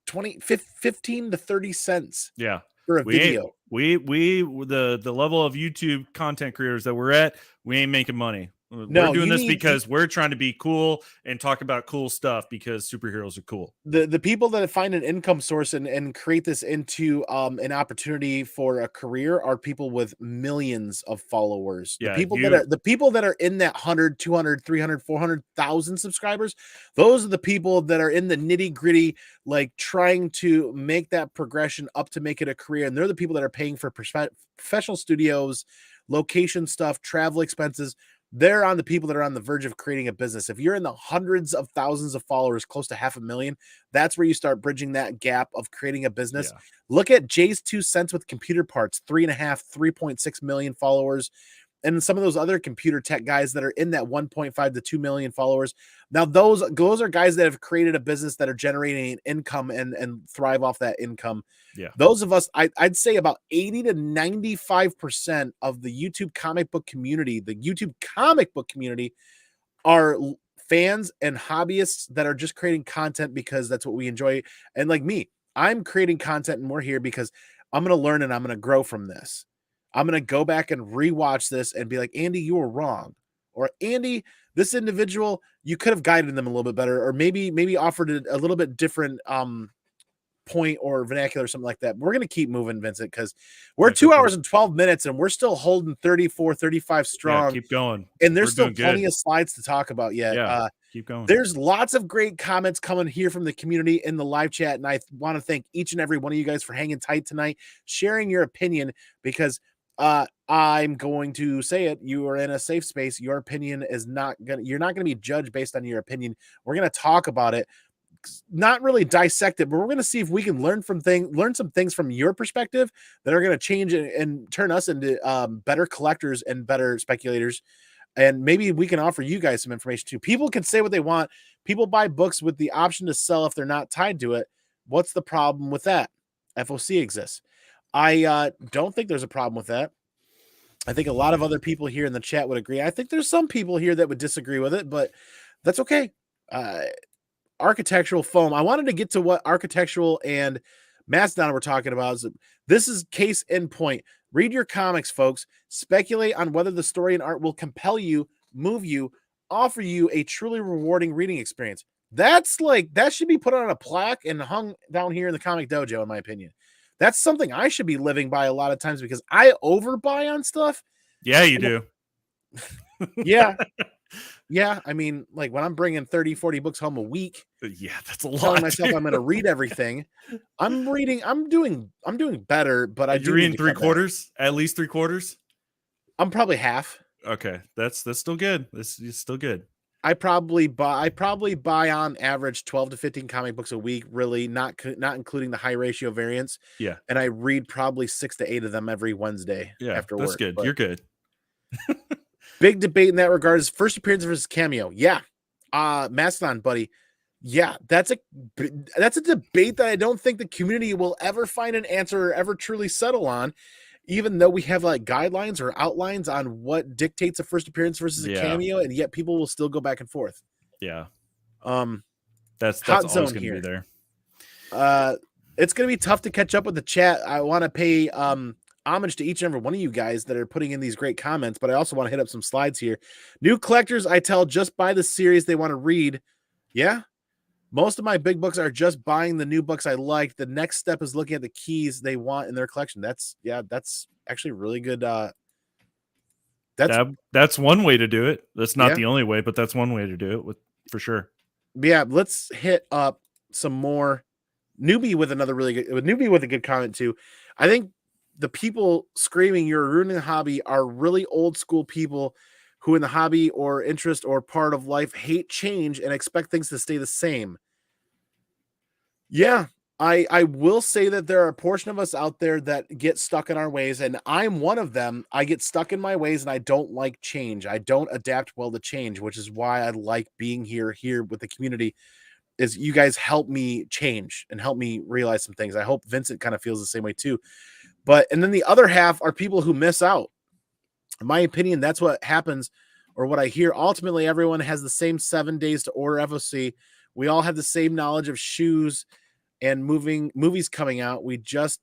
S1: 15 to 30 cents.
S3: Yeah.
S1: For a video.
S3: The level of YouTube content creators that we're at, we ain't making money. We're doing this because we're trying to be cool and talk about cool stuff because superheroes are cool.
S1: The people that find an income source and create this into an opportunity for a career are people with millions of followers.
S3: Yeah,
S1: the people that are in that 100, 200, 300, 400,000 subscribers, those are the people that are in the nitty-gritty, like trying to make that progression up to make it a career. And they're the people that are paying for professional studios, location stuff, travel expenses. They're on the people that are on the verge of creating a business. If you're in the hundreds of thousands of followers, close to 500,000, that's where you start bridging that gap of creating a business. Yeah. Look at Jay's 2 cents with computer parts, 3.6 million followers. And some of those other computer tech guys that are in that 1.5 to 2 million followers. Now, those are guys that have created a business that are generating income and thrive off that income.
S3: Yeah.
S1: Those of us, I'd say about 80 to 95% of the YouTube comic book community, are fans and hobbyists that are just creating content because that's what we enjoy. And like me, I'm creating content and we're here because I'm going to learn and I'm going to grow from this. I'm going to go back and rewatch this and be like, Andy, you were wrong. Or Andy, this individual, you could have guided them a little bit better, or maybe offered a little bit different point or vernacular or something like that. But we're going to keep moving, Vincent, because we're 2 hours and 12 minutes and we're still holding 34, 35 strong.
S3: Yeah, keep going.
S1: And there's still plenty of slides to talk about yet.
S3: Yeah, keep going.
S1: There's lots of great comments coming here from the community in the live chat. And I want to thank each and every one of you guys for hanging tight tonight, sharing your opinion, because I'm going to say it. You are in a safe space. Your opinion is you're not going to be judged based on your opinion. We're going to talk about it, not really dissect it, but we're going to see if we can learn some things from your perspective that are going to change and turn us into better collectors and better speculators. And maybe we can offer you guys some information too. People can say what they want. People buy books with the option to sell if they're not tied to it. What's the problem with that? FOC exists. I don't think there's a problem with that. I think a lot of other people here in the chat would agree. I think there's some people here that would disagree with it, but that's okay. Architectural foam. I wanted to get to what architectural and Mastodon were talking about. This is case in point. Read your comics, folks. Speculate on whether the story and art will compel you, move you, offer you a truly rewarding reading experience. That's like, that should be put on a plaque and hung down here in the comic dojo, in my opinion. That's something I should be living by a lot of times because I overbuy on stuff.
S3: Yeah, you do.
S1: Yeah. Yeah. I mean, like when I'm bringing 30, 40 books home a week,
S3: Yeah, that's a lot.
S1: telling myself
S3: dude.
S1: I'm going to read everything. I'm doing better, but I do
S3: You're
S1: need
S3: reading
S1: to cut back.
S3: 3/4, at least 3/4.
S1: I'm probably half.
S3: Okay, that's still good. This is still good.
S1: I probably buy on average 12 to 15 comic books a week, really not including the high ratio variants.
S3: Yeah,
S1: And I read probably 6 to 8 of them every Wednesday
S3: yeah,
S1: after
S3: that's
S1: work.
S3: good.
S1: But
S3: You're good.
S1: big debate in that regard is first appearance versus cameo. Yeah. Mastodon, buddy. Yeah, that's a debate that I don't think the community will ever find an answer or ever truly settle on, even though we have like guidelines or outlines on what dictates a first appearance versus a
S3: Yeah.
S1: cameo, and yet people will still go back and forth.
S3: Yeah,
S1: Hot
S3: that's always
S1: zone
S3: going to
S1: here.
S3: be there.
S1: It's going to be tough to catch up with the chat. I want to pay homage to each and every one of you guys that are putting in these great comments, but I also want to hit up some slides here. New collectors, I tell, just buy the series they want to read. Yeah. Most of my big books are just buying the new books I like. The next step is looking at the keys they want in their collection. That's actually really good.
S3: That's one way to do it. That's not
S1: Yeah.
S3: the only way, but that's one way to do it for sure.
S1: Yeah, let's hit up some more. Newbie with a good comment too. I think the people screaming you're ruining the hobby are really old school people who in the hobby or interest or part of life hate change and expect things to stay the same. Yeah, I will say that there are a portion of us out there that get stuck in our ways, and I'm one of them. I get stuck in my ways and I don't like change. I don't adapt well to change, which is why I like being here with the community. Is you guys help me change and help me realize some things. I hope Vincent kind of feels the same way too. And then the other half are people who miss out. In my opinion, that's what happens, or what I hear. Ultimately, everyone has the same 7 days to order FOC. We all have the same knowledge of shoes and movies coming out. We just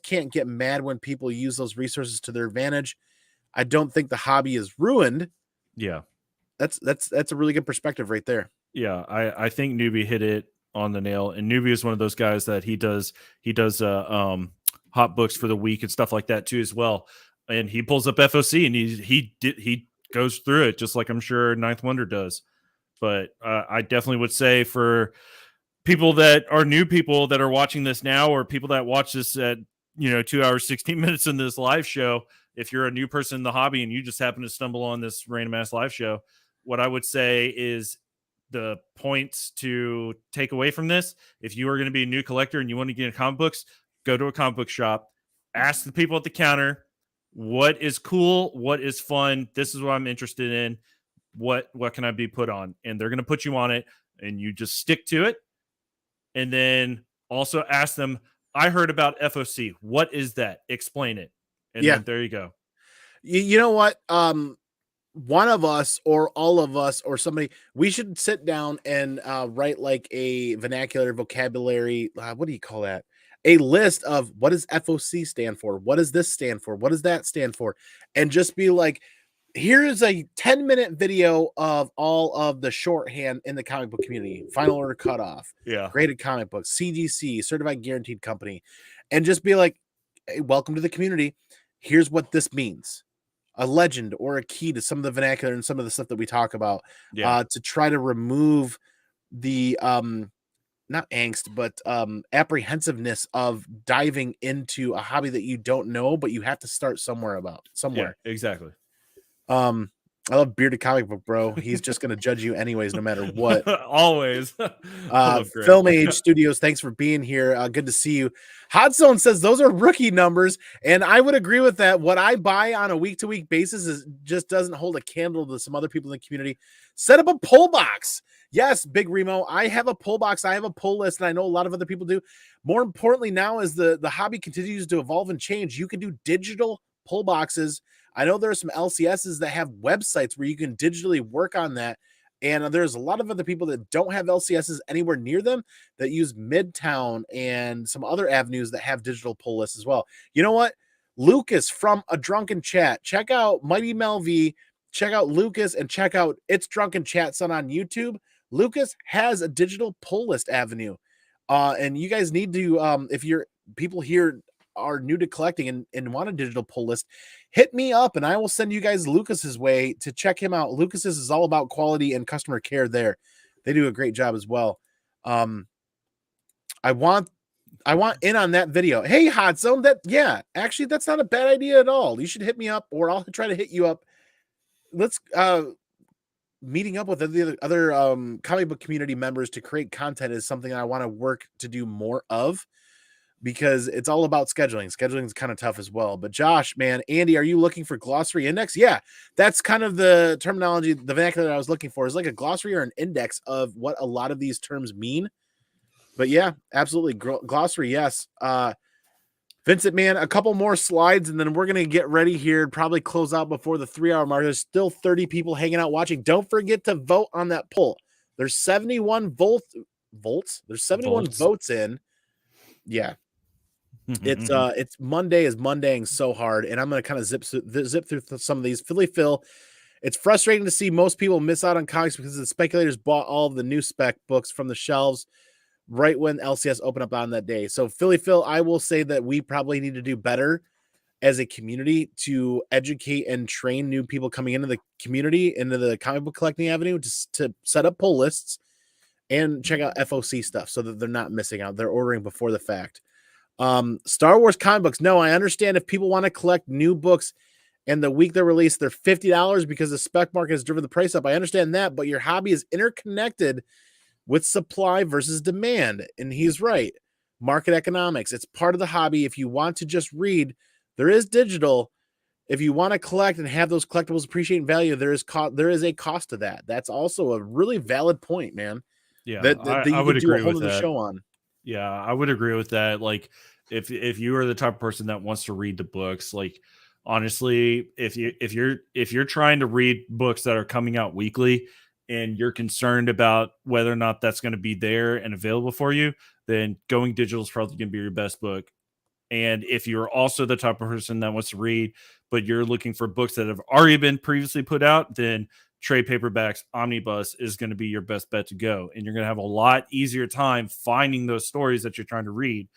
S1: can't get mad when people use those resources to their advantage. I don't think the hobby is ruined.
S3: Yeah,
S1: that's a really good perspective right there.
S3: Yeah, I think Newbie hit it on the nail, and Newbie is one of those guys that he does hot books for the week and stuff like that too as well. And he pulls up FOC and he goes through it just like I'm sure Ninth Wonder does. But I definitely would say for people that are new people that are watching this now, or people that watch this at 2 hours 16 minutes in this live show, if you're a new person in the hobby and you just happen to stumble on this random ass live show, what I would say is the points to take away from this: if you are going to be a new collector and you want to get into comic books, go to a comic book shop, ask the people at the counter what is cool, what is fun, this is what I'm interested in, what can I be put on, and they're going to put you on it, and you just stick to it. And then also ask them, I heard about FOC, what is that, explain it. And then there you go.
S1: You know what, one of us or all of us or somebody, we should sit down and write like a vernacular vocabulary. What do you call that? A list of what does FOC stand for? What does this stand for? What does that stand for? And just be like, here is a 10-minute video of all of the shorthand in the comic book community. Final order cutoff.
S3: Yeah.
S1: Graded comic books. CGC, certified guaranteed company. And just be like, hey, welcome to the community. Here's what this means. A legend or a key to some of the vernacular and some of the stuff that we talk about, to try to remove the not angst, but apprehensiveness of diving into a hobby that you don't know, but you have to start somewhere.
S3: Yeah, exactly.
S1: I love Bearded Comic Book, bro. He's just going to judge you anyways, no matter what.
S3: Always. I love Greg.
S1: Film Age Studios, thanks for being here. Good to see you. Hot Zone says those are rookie numbers, and I would agree with that. What I buy on a week-to-week basis is just doesn't hold a candle to some other people in the community. Set up a pull box. Yes, Big Remo, I have a pull box. I have a pull list, and I know a lot of other people do. More importantly, now as the hobby continues to evolve and change, you can do digital pull boxes. I know there are some LCSs that have websites where you can digitally work on that. And there's a lot of other people that don't have LCSs anywhere near them that use Midtown and some other avenues that have digital pull lists as well. You know what? Lucas from A Drunken Chat. Check out Mighty Mel V. Check out Lucas and check out It's Drunken Chat Son on YouTube. Lucas has a digital pull list avenue. And you guys need to, if you're people here are new to collecting and want a digital pull list, hit me up and I will send you guys Lucas's way to check him out. Lucas's is all about quality and customer care there. They do a great job as well. I want in on that video. Hey, Hot Zone, actually that's not a bad idea at all. You should hit me up or I'll try to hit you up. Let's meeting up with the other comic book community members to create content is something I want to work to do more of, because it's all about scheduling. Scheduling is kind of tough as well. But Josh, man, Andy, are you looking for glossary index? Yeah, that's kind of the terminology, the vernacular that I was looking for, is like a glossary or an index of what a lot of these terms mean. But yeah, absolutely. Glossary, yes. Vincent, man, a couple more slides, and then we're going to get ready here, probably close out before the 3-hour mark. There's still 30 people hanging out watching. Don't forget to vote on that poll. There's 71 volts. There's 71 votes in. Yeah. It's Monday is Mondaying so hard, and I'm going to kind of zip through some of these. Philly Phil, it's frustrating to see most people miss out on comics because the speculators bought all of the new spec books from the shelves right when LCS opened up on that day. So Philly Phil, I will say that we probably need to do better as a community to educate and train new people coming into the community, into the comic book collecting avenue, to set up pull lists and check out FOC stuff so that they're not missing out. They're ordering before the fact. Star Wars comic books. No, I understand if people want to collect new books and the week they're released, they're $50 because the spec market has driven the price up. I understand that, but your hobby is interconnected with supply versus demand. And he's right. Market economics. It's part of the hobby. If you want to just read, there is digital. If you want to collect and have those collectibles appreciate in value, there is a cost to that. That's also a really valid point, man.
S3: Yeah,
S1: that
S3: I would agree with
S1: that.
S3: that.
S1: Show on.
S3: Yeah, I would agree with that. Like, if you are the type of person that wants to read the books, like, honestly, if you're trying to read books that are coming out weekly and you're concerned about whether or not that's going to be there and available for you, then going digital is probably going to be your best book. And if you're also the type of person that wants to read, but you're looking for books that have already been previously put out, then trade paperbacks, omnibus is going to be your best bet to go. And you're going to have a lot easier time finding those stories that you're trying to read,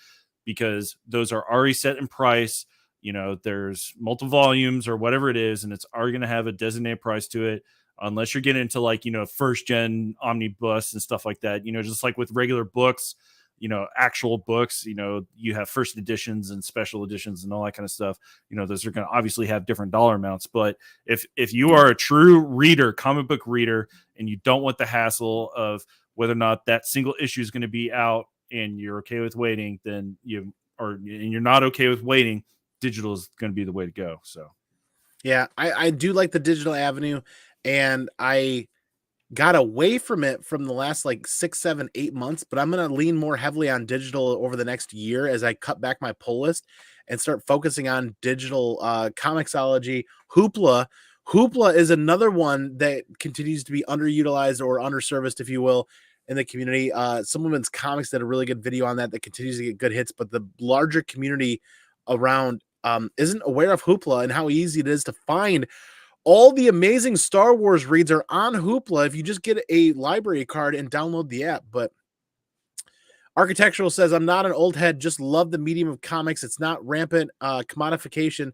S3: because those are already set in price. You know, there's multiple volumes or whatever it is, and it's already going to have a designated price to it, unless you're getting into, like, you know, first gen omnibus and stuff like that. You know, just like with regular books, you know, actual books, you know, you have first editions and special editions and all that kind of stuff. You know, those are going to obviously have different dollar amounts. But if you are a true reader, comic book reader, and you don't want the hassle of whether or not that single issue is going to be out and you're okay with waiting, then and you're not okay with waiting, digital is going to be the way to go. So,
S1: yeah, I do like the digital avenue, and I got away from it from the last like 6, 7, 8 months, but I'm going to lean more heavily on digital over the next year as I cut back my pull list and start focusing on digital Comixology. Hoopla is another one that continues to be underutilized or underserviced, if you will, in the community. Women's Comics did a really good video on that continues to get good hits, but the larger community around isn't aware of Hoopla and how easy it is to find. All the amazing Star Wars reads are on Hoopla if you just get a library card and download the app. But Architectural says, I'm not an old head, just love the medium of comics. It's not rampant commodification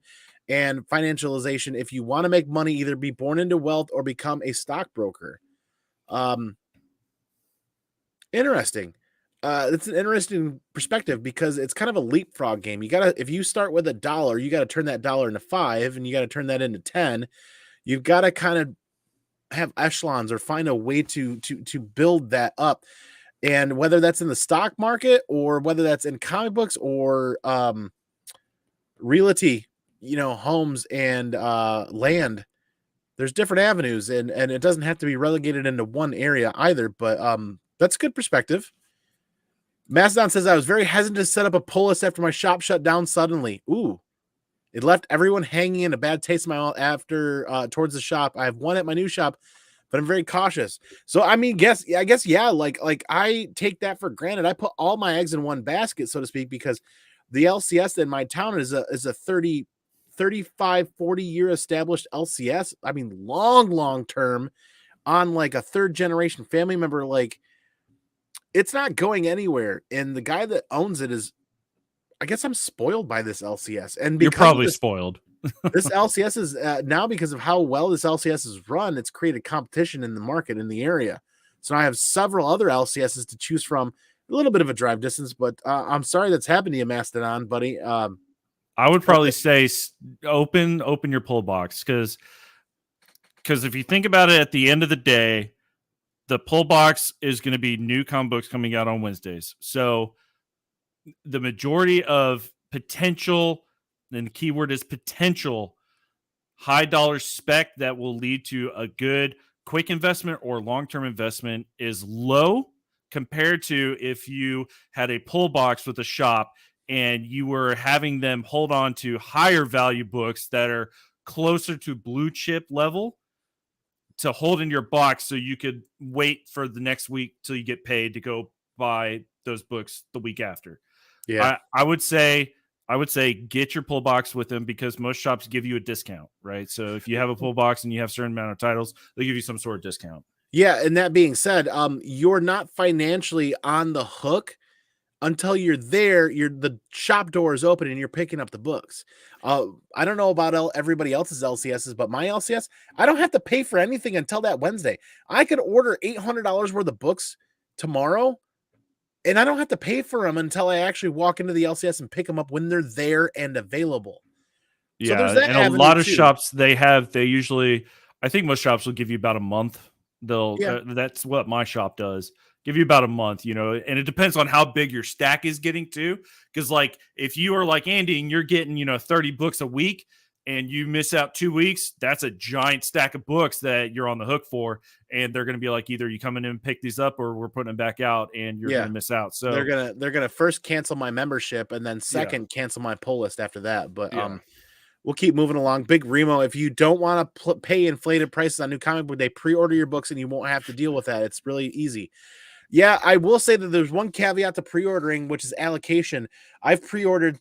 S1: and financialization. If you want to make money, either be born into wealth or become a stockbroker. Interesting. It's an interesting perspective because it's kind of a leapfrog game. If you start with $1, you got to turn that dollar into 5, and you got to turn that into 10. You've got to kind of have echelons or find a way to build that up. And whether that's in the stock market or whether that's in comic books or realty, homes and land, there's different avenues, and it doesn't have to be relegated into one area either. But that's a good perspective. Mastodon says, I was very hesitant to set up a pull list after my shop shut down suddenly. Ooh, it left everyone hanging in a bad taste in my mouth after towards the shop. I have one at my new shop, but I'm very cautious. So I mean, I guess yeah, like I take that for granted. I put all my eggs in one basket, so to speak, because the LCS in my town is a 30, 35, 40-year established LCS. I mean, long term on like a third generation family member. Like, it's not going anywhere. And the guy that owns it is, I guess I'm spoiled by this LCS. And
S3: You're
S1: because
S3: probably spoiled.
S1: this LCS is now, because of how well this LCS is run, it's created competition in the market in the area. So I have several other LCSs to choose from. A little bit of a drive distance, but I'm sorry that's happened to you, Mastodon, buddy.
S3: I would probably say open your pull box, because if you think about it, at the end of the day, the pull box is going to be new comic books coming out on Wednesdays. So the majority of potential, and the keyword is potential, high dollar spec that will lead to a good quick investment or long-term investment is low compared to if you had a pull box with a shop and you were having them hold on to higher value books that are closer to blue chip level to hold in your box, so you could wait for the next week till you get paid to go buy those books the week after.
S1: Yeah.
S3: I would say get your pull box with them, because most shops give you a discount, right? So if you have a pull box and you have a certain amount of titles, they'll give you some sort of discount.
S1: Yeah. And that being said, you're not financially on the hook until you're there. The shop door is open and you're picking up the books. I don't know about everybody else's LCSs, but my LCS, I don't have to pay for anything until that Wednesday. I could order $800 worth of books tomorrow, and I don't have to pay for them until I actually walk into the LCS and pick them up when they're there and available. So
S3: Yeah,
S1: there's that
S3: and a
S1: avenue
S3: lot of
S1: too.
S3: shops, they usually, I think most shops will give you about a month. That's what my shop does. Give you about a month, and it depends on how big your stack is getting to. Because like if you are like Andy and you're getting 30 books a week and you miss out 2 weeks, that's a giant stack of books that you're on the hook for, and they're going to be like, either you come in and pick these up or we're putting them back out, and you're going to miss out. So
S1: they're gonna first cancel my membership and then second cancel my pull list after that. But we'll keep moving along. Big Remo, if you don't want to pay inflated prices on new comic book, they pre-order your books and you won't have to deal with that. It's really easy. Yeah, I will say that there's one caveat to pre-ordering, which is allocation. I've pre-ordered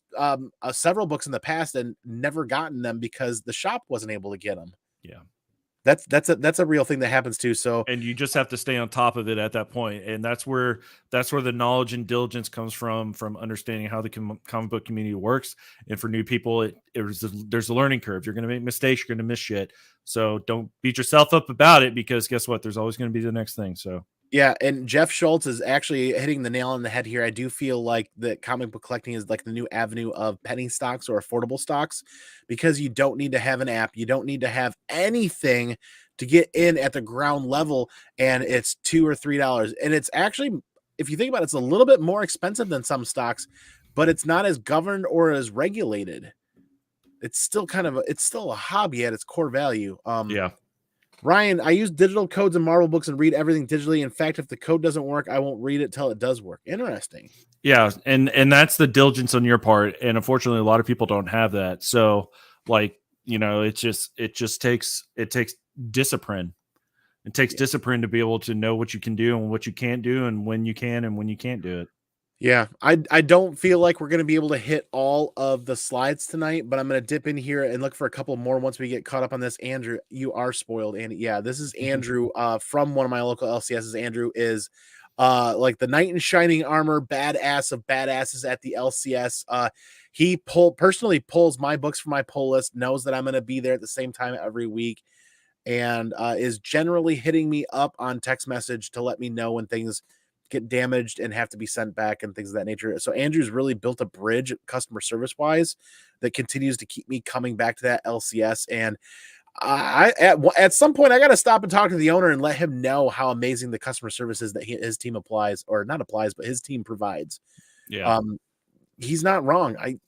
S1: several books in the past and never gotten them because the shop wasn't able to get them.
S3: Yeah.
S1: That's a real thing that happens too. So,
S3: and you just have to stay on top of it at that point, and that's where the knowledge and diligence comes from understanding how the comic book community works. And for new people, there's a learning curve. You're going to make mistakes, you're going to miss shit. So don't beat yourself up about it, because guess what? There's always going to be the next thing. So
S1: yeah, and Jeff Schultz is actually hitting the nail on the head here. I do feel like that comic book collecting is like the new avenue of penny stocks or affordable stocks, because you don't need to have an app. You don't need to have anything to get in at the ground level, and it's $2 or $3. And it's actually, if you think about it, it's a little bit more expensive than some stocks, but it's not as governed or as regulated. It's still it's still a hobby at its core value.
S3: yeah.
S1: Ryan, I use digital codes in Marvel books and read everything digitally. In fact, if the code doesn't work, I won't read it till it does work. Interesting.
S3: Yeah, and that's the diligence on your part, and unfortunately, a lot of people don't have that. So, like, it just takes discipline. It takes discipline to be able to know what you can do and what you can't do, and when you can and when you can't do it.
S1: Yeah, I don't feel like we're going to be able to hit all of the slides tonight, but I'm going to dip in here and look for a couple more once we get caught up on this. Andrew, you are spoiled. And yeah, this is Andrew from one of my local LCSs. Andrew is like the knight in shining armor, badass of badasses at the LCS. He personally pulls my books for my pull list, knows that I'm going to be there at the same time every week, and is generally hitting me up on text message to let me know when things get damaged and have to be sent back and things of that nature. So Andrew's really built a bridge customer service wise that continues to keep me coming back to that LCS. And At some point I got to stop and talk to the owner and let him know how amazing the customer service is that his team applies, or not applies, but his team provides.
S3: Yeah.
S1: He's not wrong. I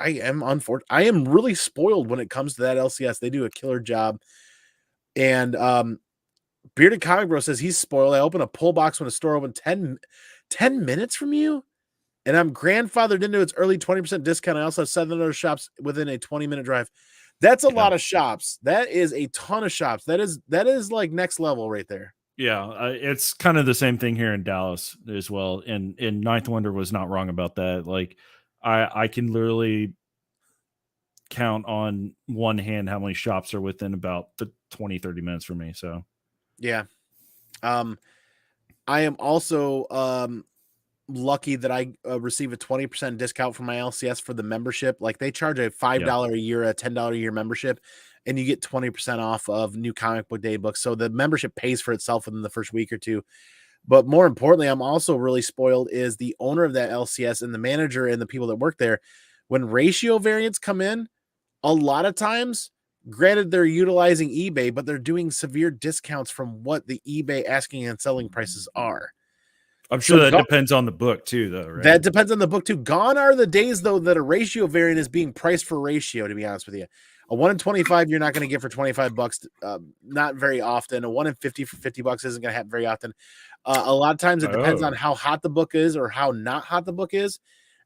S1: am unfortunate. I am really spoiled when it comes to that LCS. They do a killer job. And Bearded Comic Bro says he's spoiled. I open a pull box when a store opened 10 minutes from you, and I'm grandfathered into its early 20% discount. I also have 7 other shops within a 20-minute drive. That's a lot of shops. That is a ton of shops. That is like next level right there.
S3: Yeah, it's kind of the same thing here in Dallas as well. And Ninth Wonder was not wrong about that. Like, I can literally count on one hand how many shops are within about the 20-30 minutes for me. So
S1: yeah. I am also lucky that I receive a 20% discount from my LCS for the membership. Like, they charge a $5 a year, a $10 a year membership, and you get 20% off of new comic book day books. So the membership pays for itself within the first week or two. But more importantly, I'm also really spoiled is the owner of that LCS and the manager and the people that work there. When ratio variants come in, a lot of times, granted, they're utilizing eBay, but they're doing severe discounts from what the eBay asking and selling prices are.
S3: I'm sure that depends on the book too, though, right?
S1: That depends on the book too. Gone are the days, though, that a ratio variant is being priced for ratio, to be honest with you. A 1 in 25 you're not going to get for $25, not very often. A 1 in 50 for $50 isn't going to happen very often. A lot of times it depends on how hot the book is or how not hot the book is.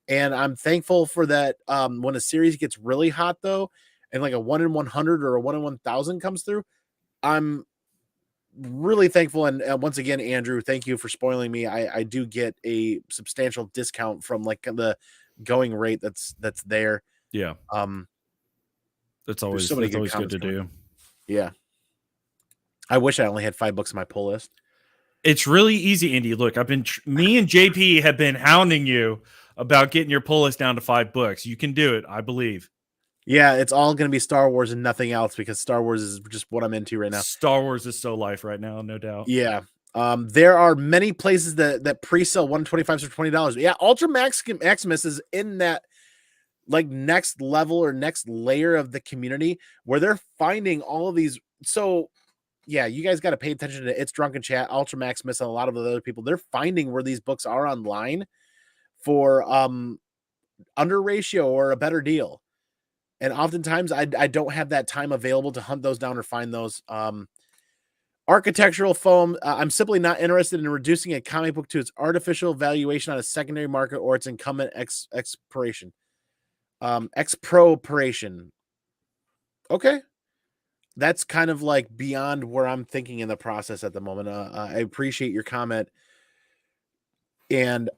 S1: And I'm thankful for that. When a series gets really hot, though, and like a 1 in 100 or a 1 in 1,000 comes through, I'm really thankful. And once again, Andrew, thank you for spoiling me. I do get a substantial discount from like the going rate that's there.
S3: Yeah. That's always good to do.
S1: Yeah. I wish I only had 5 books on my pull list.
S3: It's really easy, Andy. Look, me and JP have been hounding you about getting your pull list down to 5 books. You can do it, I believe.
S1: Yeah, it's all going to be Star Wars and nothing else, because Star Wars is just what I'm into right now.
S3: Star Wars is so life right now, no doubt.
S1: Yeah. There are many places that pre-sell 125s for $20. Yeah, Ultra Maximus is in that like next level or next layer of the community where they're finding all of these. So yeah, you guys got to pay attention to It's Drunken Chat, Ultra Maximus, and a lot of the other people. They're finding where these books are online for under ratio or a better deal. And oftentimes I don't have that time available to hunt those down or find those. Architectural foam. I'm simply not interested in reducing a comic book to its artificial valuation on a secondary market or its incumbent expiration. Expropriation. Okay. That's kind of like beyond where I'm thinking in the process at the moment. I appreciate your comment. And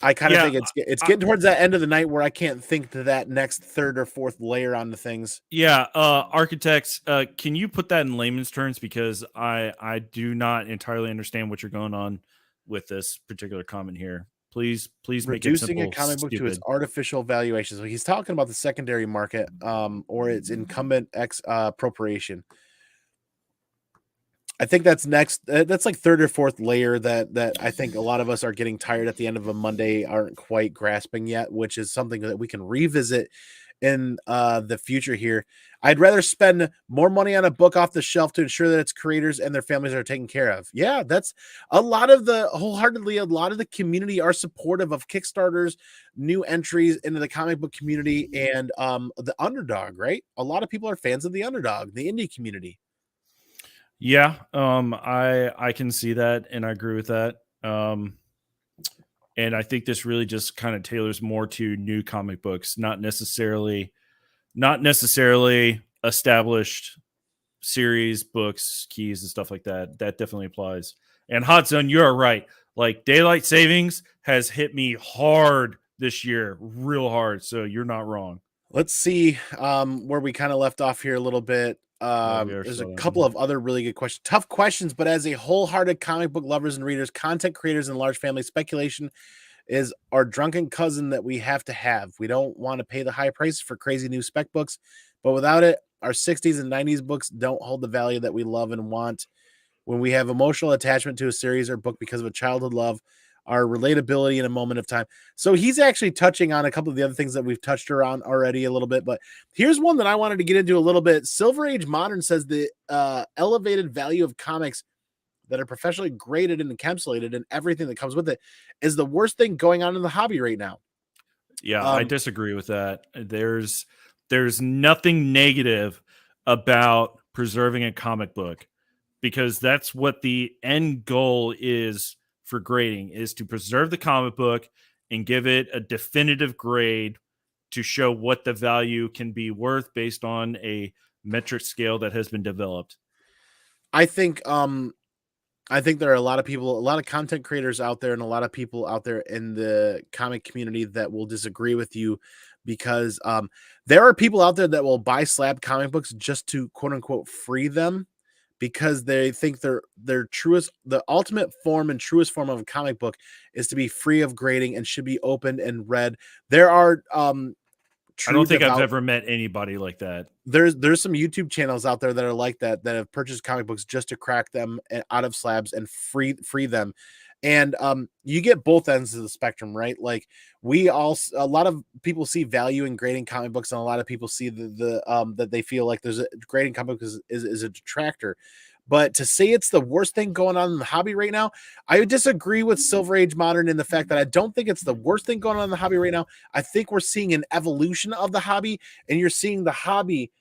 S1: I kind of think it's getting towards that end of the night where I can't think to that next third or fourth layer on the things.
S3: Yeah. Architects, can you put that in layman's terms? Because I do not entirely understand what you're going on with this particular comment here. Please make it simple.
S1: Reducing a comic book to its artificial valuation. So he's talking about the secondary market, or its incumbent expropriation. I think that's next. That's like third or fourth layer that I think a lot of us are getting tired at the end of a Monday, aren't quite grasping yet, which is something that we can revisit in the future here. I'd rather spend more money on a book off the shelf to ensure that its creators and their families are taken care of. Yeah, that's a lot of the community are supportive of Kickstarters, new entries into the comic book community, and the underdog, right? A lot of people are fans of the underdog, the indie community.
S3: Yeah, I can see that, and I agree with that. And I think this really just kind of tailors more to new comic books, not necessarily established series, books, keys, and stuff like that. That definitely applies. And Hot Zone, you're right. Like, daylight savings has hit me hard this year, real hard. So you're not wrong.
S1: Let's see where we kind of left off here a little bit. There's a couple of other really good questions, tough questions, but as a wholehearted comic book lovers and readers, content creators, and large family, speculation is our drunken cousin that we have to have. We don't want to pay the high price for crazy new spec books, but without it, our 60s and 90s books don't hold the value that we love and want. When we have emotional attachment to a series or book because of a childhood love, our relatability in a moment of time. So he's actually touching on a couple of the other things that we've touched around already a little bit, but here's one that I wanted to get into a little bit. Silver Age Modern says the elevated value of comics that are professionally graded and encapsulated and everything that comes with it is the worst thing going on in the hobby right now.
S3: Yeah, I disagree with that. There's nothing negative about preserving a comic book, because that's what the end goal is for grading, is to preserve the comic book and give it a definitive grade to show what the value can be worth based on a metric scale that has been developed.
S1: I think there are a lot of people, a lot of content creators out there, and a lot of people out there in the comic community that will disagree with you, because there are people out there that will buy slab comic books just to quote unquote free them, because they think their truest, the ultimate form and truest form of a comic book is to be free of grading and should be opened and read. There are
S3: I don't think I've ever met anybody like that.
S1: There's some YouTube channels out there that are like that have purchased comic books just to crack them out of slabs and free them. And you get both ends of the spectrum, right? Like a lot of people see value in grading comic books, and a lot of people see that they feel like there's a grading comic book is a detractor. But to say it's the worst thing going on in the hobby right now, I would disagree with Silver Age Modern in the fact that I don't think it's the worst thing going on in the hobby right now. I think we're seeing an evolution of the hobby, and you're seeing the hobby,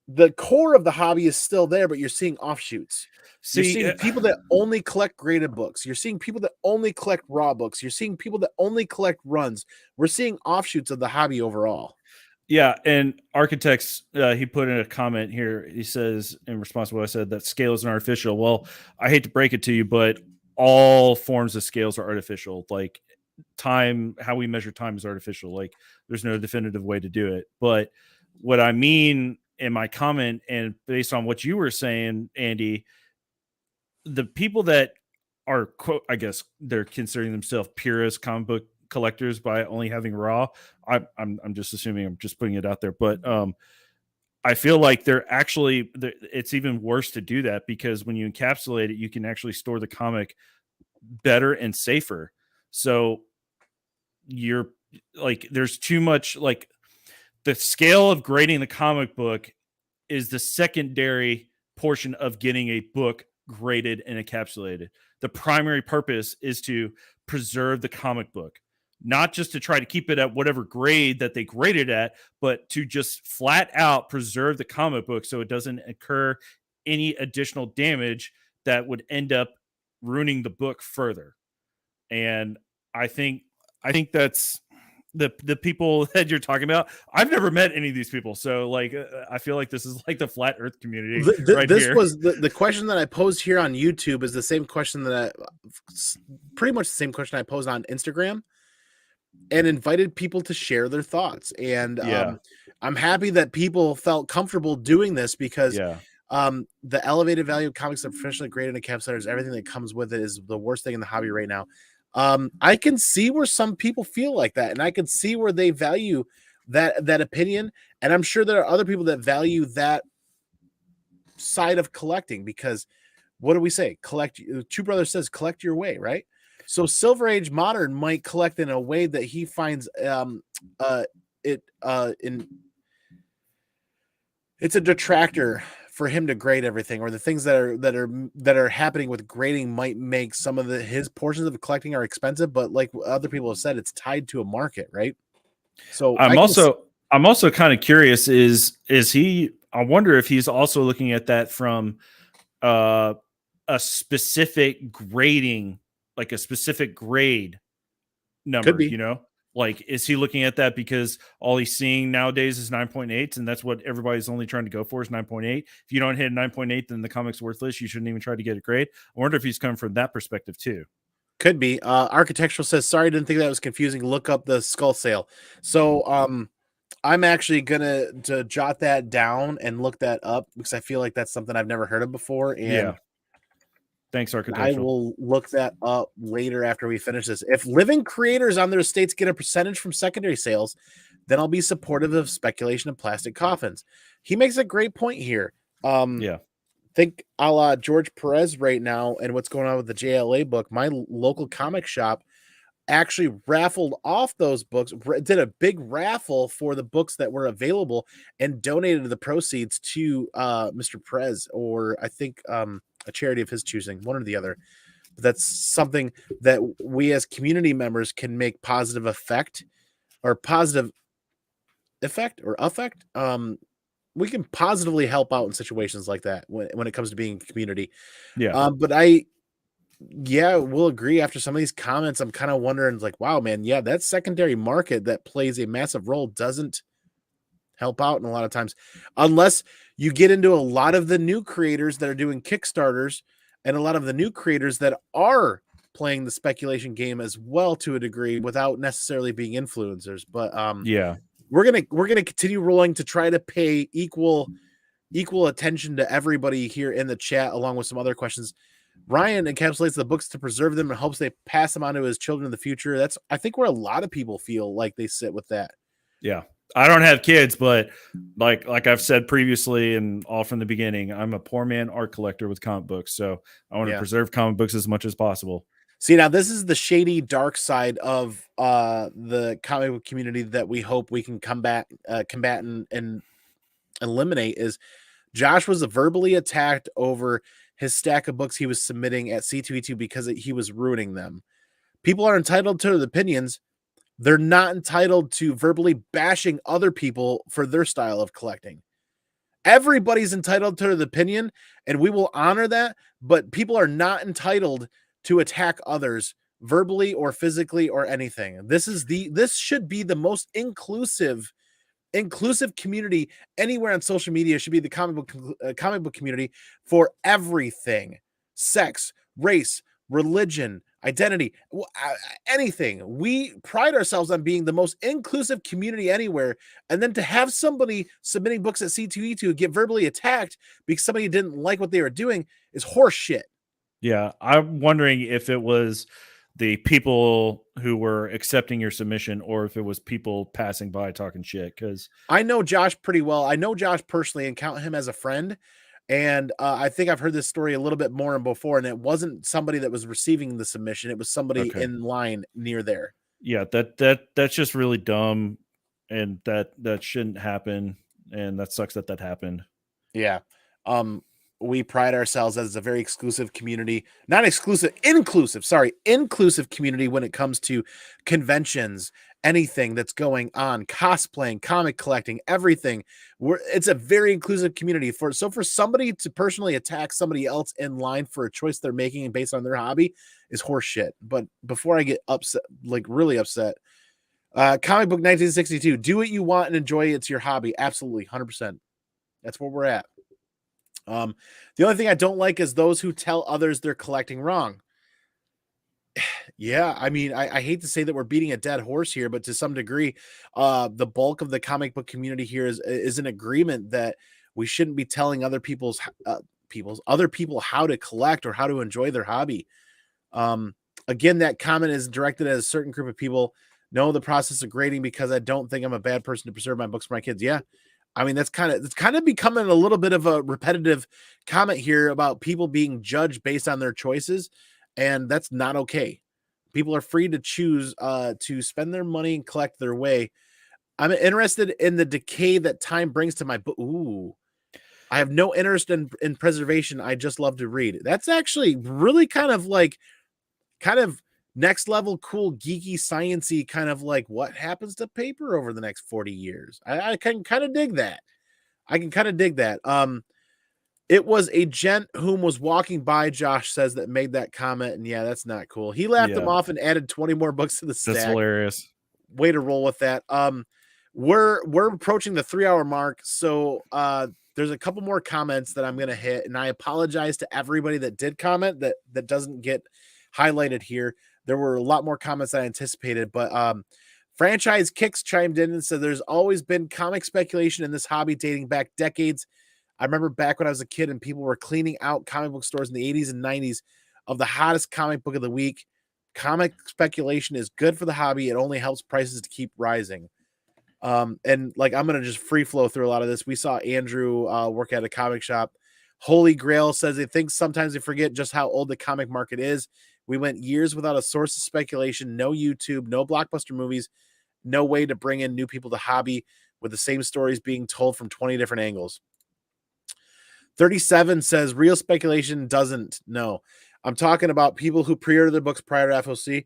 S1: the core of the hobby is still there, but you're seeing offshoots. You're seeing people that only collect graded books. You're seeing people that only collect raw books. You're seeing people that only collect runs. We're seeing offshoots of the hobby overall.
S3: Yeah, and Architects, he put in a comment here. He says, in response to what I said, that scale is artificial. Well, I hate to break it to you, but all forms of scales are artificial. Like time, how we measure time is artificial. Like there's no definitive way to do it. But what I mean in my comment, and based on what you were saying, Andy, the people that are, quote, I guess they're considering themselves purist comic book collectors by only having raw. I'm just assuming, I'm just putting it out there, but I feel like it's even worse to do that, because when you encapsulate it, you can actually store the comic better and safer. So you're like, there's too much, like the scale of grading the comic book is the secondary portion of getting a book graded and encapsulated. The primary purpose is to preserve the comic book, not just to try to keep it at whatever grade that they graded at, but to just flat out preserve the comic book so it doesn't incur any additional damage that would end up ruining the book further. And I think that's the people that you're talking about. I've never met any of these people, so like I feel like this is like the flat earth community right
S1: this
S3: here.
S1: Was the question that I posed here on YouTube is the same question that pretty much the same question I posed on Instagram, and invited people to share their thoughts. And I'm happy that people felt comfortable doing this, because the elevated value of comics that are professionally graded and encapsulators, everything that comes with it, is the worst thing in the hobby right now. I can see where some people feel like that, and I can see where they value that opinion, and I'm sure there are other people that value that side of collecting, because what do we say? Two Brothers says collect your way, right? So Silver Age Modern might collect in a way that he finds it's a detractor for him to grade everything, or the things that are happening with grading might make some of his portions of collecting are expensive, but like other people have said, it's tied to a market, right? So
S3: I'm also kind of curious, is he, I wonder if he's also looking at that from a specific grading, like a specific grade number, you know? Like, is he looking at that because all he's seeing nowadays is 9.8s, and that's what everybody's only trying to go for is 9.8? If you don't hit 9.8, then the comic's worthless. You shouldn't even try to get a grade. I wonder if he's coming from that perspective too.
S1: Could be. Architectural says, sorry, didn't think that was confusing. Look up the skull sale. So I'm actually gonna jot that down and look that up, because I feel like that's something I've never heard of before. And
S3: thanks, Architectural.
S1: I will look that up later after we finish this. If living creators on their estates get a percentage from secondary sales, then I'll be supportive of speculation of plastic coffins. He makes a great point here. think a la George Perez right now and what's going on with the JLA book. My local comic shop actually raffled off those books, did a big raffle for the books that were available and donated the proceeds to Mr. Perez, or I think a charity of his choosing, one or the other. That's something that we as community members can make positive effect. We can positively help out in situations like that when it comes to being a community.
S3: Yeah.
S1: But we'll agree after some of these comments, I'm kind of wondering, like, wow, man, yeah, that secondary market that plays a massive role doesn't help out in a lot of times, unless you get into a lot of the new creators that are doing Kickstarters and a lot of the new creators that are playing the speculation game as well to a degree without necessarily being influencers. But
S3: Yeah.
S1: we're gonna continue rolling to try to pay equal attention to everybody here in the chat, along with some other questions. Ryan encapsulates the books to preserve them and hopes they pass them on to his children in the future. That's, I think, where a lot of people feel like they sit with that.
S3: Yeah. I don't have kids, but like I've said previously and all from the beginning, I'm a poor man art collector with comic books. So I want to preserve comic books as much as possible.
S1: See, now this is the shady dark side of the comic book community that we hope we can combat and eliminate. Is Josh was verbally attacked over his stack of books he was submitting at C2E2 because he was ruining them. People are entitled to their opinions. They're not entitled to verbally bashing other people for their style of collecting. Everybody's entitled to their opinion, and we will honor that, but people are not entitled to attack others verbally or physically or anything. This should be the most inclusive community anywhere on social media. Should be the comic book community for everything: sex, race, religion, identity, anything. We pride ourselves on being the most inclusive community anywhere, and then to have somebody submitting books at C2E2 get verbally attacked because somebody didn't like what they were doing is horse shit.
S3: Yeah, I'm wondering if it was the people who were accepting your submission or if it was people passing by talking shit. Because
S1: I know Josh pretty well. I know Josh personally and count him as a friend. And I think I've heard this story a little bit more before, and it wasn't somebody that was receiving the submission. It was somebody in line near there.
S3: Yeah, that's just really dumb, and that shouldn't happen. And that sucks that happened.
S1: Yeah. We pride ourselves as a very exclusive community, inclusive community when it comes to conventions, anything that's going on, cosplaying, comic collecting, everything. It's a very inclusive community. For somebody to personally attack somebody else in line for a choice they're making based on their hobby is horseshit. But before I get upset, like really upset, comic book 1962, do what you want and enjoy. It's your hobby. Absolutely. 100%. That's where we're at. The only thing I don't like is those who tell others they're collecting wrong. Yeah, I mean, I hate to say that we're beating a dead horse here, but to some degree, the bulk of the comic book community here is in agreement that we shouldn't be telling other people how to collect or how to enjoy their hobby. Again, that comment is directed at a certain group of people. Know the process of grading because I don't think I'm a bad person to preserve my books for my kids. Yeah. I mean, it's kind of becoming a little bit of a repetitive comment here about people being judged based on their choices, and that's not okay. People are free to choose to spend their money and collect their way. I'm interested in the decay that time brings to my book. Ooh, I have no interest in preservation. I just love to read. That's actually really kind of next level, cool, geeky, sciencey, kind of like what happens to paper over the next 40 years. I can kind of dig that. It was a gent whom was walking by, Josh says, that made that comment. And yeah, that's not cool. He laughed him off and added 20 more books to the stack.
S3: That's hilarious.
S1: Way to roll with that. We're approaching the 3-hour mark. So there's a couple more comments that I'm going to hit. And I apologize to everybody that did comment that doesn't get highlighted here. There were a lot more comments than I anticipated, but Franchise Kicks chimed in and said there's always been comic speculation in this hobby dating back decades. I remember back when I was a kid and people were cleaning out comic book stores in the 80s and 90s of the hottest comic book of the week. Comic speculation is good for the hobby. It only helps prices to keep rising. And like, I'm going to just free flow through a lot of this. We saw Andrew work at a comic shop Holy Grail says they think sometimes they forget just how old the comic market is. We went years without a source of speculation, no YouTube, no blockbuster movies, no way to bring in new people to hobby with the same stories being told from 20 different angles. 37 says real speculation doesn't. No, I'm talking about people who pre-order their books prior to FOC.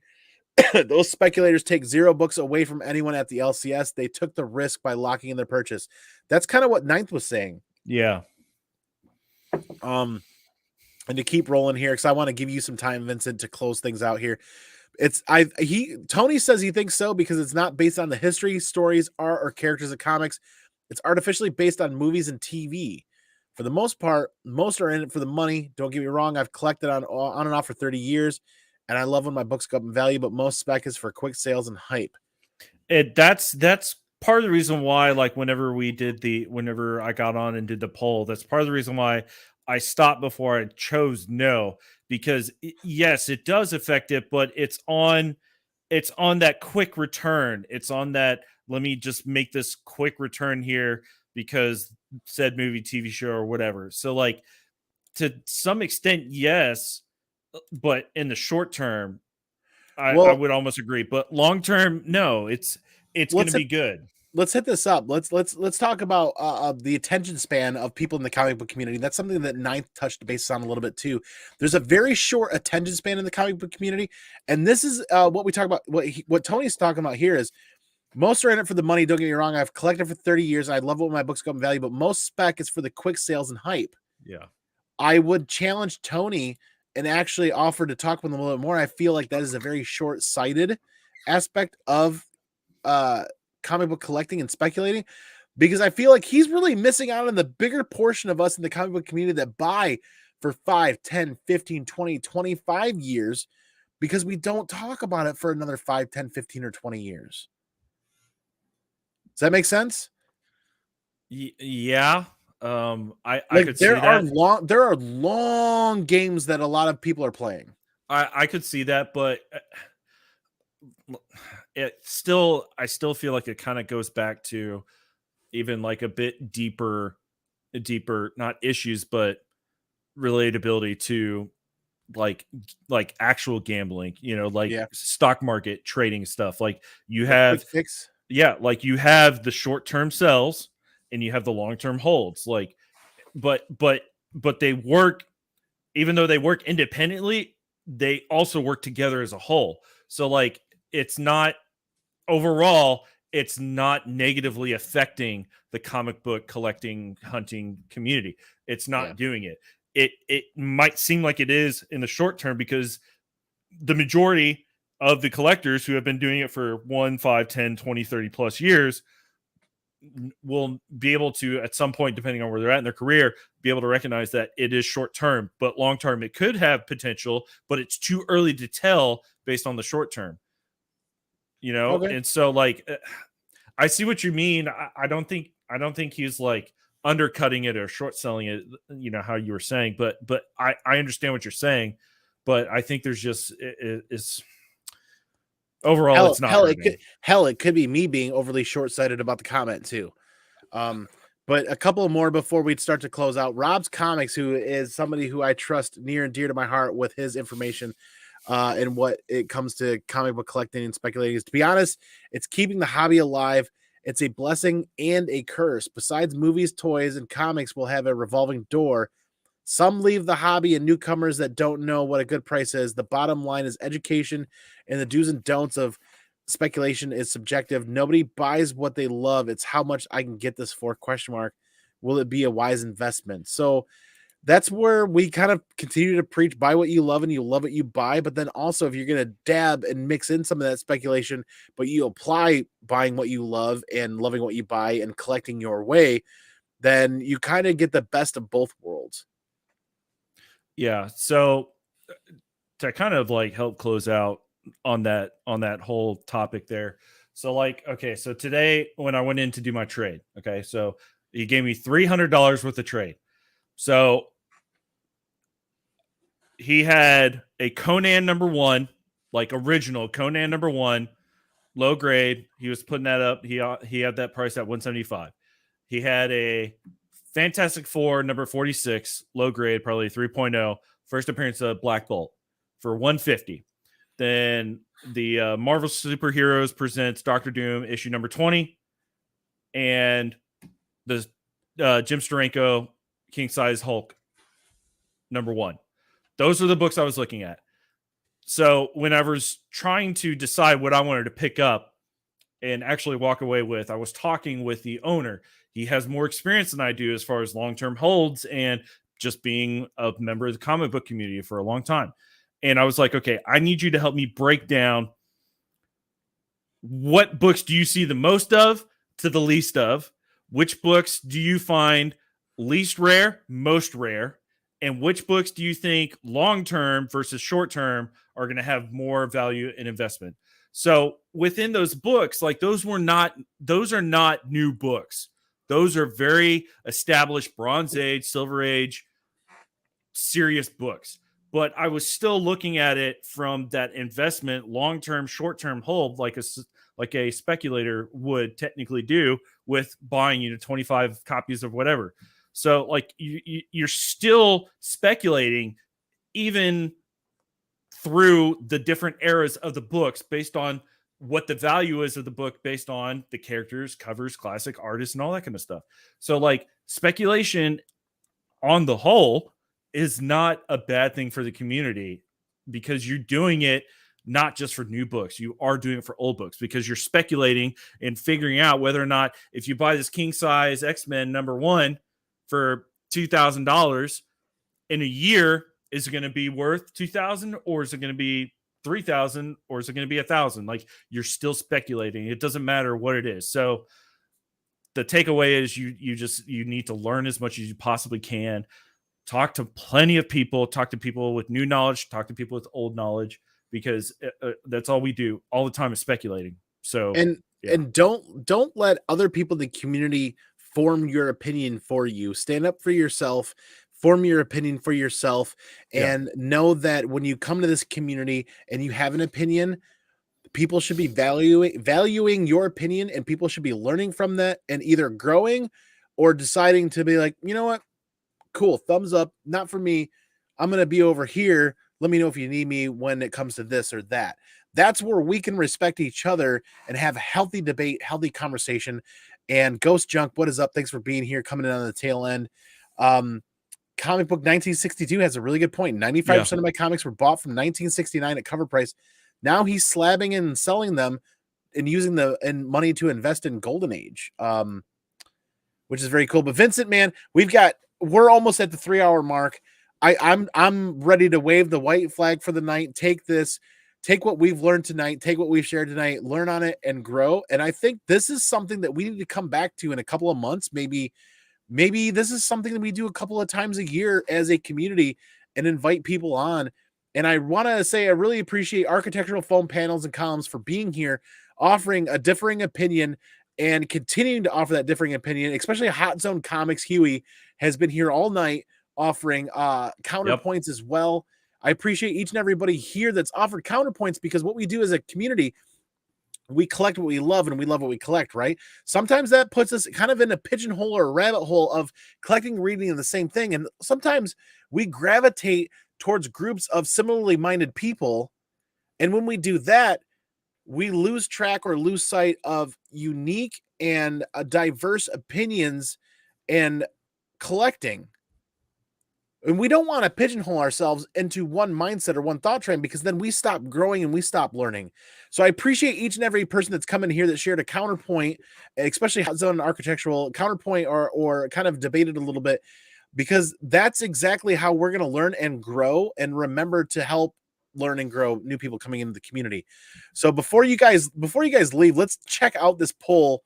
S1: Those speculators take 0 books away from anyone at the LCS. They took the risk by locking in their purchase. That's kind of what Ninth was saying.
S3: Yeah.
S1: And to keep rolling here, because I want to give you some time, Vincent, to close things out here. Tony says he thinks so because it's not based on the history, stories, art, or characters of comics. It's artificially based on movies and TV. For the most part, most are in it for the money. Don't get me wrong. I've collected on and off for 30 years, and I love when my books go up in value, but most spec is for quick sales and hype.
S3: That's part of the reason why, like, whenever I got on and did the poll, that's part of the reason why I stopped before I chose no, because yes, it does affect it, but it's on that quick return. It's on that, let me just make this quick return here because said movie, TV show, or whatever. So, like, to some extent, yes, but in the short term, I would almost agree. But long term, no, it's going to be good.
S1: Let's hit this up. Let's talk about the attention span of people in the comic book community. That's something that Ninth touched base on a little bit too. There's a very short attention span in the comic book community, and this is what we talk about. What Tony's talking about here is most are in it for the money. Don't get me wrong. I've collected for 30 years. I love what my books go in value, but most spec is for the quick sales and hype.
S3: Yeah,
S1: I would challenge Tony and actually offer to talk with him a little bit more. I feel like that is a very short-sighted aspect of comic book collecting and speculating, because I feel like he's really missing out on the bigger portion of us in the comic book community that buy for 5, 10, 15, 20, 25 years, because we don't talk about it for another 5, 10, 15, or 20 years. Does that make sense?
S3: Yeah. I could see
S1: there
S3: that.
S1: there are long games that a lot of people are playing.
S3: I could see that, but I still feel like it kind of goes back to even like a bit deeper, not issues, but relatability to like actual gambling, like stock market trading stuff. Like you have
S1: fix.
S3: Yeah, like you have the short-term sells and you have the long-term holds. Like, but they work, even though they work independently, they also work together as a whole. So, like, it's not overall, it's not negatively affecting the comic book collecting, hunting community. It's not doing it. It might seem like it is in the short term because the majority of the collectors who have been doing it for 1, 5, 10, 20, 30 plus years will be able to, at some point, depending on where they're at in their career, be able to recognize that it is short term, but long term it could have potential, but it's too early to tell based on the short term, Okay. And so, like, I see what you mean. I don't think he's like undercutting it or short selling it, how you were saying, but I understand what you're saying, but I think there's just it's overall it's not
S1: it could be me being overly short-sighted about the comment too. But a couple more before we start to close out. Rob's Comics, who is somebody who I trust near and dear to my heart with his information and what it comes to comic book collecting and speculating, is, to be honest, it's keeping the hobby alive. It's a blessing and a curse. Besides movies, toys, and comics will have a revolving door. Some leave the hobby and newcomers that don't know what a good price is. The bottom line is education, and the do's and don'ts of speculation is subjective. Nobody buys what they love. It's how much I can get this for ? Will it be a wise investment? So that's where we kind of continue to preach, buy what you love and you love what you buy. But then also, if you're going to dab and mix in some of that speculation, but you apply buying what you love and loving what you buy and collecting your way, then you kind of get the best of both worlds.
S3: Yeah. So to kind of like help close out on that whole topic there. So, like, okay, so today when I went in to do my trade, okay, so he gave me $300 worth of trade. So he had a Conan #1, like original Conan #1, low grade. He was putting that up. He had that price at $175. He had a Fantastic Four number 46, low grade, probably 3.0. First appearance of Black Bolt for 150. Then the Marvel Superheroes presents Doctor Doom issue number 20, and the Jim Steranko King Size Hulk number 1. Those are the books I was looking at. So when I was trying to decide what I wanted to pick up and actually walk away with, I was talking with the owner. He has more experience than I do as far as long-term holds and just being a member of the comic book community for a long time. And I was like, okay, I need you to help me break down what books do you see the most of to the least of? Which books do you find least rare, most rare? And which books do you think long-term versus short-term are going to have more value and investment? So within those books, like those are not new books. Those are very established Bronze Age, Silver Age, serious books. But I was still looking at it from that investment, long-term, short-term hold, like a speculator would technically do with buying 25 copies of whatever. So like you're still speculating even through the different eras of the books based on what the value is of the book, based on the characters, covers, classic artists, and all that kind of stuff. So like speculation on the whole is not a bad thing for the community, because you're doing it not just for new books. You are doing it for old books, because you're speculating and figuring out whether or not, if you buy this king size X-Men number 1 for $2,000 in a year, is it going to be worth $2,000, or is it going to be $3,000, or is it going to be $1,000? Like, you're still speculating. It doesn't matter what it is. So the takeaway is you need to learn as much as you possibly can. Talk to plenty of people. Talk to people with new knowledge. Talk to people with old knowledge, because that's all we do all the time is speculating. So
S1: and don't let other people in the community form your opinion for you. Stand up for yourself. Form your opinion for yourself, and know that when you come to this community and you have an opinion, people should be valuing your opinion, and people should be learning from that and either growing or deciding to be like, you know what? Cool. Thumbs up. Not for me. I'm going to be over here. Let me know if you need me when it comes to this or that. That's where we can respect each other and have a healthy debate, healthy conversation. And Ghost Junk, what is up? Thanks for being here, coming in on the tail end. Comic Book 1962 has a really good point. 95% of my comics were bought from 1969 at cover price. Now he's slabbing and selling them and using the money to invest in Golden Age, which is very cool. But Vincent, man, we're almost at the 3-hour mark. I'm ready to wave the white flag for the night. Take what we've learned tonight, take what we've shared tonight, learn on it and grow. And I think this is something that we need to come back to in a couple of months, maybe this is something that we do a couple of times a year as a community and invite people on. And I want to say I really appreciate Architectural Foam Panels and Columns for being here, offering a differing opinion and continuing to offer that differing opinion, especially Hot Zone Comics. Huey has been here all night offering counterpoints as well. I appreciate each and everybody here that's offered counterpoints, because what we do as a community, we collect what we love and we love what we collect, right? Sometimes that puts us kind of in a pigeonhole or a rabbit hole of collecting, reading, and the same thing. And sometimes we gravitate towards groups of similarly minded people. And when we do that, we lose track or lose sight of unique and diverse opinions and collecting. And we don't want to pigeonhole ourselves into one mindset or one thought train, because then we stop growing and we stop learning. So I appreciate each and every person that's come in here that shared a counterpoint, especially Hot Zone and Architectural counterpoint, or kind of debated a little bit, because that's exactly how we're going to learn and grow and remember to help learn and grow new people coming into the community. So before you guys leave, let's check out this poll.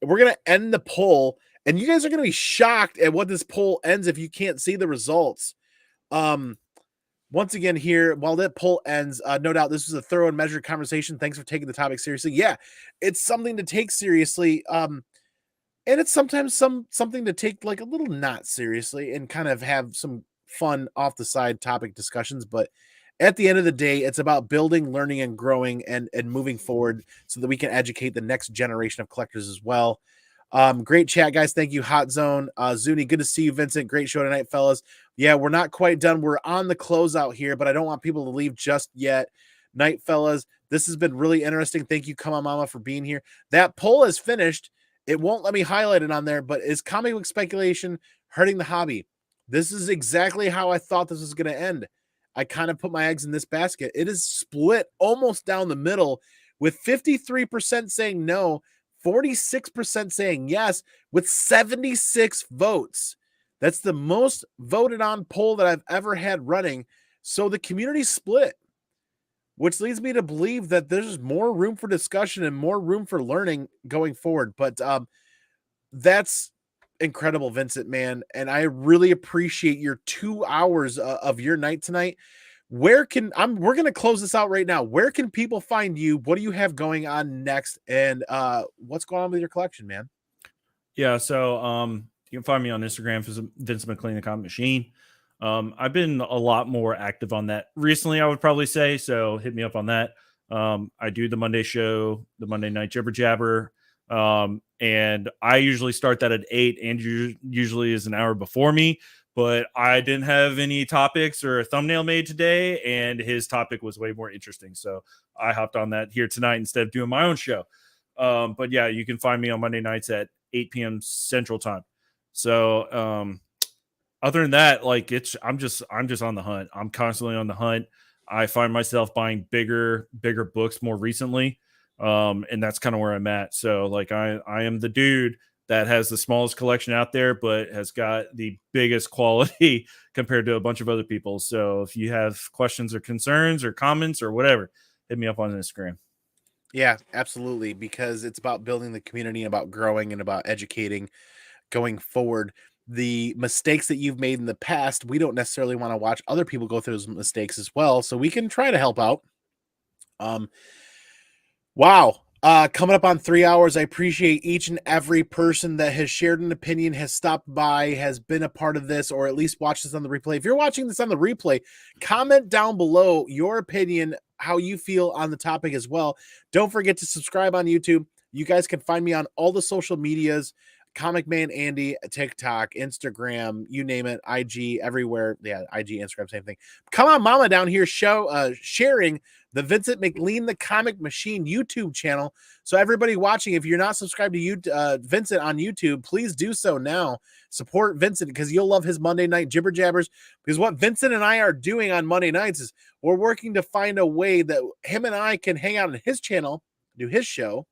S1: We're going to end the poll, and you guys are going to be shocked at what this poll ends if you can't see the results. Once again here, while that poll ends, no doubt this was a thorough and measured conversation. Thanks for taking the topic seriously. Yeah, it's something to take seriously. And it's sometimes something to take like a little not seriously and kind of have some fun off the side topic discussions. But at the end of the day, it's about building, learning, and growing and moving forward so that we can educate the next generation of collectors as well. Great chat, guys. Thank you, Hot Zone. Zuni, good to see you, Vincent. Great show tonight, fellas. Yeah, we're not quite done. We're on the closeout here, but I don't want people to leave just yet. Night, fellas. This has been really interesting. Thank you, Come On Mama, for being here. That poll is finished. It won't let me highlight it on there, but is comic book speculation hurting the hobby? This is exactly how I thought this was going to end. I kind of put my eggs in this basket. It is split almost down the middle, with 53% saying no, 46% saying yes, with 76 votes. That's the most voted on poll that I've ever had running. So the community split, which leads me to believe that there's more room for discussion and more room for learning going forward. But that's incredible, Vincent, man. And I really appreciate your 2 hours of your night tonight. We're going to close this out right now. Where can people find you? What do you have going on next? And what's going on with your collection, man?
S3: Yeah. So you can find me on Instagram, Vincent McLean, the Comic Machine. I've been a lot more active on that recently, I would probably say. So hit me up on that. I do the Monday show, the Monday night Jibber Jabber. And I usually start that at 8. Andrew usually is an hour before me, but I didn't have any topics or a thumbnail made today, and his topic was way more interesting. So I hopped on that here tonight instead of doing my own show. But yeah, you can find me on Monday nights at 8 p.m. Central Time. So other than that, like I'm just on the hunt. I'm constantly on the hunt. I find myself buying bigger books more recently. And that's kind of where I'm at. So like I am the dude that has the smallest collection out there, but has got the biggest quality compared to a bunch of other people. So if you have questions or concerns or comments or whatever, hit me up on Instagram.
S1: Yeah, absolutely. Because it's about building the community, about growing, and about educating going forward. The mistakes that you've made in the past, we don't necessarily want to watch other people go through those mistakes as well. So we can try to help out. Wow. Coming up on 3 hours. I appreciate each and every person that has shared an opinion, has stopped by, has been a part of this, or at least watched this on the replay. If you're watching this on the replay, comment down below your opinion, how you feel on the topic as well. Don't forget to subscribe on YouTube. You guys can find me on all the social medias, ComicManAndy, TikTok, Instagram, you name it, IG, everywhere. Yeah, IG, Instagram, same thing. Come On Mama down here sharing the Vincent McLean, the Comic Machine YouTube channel. So everybody watching, if you're not subscribed to Vincent on YouTube, please do so now. Support Vincent because you'll love his Monday night Jibber Jabbers. Because what Vincent and I are doing on Monday nights is we're working to find a way that him and I can hang out on his channel, do his show,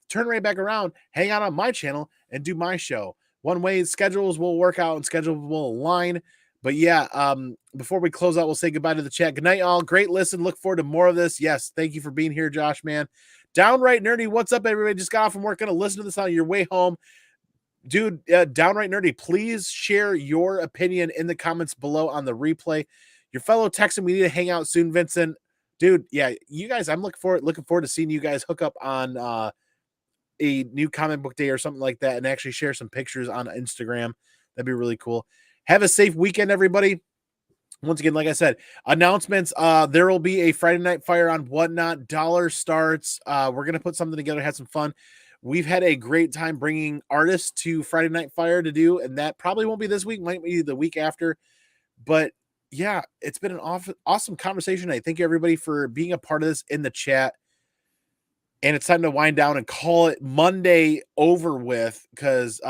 S1: turn right back around, hang out on my channel, and do my show. One way schedules will work out and schedules will align. But yeah, before we close out, we'll say goodbye to the chat. Good night, y'all. Great listen. Look forward to more of this. Yes, thank you for being here, Josh, man. Downright Nerdy, what's up, everybody? Just got off from work. Going to listen to this on your way home. Dude, Downright Nerdy, please share your opinion in the comments below on the replay. Your fellow Texan, we need to hang out soon, Vincent. Dude, yeah, you guys, I'm looking forward to seeing you guys hook up on a new comic book day or something like that and actually share some pictures on Instagram. That'd be really cool. Have a safe weekend, everybody. Once again, like I said, announcements. There will be a Friday Night Fire on Whatnot. Dollar starts. We're going to put something together, have some fun. We've had a great time bringing artists to Friday Night Fire to do, and that probably won't be this week, might be the week after. But yeah, it's been an awesome conversation. I thank you, everybody, for being a part of this in the chat. And it's time to wind down and call it Monday over with, because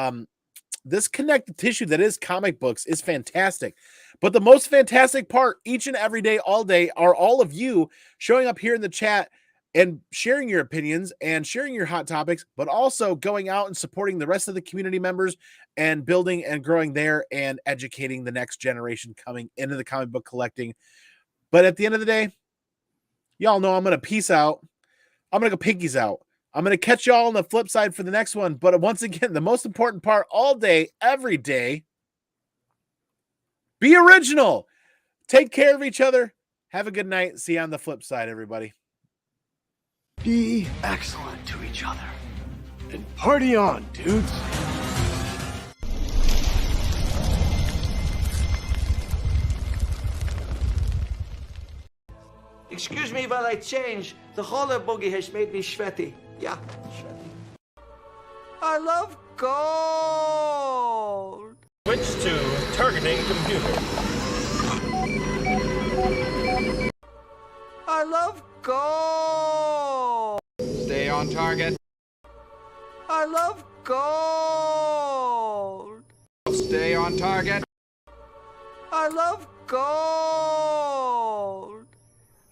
S1: this connective tissue that is comic books is fantastic. But the most fantastic part each and every day, all day, are all of you showing up here in the chat and sharing your opinions and sharing your hot topics, but also going out and supporting the rest of the community members and building and growing there and educating the next generation coming into the comic book collecting. But at the end of the day, y'all know I'm going to peace out. I'm going to go pinkies out. I'm going to catch y'all on the flip side for the next one. But once again, the most important part all day, every day, be original. Take care of each other. Have a good night. See you on the flip side, everybody.
S4: Be excellent to each other. And party on, dudes.
S5: Excuse me while I change. The roller buggy has made me sweaty. Yeah, sweaty. I love gold.
S6: Switch to targeting computer.
S5: I love gold.
S7: Stay on target.
S5: I love gold.
S7: Stay on target.
S5: I love gold.